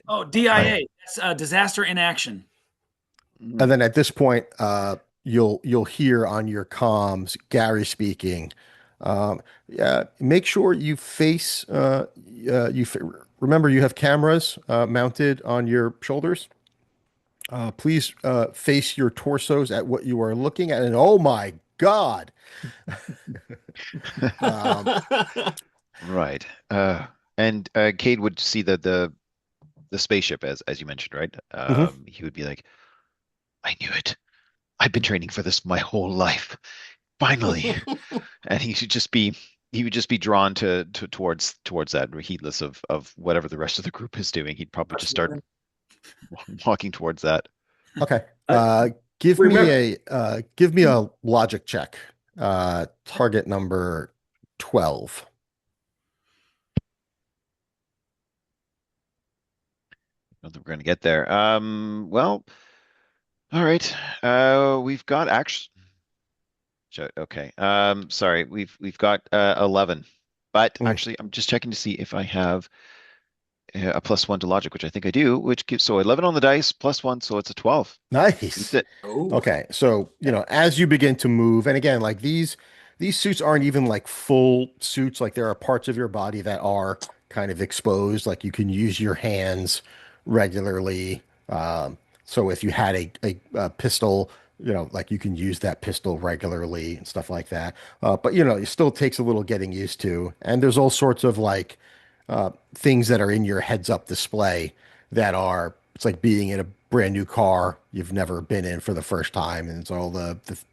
Oh, Right. DIA. That's disaster in action. And then at this point, you'll hear on your comms Gary speaking. Yeah, make sure you face. Remember, you have cameras mounted on your shoulders. Please face your torsos at what you are looking at. And oh my God, um, Right. And Cade would see the spaceship as you mentioned, right? mhm. He would be like, I knew it. I've been training for this my whole life. Finally. And he would just be drawn towards that, heedless of whatever the rest of the group is doing. He'd probably just start walking towards that. Okay. I remember. Give me a logic check. Target number 12. I don't think we're gonna get there. Well, all right. We've got actually okay. Sorry, we've got 11. But Mm, actually, I'm just checking to see if I have a +1 to logic, which I think I do, which gives so 11 on the dice +1, so it's a 12. Beats nice. it. Oh, Okay, so as you begin to move, and again, like these suits aren't even like full suits. Like there are parts of your body that are kind of exposed. Like you can use your hands regularly. So if you had a pistol, like you can use that pistol regularly and stuff like that. But it still takes a little getting used to. And there's all sorts of like things that are in your heads up display that are it's like being in a brand new car you've never been in for the first time, and it's all Mhm.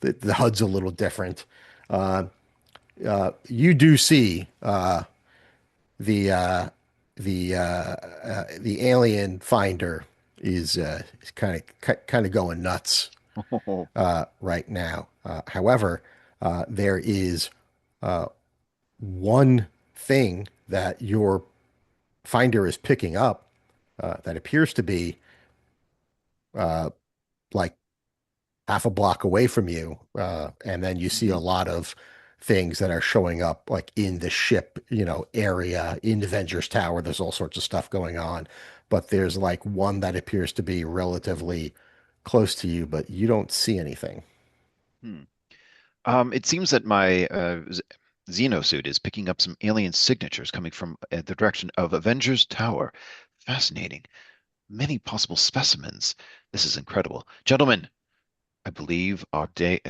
the HUD's a little different. You do see the uh, the alien finder is kind of going nuts right now. However, there is one thing that your finder is picking up that appears to be like half a block away from you. And then you see a Mhm. lot of things that are showing up like in the ship, area in the Avengers Tower. There's all sorts of stuff going on, but there's like one that appears to be relatively close to you, but you don't see anything. Hmm. It seems that my Xenosuit is picking up some alien signatures coming from the direction of Avengers Tower. Fascinating. Many possible specimens. This is incredible. Gentlemen, I believe our day,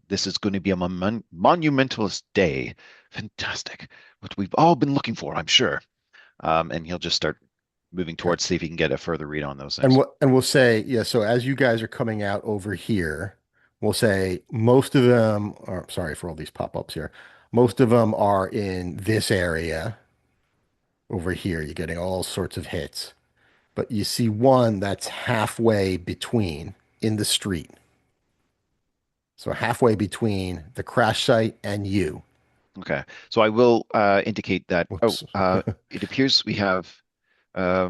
this is going to be a monumentalist day. Fantastic. What we've all been looking for, I'm sure. And he'll just start moving Okay. towards, see if he can get a further read on those And things. what and we'll say, yeah, so as you guys are coming out over here, we'll say most of them are sorry for all these pop-ups here. Most of them are in this area over here. You're getting all sorts of hits. But you see one that's halfway between in the street. So halfway between the crash site and you. Okay. So I will indicate that, Whoops. it appears we have, I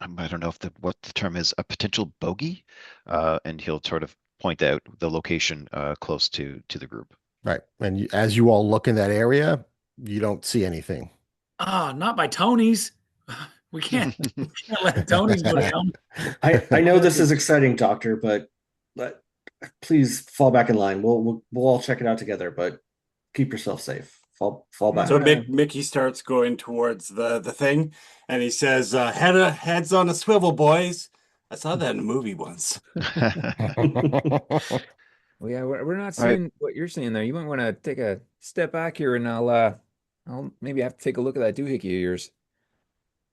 don't know if what the term is, a potential bogey. And he'll sort of point out the location close to the group. Right. And as you all look in that area, you don't see anything. Ah, not by Tony's. We can't let Tony's go down. I know this is exciting, Doctor, but let, please fall back in line. We'll all check it out together, but keep yourself safe. Fall So back. Mickey starts going towards the thing, and he says, "Heads on a swivel, boys." I saw that in a movie once. Well, yeah, we're not All right. seeing what you're seeing there. You might want to take a step back here, and I'll maybe have to take a look at that doohickey of yours.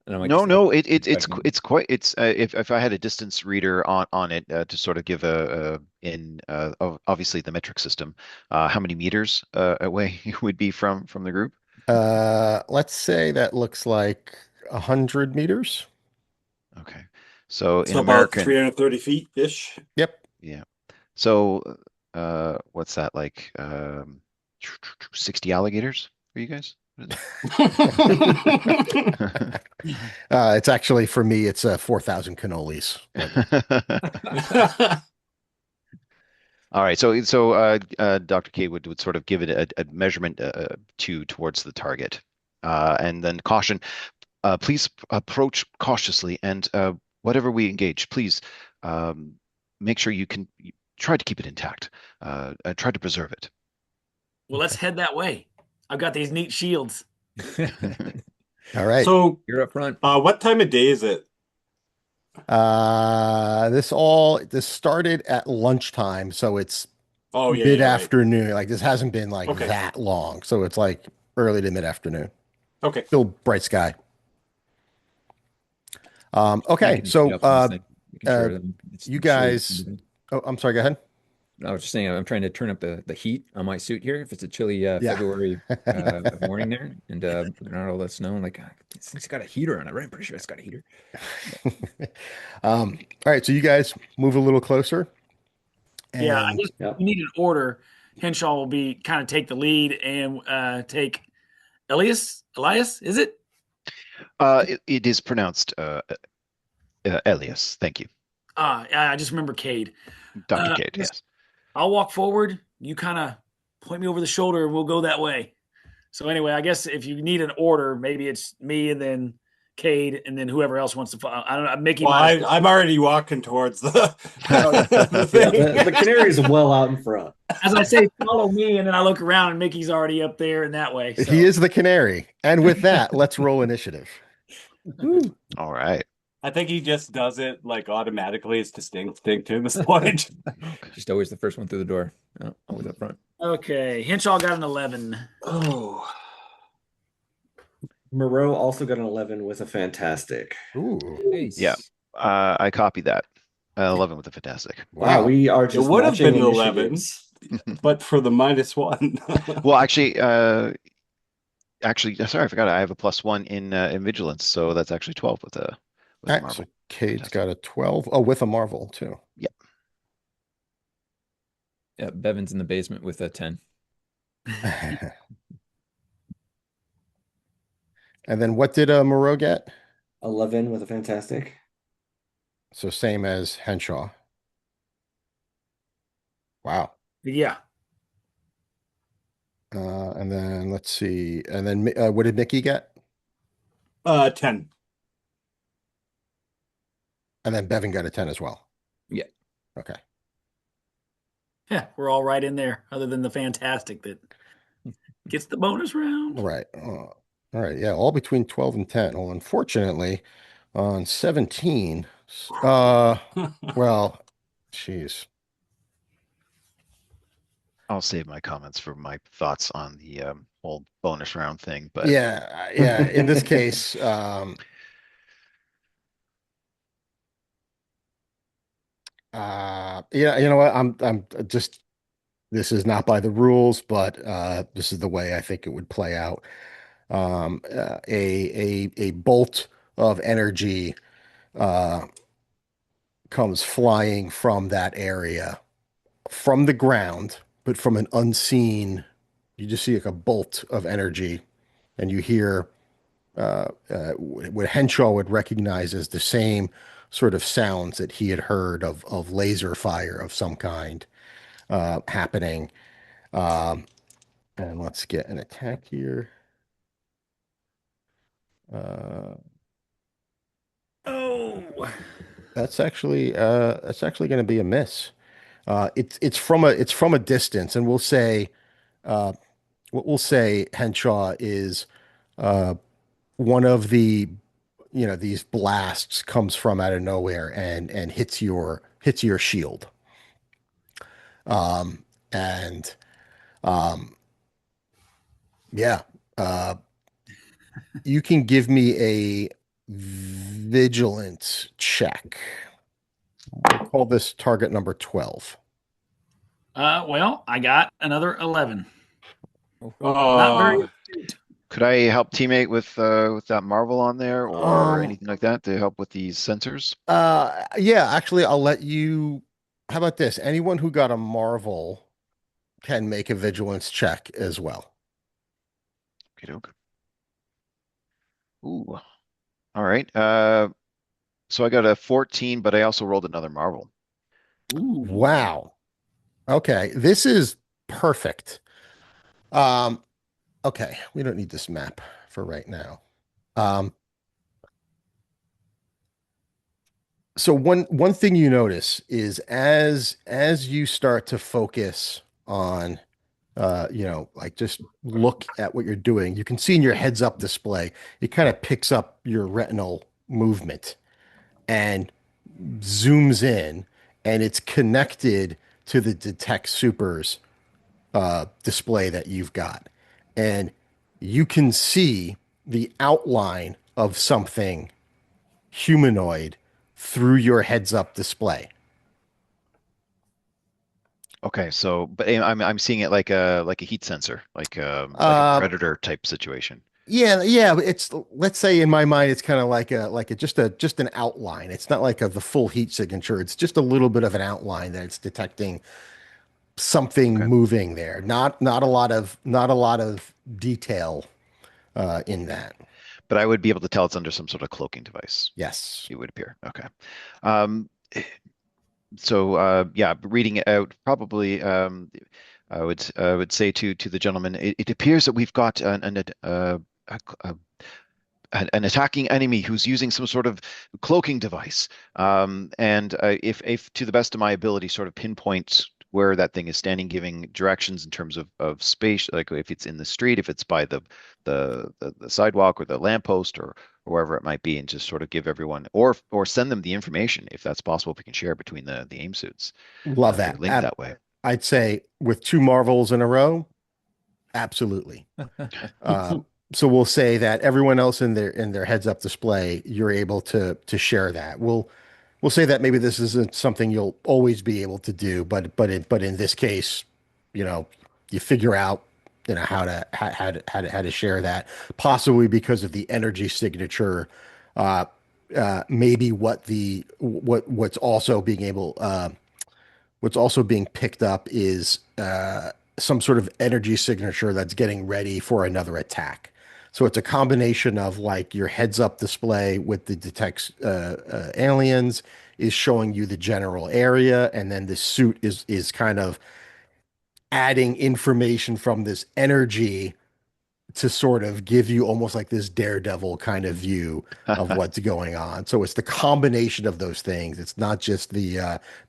And I might No, just like no, inspecting. it's quite it's if I had a distance reader on it to sort of give obviously the metric system, how many meters away it would be from the group? Let's say that looks like 100 meters. Okay, so in So about American, 330 feet ish. Yep. yeah. So what's that like? 60 alligators for you guys? What is It's actually for me, it's 4,000 cannolis. it? All right, so Dr. K would sort of give it a measurement towards the target, and then caution. Please approach cautiously, and whatever we engage, please um, make sure you try to keep it intact. Try to preserve it. Well, let's head that way. I've got these neat shields. All right. So, You're up front. what time of day is it? This started at lunchtime, so it's Oh, yeah, yeah, right. mid-afternoon. Like this hasn't been like Okay, that long, so it's like early to mid-afternoon. okay. Still bright sky. Okay, Cranking the heat so up on this thing, making uh, sure that it's you chilly. guys. Oh, I'm sorry. Go ahead. I was just saying, I'm trying to turn up the heat on my suit here. If it's a chilly Yeah. February morning there, and not all that snow, I'm like, this thing's got a heater on it, right? I'm pretty sure it's got a heater. All right, so you guys move a little closer, Yeah, I and guess Yep. we need an order. Henshaw will be kind of take the lead and take Elias, is it? It is pronounced Elias. Thank you, I just remember Cade. Dr. Cade. Yes. Yes. I'll walk forward. You kind of point me over the shoulder and we'll go that way. So anyway, I guess if you need an order, maybe it's me and then Cade and then whoever else wants to follow. I don't know. Mickey Well, might. I'm already walking towards the, the Yeah, thing. the canary is well out in front. As I say, follow me, and then I look around and Mickey's already up there and that way. So he is the canary. And with that, let's roll initiative. All right. I think he just does it like automatically. It's distinct to this point. Just always the first one through the door. Oh, always up front. okay, Henshaw got an 11. Oh, Moreau also got an 11 with a fantastic. Ooh, Nice. Yeah. I copy that. 11 with a fantastic. Wow, we are it just would have matching been 11, initiatives. but for the -1. Well, actually, sorry, I forgot. I have a +1 in vigilance, so that's actually 12 with a All right, marvel. so Cade's Fantastic. got a 12. Oh, with a Marvel too. Yep. Yeah, Bevan's in the basement with a 10. And then what did Moreau get? 11 with a fantastic. So same as Henshaw. Wow. Yeah, And then let's see. And then what did Mickey get? 10. And then Bevan got a 10 as well. Yeah. Okay. yeah, we're all right in there. Other than the fantastic that gets the bonus round. All right. All right. Yeah, all between 12 and 10. Well, unfortunately, on 17, well, geez. I'll save my comments for my thoughts on the whole bonus round thing, but Yeah. In this case, yeah, you know what? I'm just this is not by the rules, but this is the way I think it would play out. A bolt of energy uh, comes flying from that area, from the ground, but from an unseen. You just see like a bolt of energy, and you hear what Henshaw would recognize as the same sort of sounds that he had heard of laser fire of some kind happening. Um, and let's get an attack here. Uh, Oh, that's actually going to be a miss. It's from a distance, and uh, what we'll say Henshaw is uh, one of the these blasts comes from out of nowhere and hits your shield. Um, and yeah, uh, you can give me a vigilance check. We'll call this target number 12. well, I got another 11. Oh, Not very Oh, astute. Could I help teammate with that Marvel on there or Um, anything like that to help with these sensors? yeah, actually, I'll let you. How about this? Anyone who got a Marvel can make a vigilance check as well. Okay, doke. Ooh, all right. So I got a 14, but I also rolled another Marvel. Ooh. Wow. Okay, this is perfect. Um, okay, we don't need this map for right now. Um, so one thing you notice is as you start to focus on like just look at what you're doing, you can see in your heads up display, it kind of picks up your retinal movement and zooms in, and it's connected to the Detect Supers display that you've got. And you can see the outline of something humanoid through your heads up display. Okay, so but I'm seeing it like a heat sensor, like a Uh, predator type situation. yeah, it's let's say in my mind it's kind of like a just an outline. It's not like the full heat signature. It's just a little bit of an outline that it's detecting something Okay. moving there. Not a lot of detail in that. But I would be able to tell it's under some sort of cloaking device, Yes. it would appear. Okay. Um, so yeah, reading it out, probably I would say to the gentleman, it appears that we've got a an attacking enemy who's using some sort of cloaking device. And if to the best of my ability, sort of pinpoint where that thing is standing, giving directions in terms of space, like if it's in the street, if it's by the sidewalk or the lamppost or wherever it might be, and just sort of give everyone or send them the information if that's possible. If we can share between the aim suits, Love if they're that. linked that way. I'd say with two Marvels in a row, absolutely. Um, so we'll say that everyone else in their heads up display, you're able to share that. We'll say that maybe this isn't something you'll always be able to do, but in this case, you know, you figure out how to share that, possibly because of the energy signature. Uh, maybe what's also being picked up is some sort of energy signature that's getting ready for another attack. So it's a combination of like your heads up display with the detects aliens is showing you the general area, and then the suit is kind of adding information from this energy to sort of give you almost like this daredevil kind of view of what's going on. So it's the combination of those things. It's not just the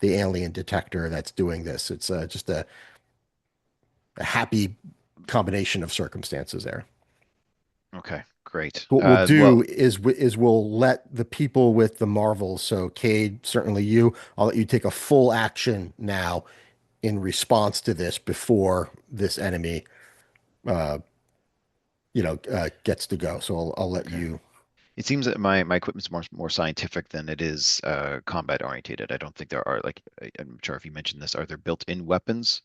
alien detector that's doing this. It's just a happy combination of circumstances there. Okay, great. What we'll Well, do is we'll let the people with the Marvels, so Cade, certainly you, I'll let you take a full action now in response to this before this enemy uh gets to go. So I'll let okay. you. It seems that my equipment's more scientific than it is combat orientated. I don't think there are I'm sure if you mentioned this, are there built-in weapons?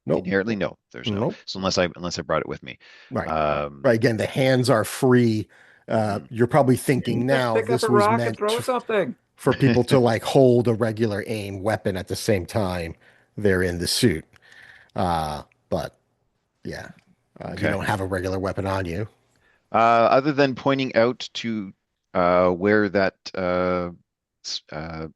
Nope. Inherently, no, there's no. Nope. So unless I brought it with me. Right. Um, Right. Again, the hands are free. mhm. You're probably thinking just now pick up this a was rock and meant throw something. for people to like hold a regular aim weapon at the same time they're in the suit. But yeah, you Okay. don't have a regular weapon on you. Other than pointing out to where that it's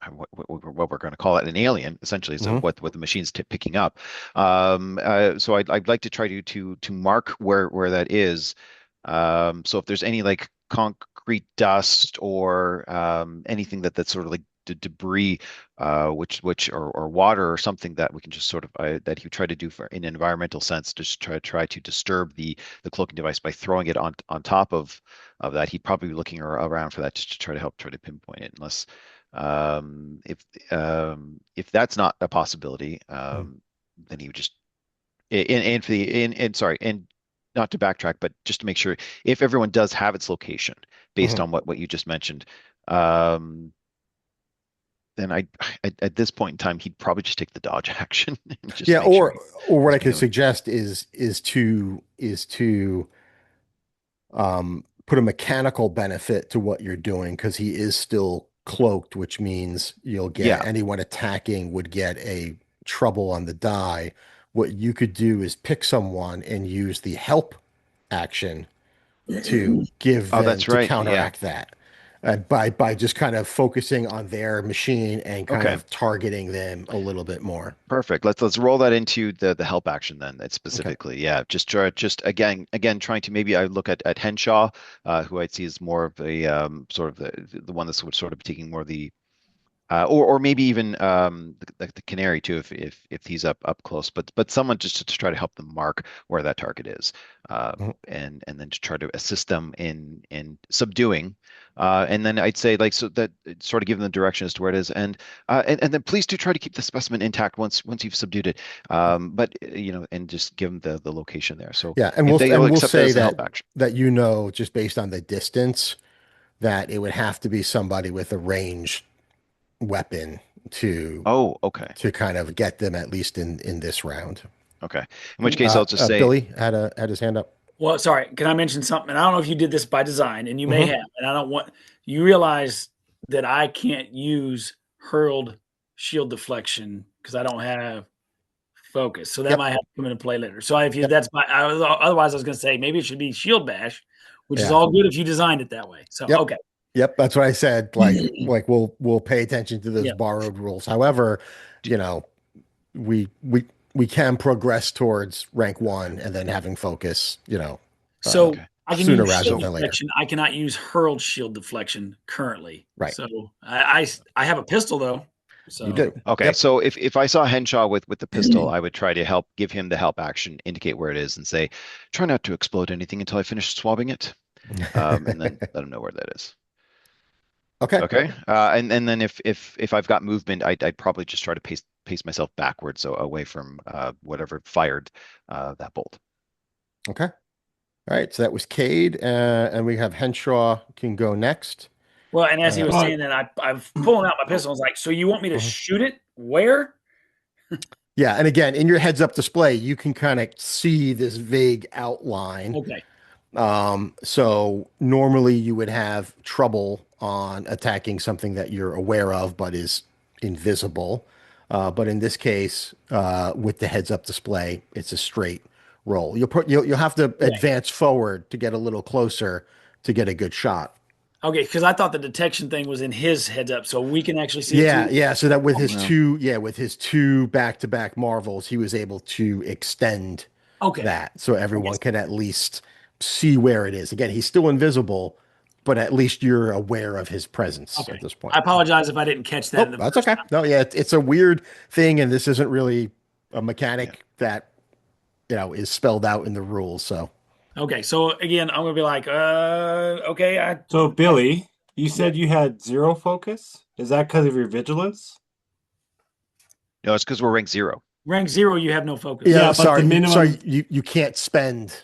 what we're going to call it, an alien, essentially, so Hmm. what the machine's picking up. So I'd like to try to mark where that is. So if there's any like concrete dust or anything that's sort of like debris, or water or something that we can just sort of that he try to do for in an environmental sense, just try to disturb the cloaking device by throwing it on top of that. He'd probably be looking around for that just to try to pinpoint it, unless if that's not a possibility, then he would just and for the and sorry, and not to backtrack, but just to make sure if everyone does have its location based Hmm. on what you just mentioned, um, then at this point in time he'd probably just take the dodge action and just Yeah, make sure or what he's I being could suggest is to put a mechanical benefit to what you're doing because he is still cloaked, which means you'll get yeah. anyone attacking would get a trouble on the die. What you could do is pick someone and use the help action to give Oh, them that's to right. Yeah. counteract that by just kind of focusing on their machine and kind Okay. of targeting them a little bit more. Perfect. Let's roll that into the help action then. That Okay. specifically, yeah. Just again trying to maybe I look at Henshaw, who I'd see as more of a sort of the one that's sort of taking more of the or maybe even the canary too, if he's up close, but someone just to try to help them mark where that target is, Mhm. and then to try to assist them in subduing, and then I'd say like so that sort of give them the direction as to where it is, and then please do try to keep the specimen intact once you've subdued it, but and just give them the location there. So Yeah, and if we'll they'll and we'll accept that say as a help action. that you know just based on the distance that it would have to be somebody with a ranged weapon to Oh, okay, kind of get them at least in this round. okay. In which case I'll just say, Billy had his hand up. Well, sorry, can I mention something? And I don't know if you did this by design, and you may Hmm. have, and I don't want you realize that I can't use hurled shield deflection because I don't have focus. So that Yep. might have to come into play later. So if you Yep. that's my otherwise I was going to say maybe it should be shield bash, which is Yeah. all good if you designed it that way. So Yep. okay. Yep. That's what I said. Like we'll pay attention to those Yeah. borrowed rules. However, you know, we we we can progress towards rank one and then having focus, uh, So okay. I can sooner use rather shield So than later. deflection. I cannot use hurled shield deflection currently. Right. So I have a pistol though. You So do. Okay, Yep. so if I saw Henshaw with the pistol, I would try to give him the help action, indicate where it is, and say, try not to explode anything until I finish swabbing it, and then let him know where that is. Okay. Okay, and then if I've got movement, I'd probably just try to pace myself backwards, so away from whatever fired that bolt. Okay. All right. So that was Cade, and we have Henshaw can go next. well, and as he was Uh, saying that, I'm pulling out my pistol. I was like, so you want me to Mhm. shoot it? Where? Yeah, and again, in your heads-up display, you can kind of see this vague outline. Okay. So normally you would have trouble on attacking something that you're aware of but is invisible. But in this case, with the heads-up display, it's a straight roll. You'll have to Okay. advance forward to get a little closer to get a good shot. Okay. Because I thought the detection thing was in his heads up, so we can actually see it Yeah, too. yeah. So that with his Well, two back-to-back marvels, he was able to extend Okay. that so Okay. everyone can at least see where it is. Again, he's still invisible, but at least you're aware of his presence Okay. at this point. I apologize if I didn't catch that in Oh, the that's first okay. time. No, yeah, it's a weird thing, and this isn't really a yeah. mechanic that is spelled out in the rules. So Okay. So again, I'm gonna be like, okay, so Billy, you yeah. said you had zero focus. Is that because of your vigilance? No, it's because we're rank 0. Rank 0, you have no focus. yeah, Yeah, but the sorry, minimum. you can't spend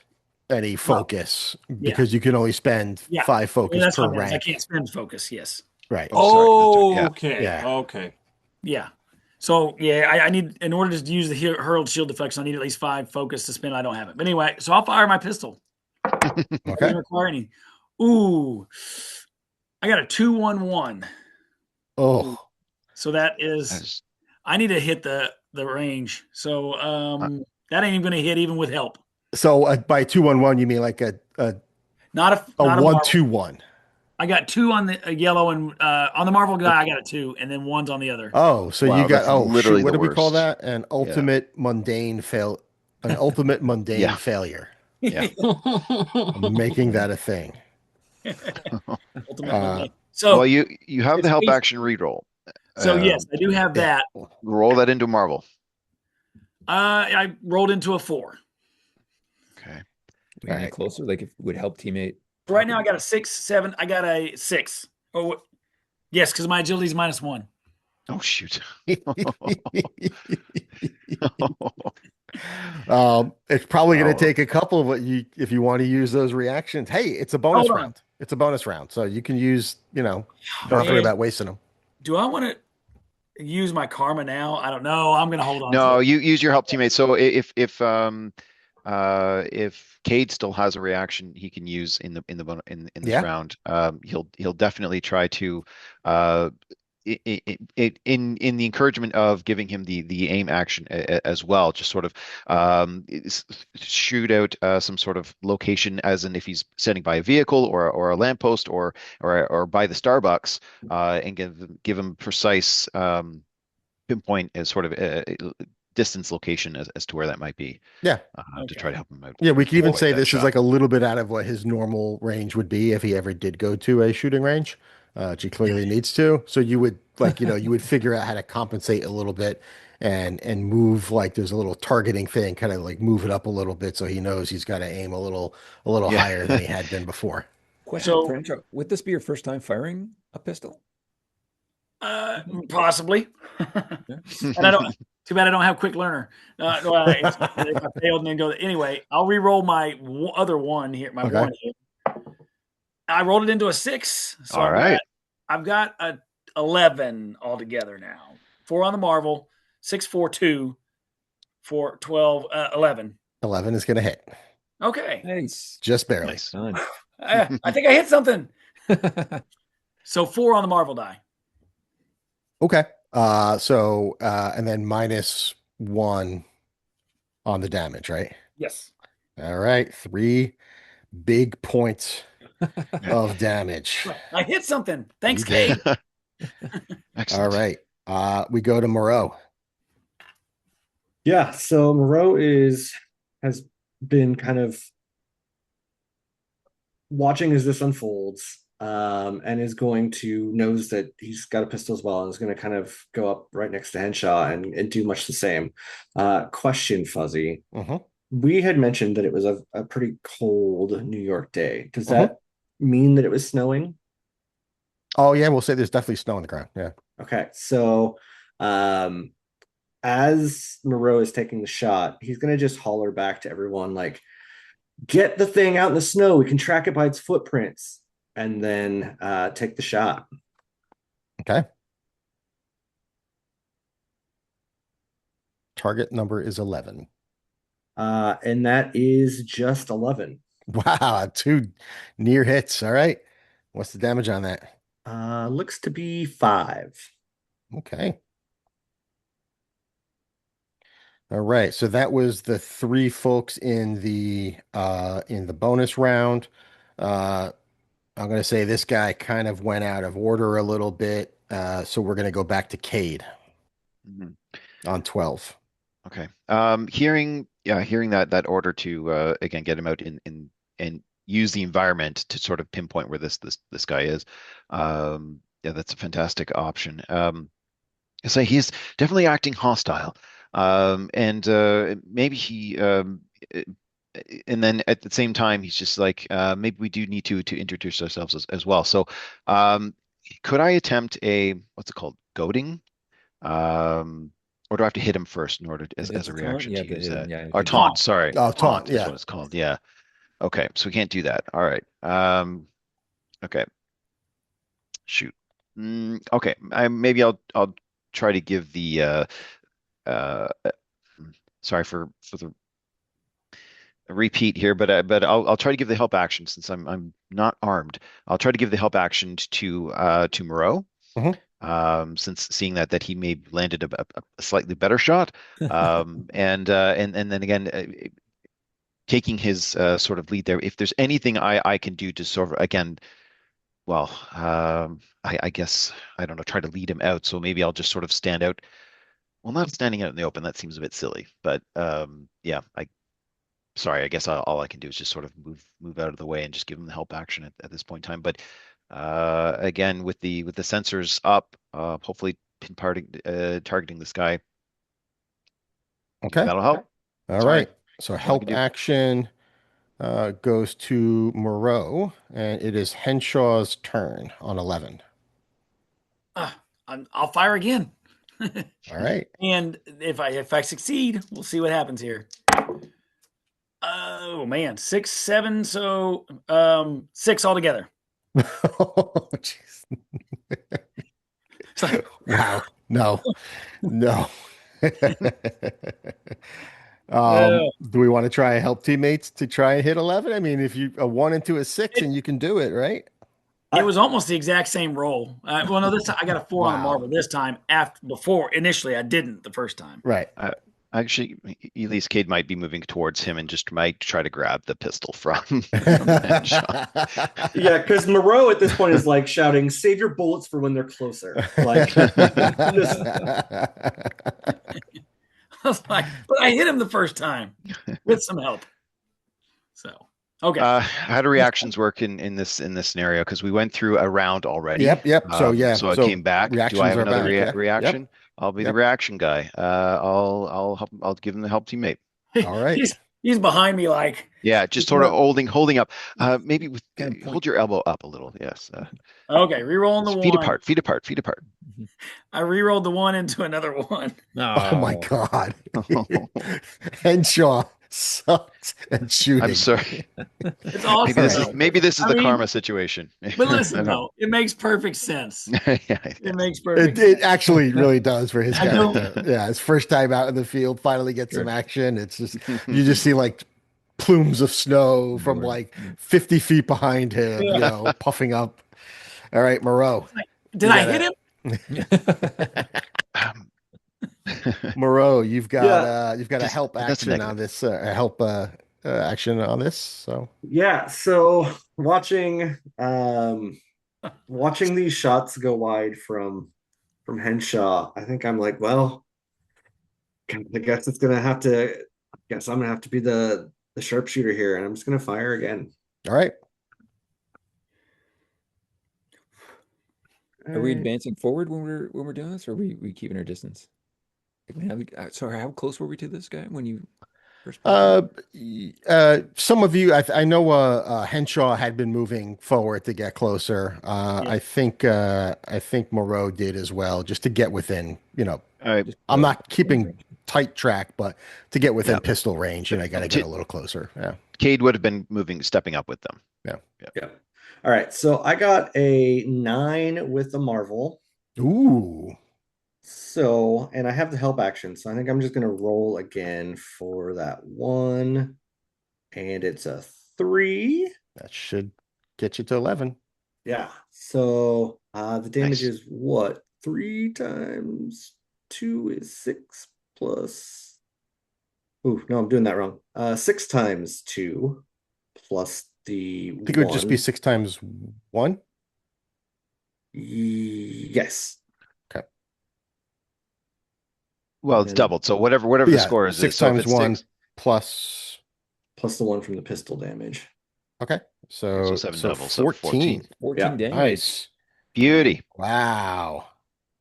any Well, focus yeah. because you can only spend Yeah. five Well, focus that's per what it is. I rank. can't spend focus. Yes. Right. Oh, sorry. That's right. Yeah. Okay, Yeah. okay. Yeah. So yeah, I need in order to use the hurled shield deflection, I need at least 5 focus to spend. I don't have it. But anyway, so I'll fire my pistol. Okay. Doesn't require any. Ooh, I got a 2-1-1. Ooh. Oh, So that is That's- I need to hit the range. So uh, that ain't even gonna hit even with help. so by 2-1-1 you mean like a Not a one marvel. two one. I got two on the yellow and on the Marvel guy. I got a two, and then one's on the other. Oh, so you Wow, got, that's oh shoot, literally what the do we call worst. that? Yeah. An ultimate mundane Yeah. failure. Yeah. I'm making that a thing. Ultimate Uh, mundane. Well, So you have the it's help bas- action reroll. so yes, I do have yeah. that. Roll that into Marvel. I rolled into a 4. Okay. We All any right. closer? Like if it would help teammate. Right now, I got a 6, 7. I got a 6. Oh, yes, because my agility is -1. Oh shoot. It's probably going to Oh, take a couple of what you if you want to use those reactions. Hey, it's a bonus Hold on. round. It's a bonus round, so you can use. Don't have to worry Man, about wasting them. do I want to use my karma now? I don't know. I'm going to hold on to no, it. you use your help teammate. So if Cade still has a reaction he can use in this Yeah. round, he'll definitely try to uh in the encouragement of giving him the aim action as well, just sort of shoot out some sort of location, as in if he's standing by a vehicle or a lamppost or by the Starbucks, and give him precise pinpoint as sort of distance location as to where that might be, Yeah. to try to help him out. Yeah, we could even Avoid say that this is shot. like a little bit out of what his normal range would be if he ever did go to a shooting range, which he clearly needs to. So you would you would figure out how to compensate a little bit and move like there's a little targeting thing, kind of like move it up a little bit so he knows he's got to aim a little Yeah. higher than he had been before. Question for So, intro. Would this be your first time firing a pistol? possibly. Yeah. And I don't. Too bad I don't have quick learner. No, if I failed and then go. Anyway, I'll re-roll my other one here. My Okay. one here. I rolled it into a 6, so All right. I've got a 11 altogether now. 4 on the Marvel, 6, 4, 2, 4, 12, 11. 11 is going to hit. Okay, Nice. Just barely. Nice. Done. I think I hit something. So 4 on the Marvel die. Okay. And then -1 on the damage, right? Yes. All right. 3 big points of damage. I hit something. Thanks, You did. Kate. All Excellent. right. We go to Moreau. Yeah, so Moreau has been kind of watching as this unfolds, and is going to knows that he's got a pistol as well, and is going to kind of go up right next to Henshaw and do much the same. Question, Fuzzy. Uh-huh. We had mentioned that it was a pretty cold New York day. Does Uh-huh. that mean that it was snowing? Oh yeah, we'll say there's definitely snow on the ground. Yeah. Okay, so as Moreau is taking the shot, he's going to just holler back to everyone like, get the thing out in the snow. We can track it by its footprints, and then take the shot. Okay. Target number is 11. And that is just 11. Wow, 2 near hits. All right. What's the damage on that? Looks to be 5. Okay. All right. So that was the 3 folks in the bonus round. I'm going to say this guy kind of went out of order a little bit. So we're going to go back to Cade Mhm. on 12. Okay. Hearing that order to again get him out in and use the environment to sort of pinpoint where this guy is. Yeah, that's a fantastic option. So he's definitely acting hostile. And maybe he and then at the same time he's just like, maybe we do need to introduce ourselves as well. So could I attempt a, what's it called? Goading? Or do I have to hit him first in order If as it's a a taunt, reaction you to have to use hit him. that? Yeah, you Or can do taunt, Taunt. sorry. Oh, taunt. Is Yeah. what it's called. Yeah. Okay, so we can't do that. All right. Okay. Shoot. Okay. Maybe I'll try to give the uh sorry for the repeat here, but I'll try to give the help action since I'm not armed. I'll try to give the help action to Moreau. Mhm. Since seeing that he may have landed a slightly better shot, and then again, taking his sort of lead there. If there's anything I can do to sort of again well, I guess I don't know, try to lead him out. So maybe I'll just sort of stand out. Well, not standing out in the open. That seems a bit silly, but yeah. Sorry. I guess all I can do is just sort of move out of the way and just give him the help action at this point in time. But again, with the sensors up, hopefully targeting this guy. Maybe Okay. that'll help. All Sorry. right. So That's all I can help do. action goes to Moreau, and it is Henshaw's turn on 11. I'll fire again. All right. And if I succeed, we'll see what happens here. Oh man, 6, 7, so 6 altogether. Oh, jeez. So, Wow. No. No. uh, Do we want to try help teammates to try and hit 11? I mean, if you a 1 into a 6 it, and you can do it, right? it was almost the exact same roll. Well, no, this time I got a 4 on the Wow. marble. This time, before initially, I didn't the first time. Right. Actually, Elise Cade might be moving towards him and just might try to grab the pistol from Yeah, because Moreau at this point is like shouting, "Save your bullets for when they're closer." Like, just, I was like, but I hit him the first time with some help. So okay. How do reactions work in this scenario? Because we went through a round already. Yep. So yeah. So I So came back. Do I reactions have are another back. Yeah. reaction? Yep. I'll be the Yep. reaction guy. I'll help. I'll give him the help teammate. All right. He's behind me like. Yeah, just sort of holding up. Maybe with Kind of point. hold your elbow up a little. Yes. Okay, re-rolling the Feet one. apart. Feet apart. Feet apart. I re-rolled the one into another one. Oh my God. Henshaw sucks at shooting. I'm sorry. It's awesome. Maybe this is I the mean, karma situation. But listen, though, it makes perfect sense. Yeah, It makes perfect It sense. actually really does for his I don't- character. Yeah, his first time out in the field, finally gets some action. It's just you just see like plumes of snow from like 50 feet behind him, you know, puffing up. All right, Moreau. Did I hit him? Moreau, you've got a help That's action on this, a help action on this. So yeah. So watching these shots go wide from Henshaw, I think I'm like, well, I guess it's gonna have to. I guess I'm gonna have to be the sharpshooter here, and I'm just gonna fire again. all right. Are we advancing forward when we're doing this, or are we keeping our distance? Like, sorry, how close were we to this guy when you first? Some of you, I know, Henshaw had been moving forward to get closer. I think Moreau did as well, just to get within. You know, All right. I'm not keeping tight track, but to get within Yeah. pistol range, you know, I got to get a little closer. Yeah. Cade would have been stepping up with them. Yeah. All right. So I got a 9 with the Marvel. Ooh. So, and I have the help action. So I think I'm just gonna roll again for that one. And it's a 3. That should get you to 11. Yeah. So the damage Nice. is what? 3 times 2 is 6 plus. Ooh, no, I'm doing that wrong. 6 times 2 plus the I think it would just be 1. 6 times 1. Yes. Okay. Well, it's doubled. So whatever the Yeah, score is, 6 so if times it's 1 6, plus. Plus the 1 from the pistol damage. Okay. so So 7 double, so 14. 14 Yeah. damage. Nice. beauty. Wow.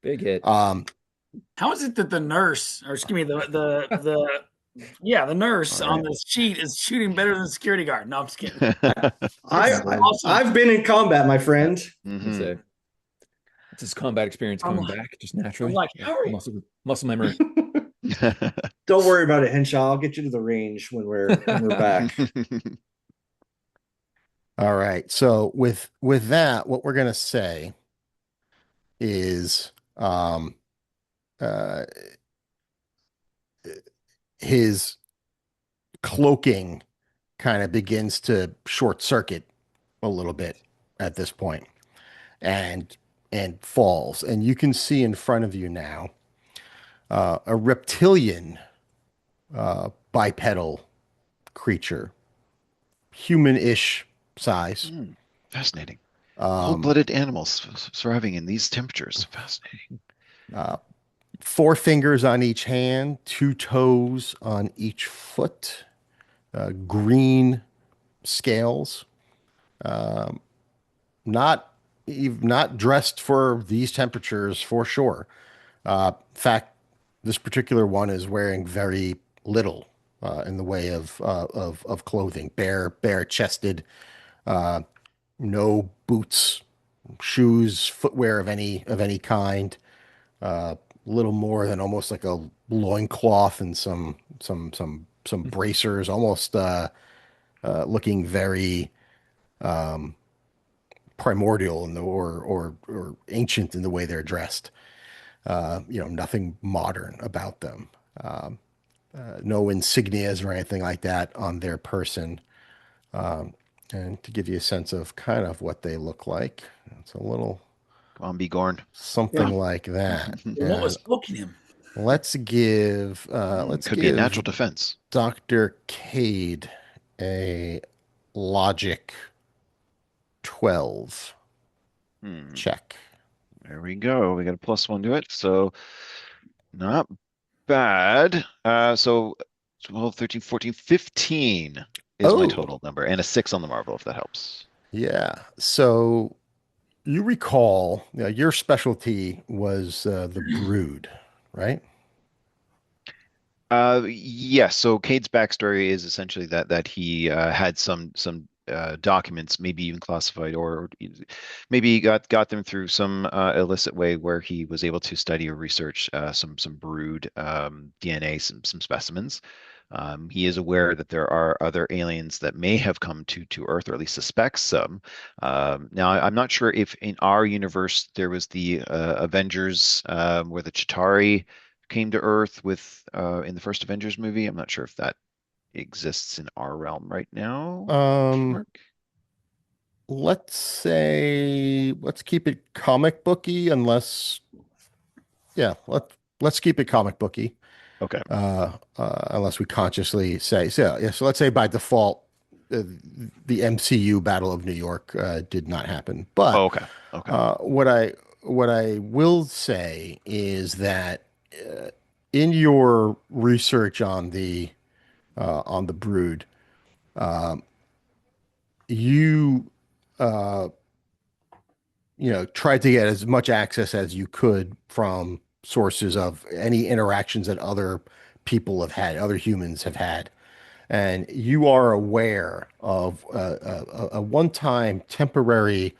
Big hit. How is it that the nurse, or excuse me, the nurse on this sheet is shooting better than the security guard? No, I'm just kidding. Awesome. I've been in combat, my friend. It's a- it's his combat experience I'm coming like- back just naturally. I'm like, how are you? Muscle memory. Don't worry about it, Henshaw. I'll get you to the range when we're back. All right. So with that, what we're gonna say is his cloaking kind of begins to short circuit a little bit at this point and falls. And you can see in front of you now a reptilian bipedal creature, human-ish size. Fascinating. Cold-blooded animals surviving in these temperatures. Fascinating. Uh, Four fingers on each hand, two toes on each foot, green scales, not not dressed for these temperatures for sure. In fact, this particular one is wearing very little in the way of clothing, bare chested, no boots, shoes, footwear of any kind. Little more than almost like a loincloth and some bracers, almost looking very primordial in the or ancient in the way they're dressed. Nothing modern about them. No insignias or anything like that on their person. And to give you a sense of kind of what they look like, it's a little Come on, be Gorn. Yeah, something like that. what And was smoking him? let's Could be a give natural defense. Dr. Cade a logic 12 Hmm. check. There we go. We got a +1 to it, so not bad. So 12, 13, 14, 15 is my Oh, total number, and a 6 on the Marvel, if that helps. yeah. So you recall, your specialty was the brood, right? Yes. So Cade's backstory is essentially that he had some documents, maybe even classified, or maybe he got them through some illicit way where he was able to study or research some brood DNA, some specimens. He is aware that there are other aliens that may have come to Earth, or at least suspects some. Now, I'm not sure if in our universe there was the Avengers where the Chitauri came to Earth with in the first Avengers movie. I'm not sure if that exists in our realm right now. Question Um, mark. let's keep it comic booky unless yeah, let's keep it comic booky. Okay. Unless we consciously say so. Yeah, so let's say by default, uh, the MCU Battle of New York did not happen. Oh, But okay. Okay. what I will say is that in your research on the Brood, you tried to get as much access as you could from sources of any interactions that other people have had, other humans have had. And you are aware of a one-time temporary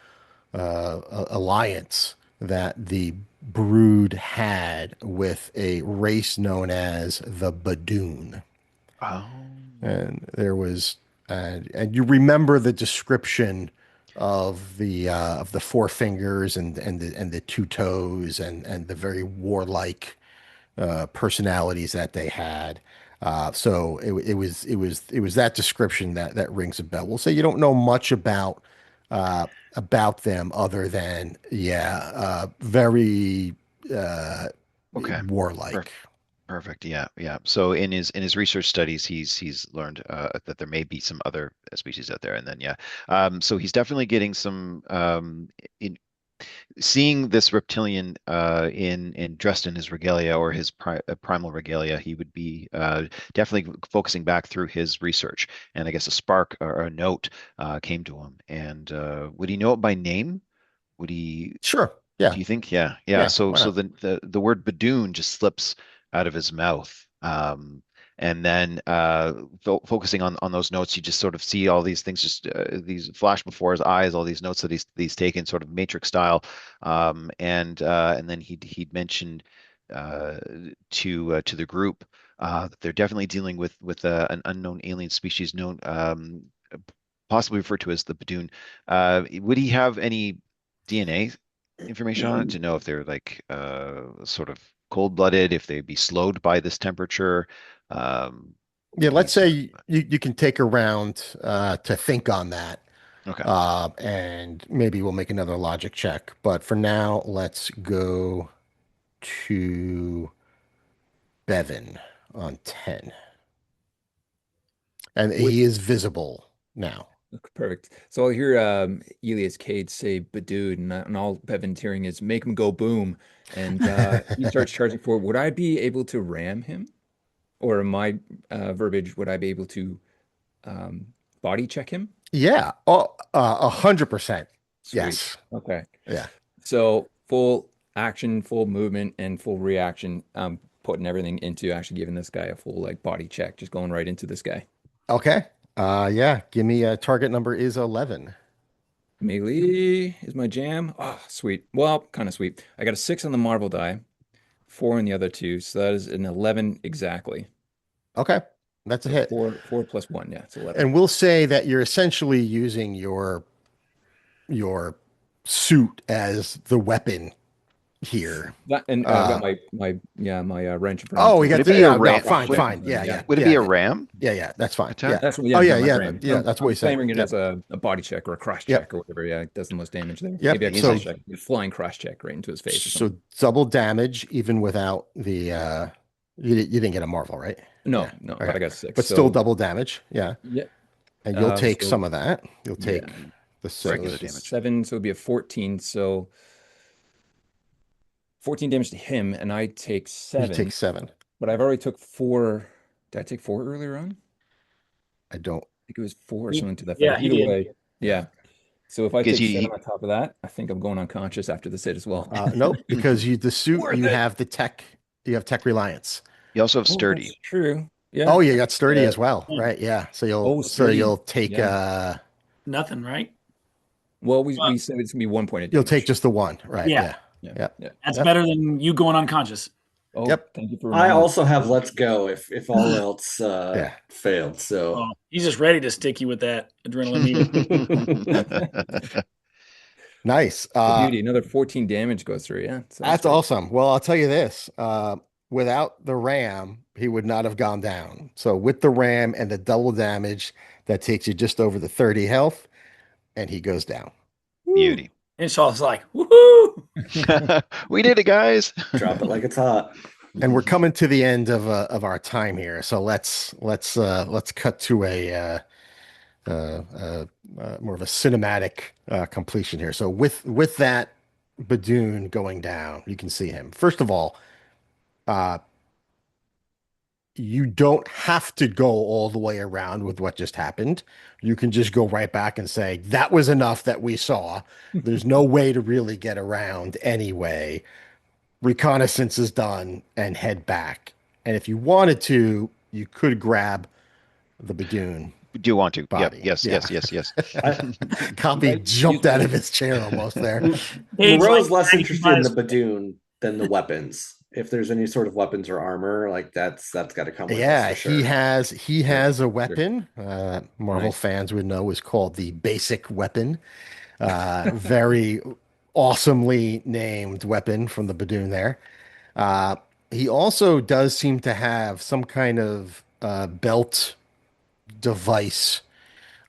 alliance that the Brood had with a race known as the Badoon. Oh. And there was, and you remember the description of the four fingers and the two toes and the very warlike personalities that they had. So it was that description that rings a bell. We'll say you don't know much about them other than very uh, Okay. warlike. Perfect. Yeah, yeah. So in his research studies, he's learned that there may be some other species out there, and then yeah, so he's definitely getting some in seeing this reptilian in dressed in his regalia or his primal regalia. He would be definitely focusing back through his research, and I guess a spark or a note came to him. And would he know it by name? Would he? Sure. Do Yeah. you think? Yeah, yeah. Yeah. So Why the word Badoon just slips out of his mouth. And then focusing on those notes, you just sort of see all these things, just these flash before his eyes, all these notes that he's taken, sort of Matrix style. And then he'd mentioned uh, to the group that they're definitely dealing with an unknown alien species known, possibly referred to as the Badoon. Would he have any DNA information on it to know if they're like sort of cold-blooded, if they'd be slowed by this temperature? Yeah, Would he let's sort of say you can take a round to think on that, okay. and maybe we'll make another logic check. But for now, let's go to Bevan on 10. And Would he is visible now. Perfect. So I'll hear Elias Cade say Badood, and all Bevan's hearing is make him go boom. And he starts charging forward. Would I be able to ram him? Or in my verbiage, would I be able to um, body check him? Yeah. Oh, 100%. Sweet. Yes. Okay. Yeah. So full action, full movement, and full reaction. Putting everything into actually giving this guy a full like body check, just going right into this guy. Okay. Yeah. Give me a target number is 11. Melee is my jam. Oh, sweet. Well, kind of sweet. I got a 6 on the Marvel die, 4 on the other two, so that is an 11 exactly. Okay. That's a So hit. 4 plus 1, yeah, it's 11. And we'll say that you're essentially using your suit as the weapon here. And I've got my wrench in front of me Oh, we too. got Would it the be a yeah, ram? fine, Would, fine. Yeah, yeah. would it Yeah, be a ram yeah, that's fine. attack? That's what, Oh, yeah, yeah, got my yeah, frame. yeah, that's what I'm he said. framing it Yep. as a body check or a cross Yep. check or whatever. Yeah, it does the most damage there. Yep. Maybe I can So- cross check, a flying cross check right into his face or So something. double damage even without the you didn't get a Marvel, right? No, Yeah. no, Okay. but I got 6. But still double damage. Yeah. Yeah. And you'll take So some of that. You'll yeah. take the Regular six. damage. 7, so it'd be a 14. So 14 damage to him, and I take You 7. take 7. But I've already took 4. Did I take 4 earlier on? I don't. I think it was 4 or something to that Yeah, effect. he Either did. way, yeah. So if I Because take he- 7 on top of that, I think I'm going unconscious after this hit as well. Nope, because the suit Worth you it. have the tech. You have tech reliance. You also have Oh, sturdy. that's true. Yeah. Oh, you got sturdy Yeah. as well, right? Yeah. So Oh, you'll sturdy. take Yeah. Nothing, right? Well, we said it's gonna be 1 point of you'll damage. take just the one, right? Yeah. Yeah. Yeah. Yep. Yeah. That's Yep. better than you going unconscious. Oh, Yep. thank you for I reminding me. also have let's go if all else Yeah. failed. So Oh, he's just ready to stick you with that adrenaline meter. Nice. The beauty, another 14 damage goes through. Yeah. So That's great. awesome. Well, I'll tell you this. Without the ram, he would not have gone down. So with the ram and the double damage, that takes you just over the 30 health, and he goes down. Beauty. And Shaw's like, woohoo! We did it, guys. drop it like it's hot. And we're coming to the end of our time here. So let's cut to a more of a cinematic completion here. So with that Badoon going down, you can see him. First of all, you don't have to go all the way around with what just happened. You can just go right back and say, that was enough that we saw. There's no way to really get around anyway. Reconnaissance is done and head back. And if you wanted to, you could grab the Badoon. Do you want to? Body. Yep. Yes, Yeah. yes. Copy Right. jumped out of his chair almost there. He's Moreau's like less hanging interested by in the his- Badoon than the weapons. If there's any sort of weapons or armor, like that's got to come with Yeah, us for he sure. has a weapon. Marvel Nice. fans would know is called the basic weapon. Very awesomely named weapon from the Badoon there. He also does seem to have some kind of belt device.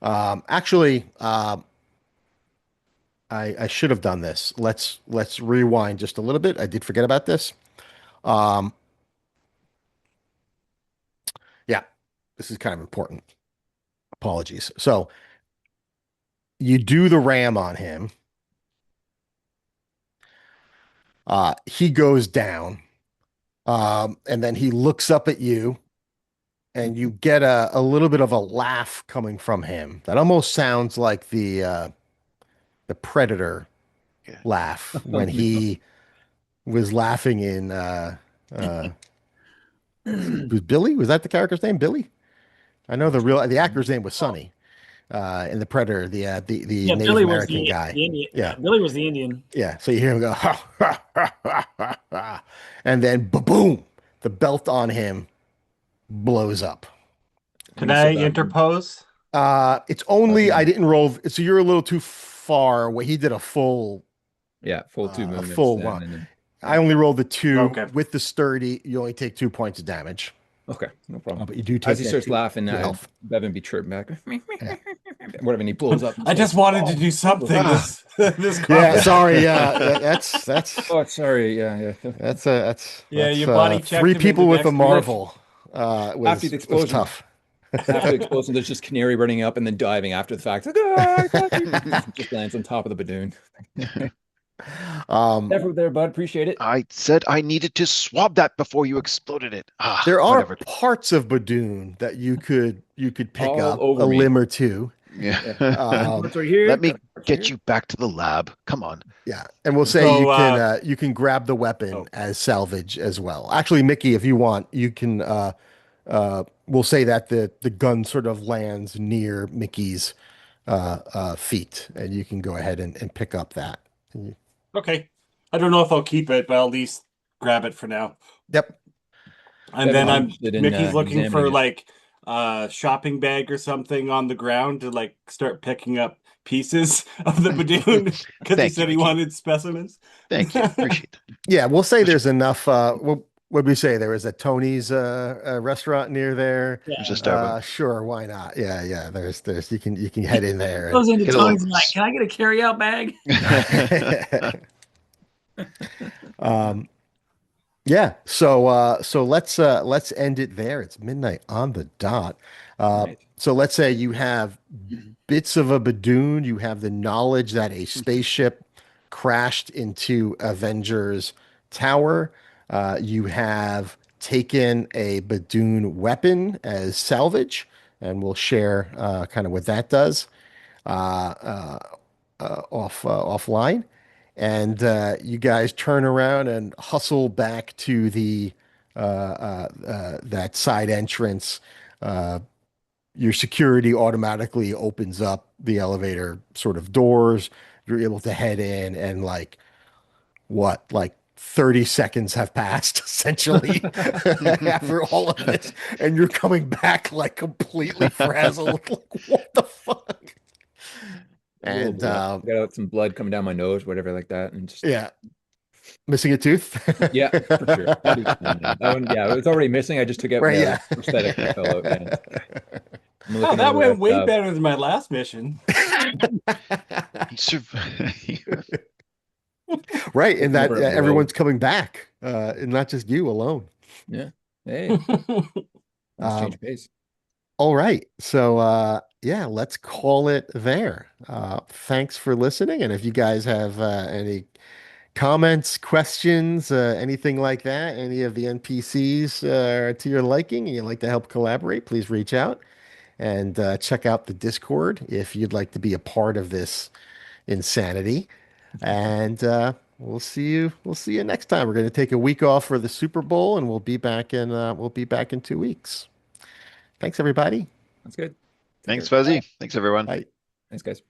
Actually, I should have done this. Let's rewind just a little bit. I did forget about this. Yeah, this is kind of important. Apologies. So you do the ram on him. He goes down. And then he looks up at you, and you get a little bit of a laugh coming from him. That almost sounds like the Predator Yeah. laugh when he was laughing in was Billy? Was that the character's name? Billy? I know the actor's name was Sonny. In the Predator, the Yeah, Native Billy was American guy. the Indian. Yeah. Billy was the Indian. Yeah, so you hear him go, ha, ha, ha, ha, ha, ha. And then boom, the belt on him blows up. Can You I said that. interpose? It's only Okay. I didn't roll, so you're a little too far away. He did a full. Yeah, full 2 a movements. full then, one. and then- I only rolled the 2 Okay. with the sturdy. You only take 2 points of damage, Okay, no problem. but you do take As he that starts 2 laughing, health. Bevan be chirping back. Whatever, and he blows up. I just wanted to do something this Yeah, combat. sorry. Yeah, that's Oh, sorry. Yeah. Yeah, you body checked 3 him people into with a next Marvel. After the Was explosion. tough. After the explosion, there's just Canary running up and then diving after the fact. Like, "Ah, I got you." Just lands on top of the Badoon. Um, Effort there, bud. Appreciate it. I said I needed to swab that before you exploded it. there are Whatever. parts of Badoon that you could pick All up over a me. limb or two. Yeah. Yeah. Um, Parts right here. Let me got parts get here. you back to the lab. Come on. yeah, and we'll say So, you can grab the weapon oh, as salvage as well. Actually, Mickey, if you want, you can. We'll say that the gun sort of lands near Mickey's feet, and you can go ahead and pick up that. okay. I don't know if I'll keep it, but I'll at least grab it for now. Yep. And then Definitely I'm interested in Mickey's looking examining for it. like a shopping bag or something on the ground to like start picking up pieces of the Badoon because he Thank you, said he Mickey. wanted specimens. Thank you. Appreciate that. Yeah, we'll say Mr. there's enough. What we say? There is a Tony's restaurant near there. Yeah. Mr. Starbucks. Sure, why not? Yeah, yeah. There's you can head in there Goes into Get a little. Tony's and like, can I get a carry out bag? and um, yeah. So let's end it there. It's midnight on the dot. All Uh, right. so let's say you have bits of a Badoon. You have the knowledge that a spaceship crashed into Avengers Tower. You have taken a Badoon weapon as salvage, and we'll share kind of what that does offline. And you guys turn around and hustle back to the that side entrance. Your security automatically opens up the elevator sort of doors. You're able to head in, and like 30 seconds have passed essentially after all of this, and you're coming back like completely frazzled. Like, what the fuck? A little And bit. Got some blood coming down my nose, whatever, like that, and just yeah, missing a tooth. yeah, for sure. That'd be fine, man. That one, yeah, it was already missing. I just took out Right, the yeah. prosthetic that fell out. Yeah, I'm Oh, looking that over went at way better than my last mission. He survived. Right, and looking that over at Will. everyone's coming back, and not just you alone. Yeah. Hey, let's Um, change pace. all right, so yeah, let's call it there. Thanks for listening, and if you guys have any comments, questions, anything like that, any of the NPCs are to your liking, and you'd like to help collaborate, please reach out and check out the Discord if you'd like to be a part of this insanity. And we'll see you next time. We're going to take a week off for the Super Bowl, and we'll be back in 2 weeks. Thanks, everybody. That's good. Take Thanks, care. Fuzzy. Thanks, everyone. Bye. Thanks, guys.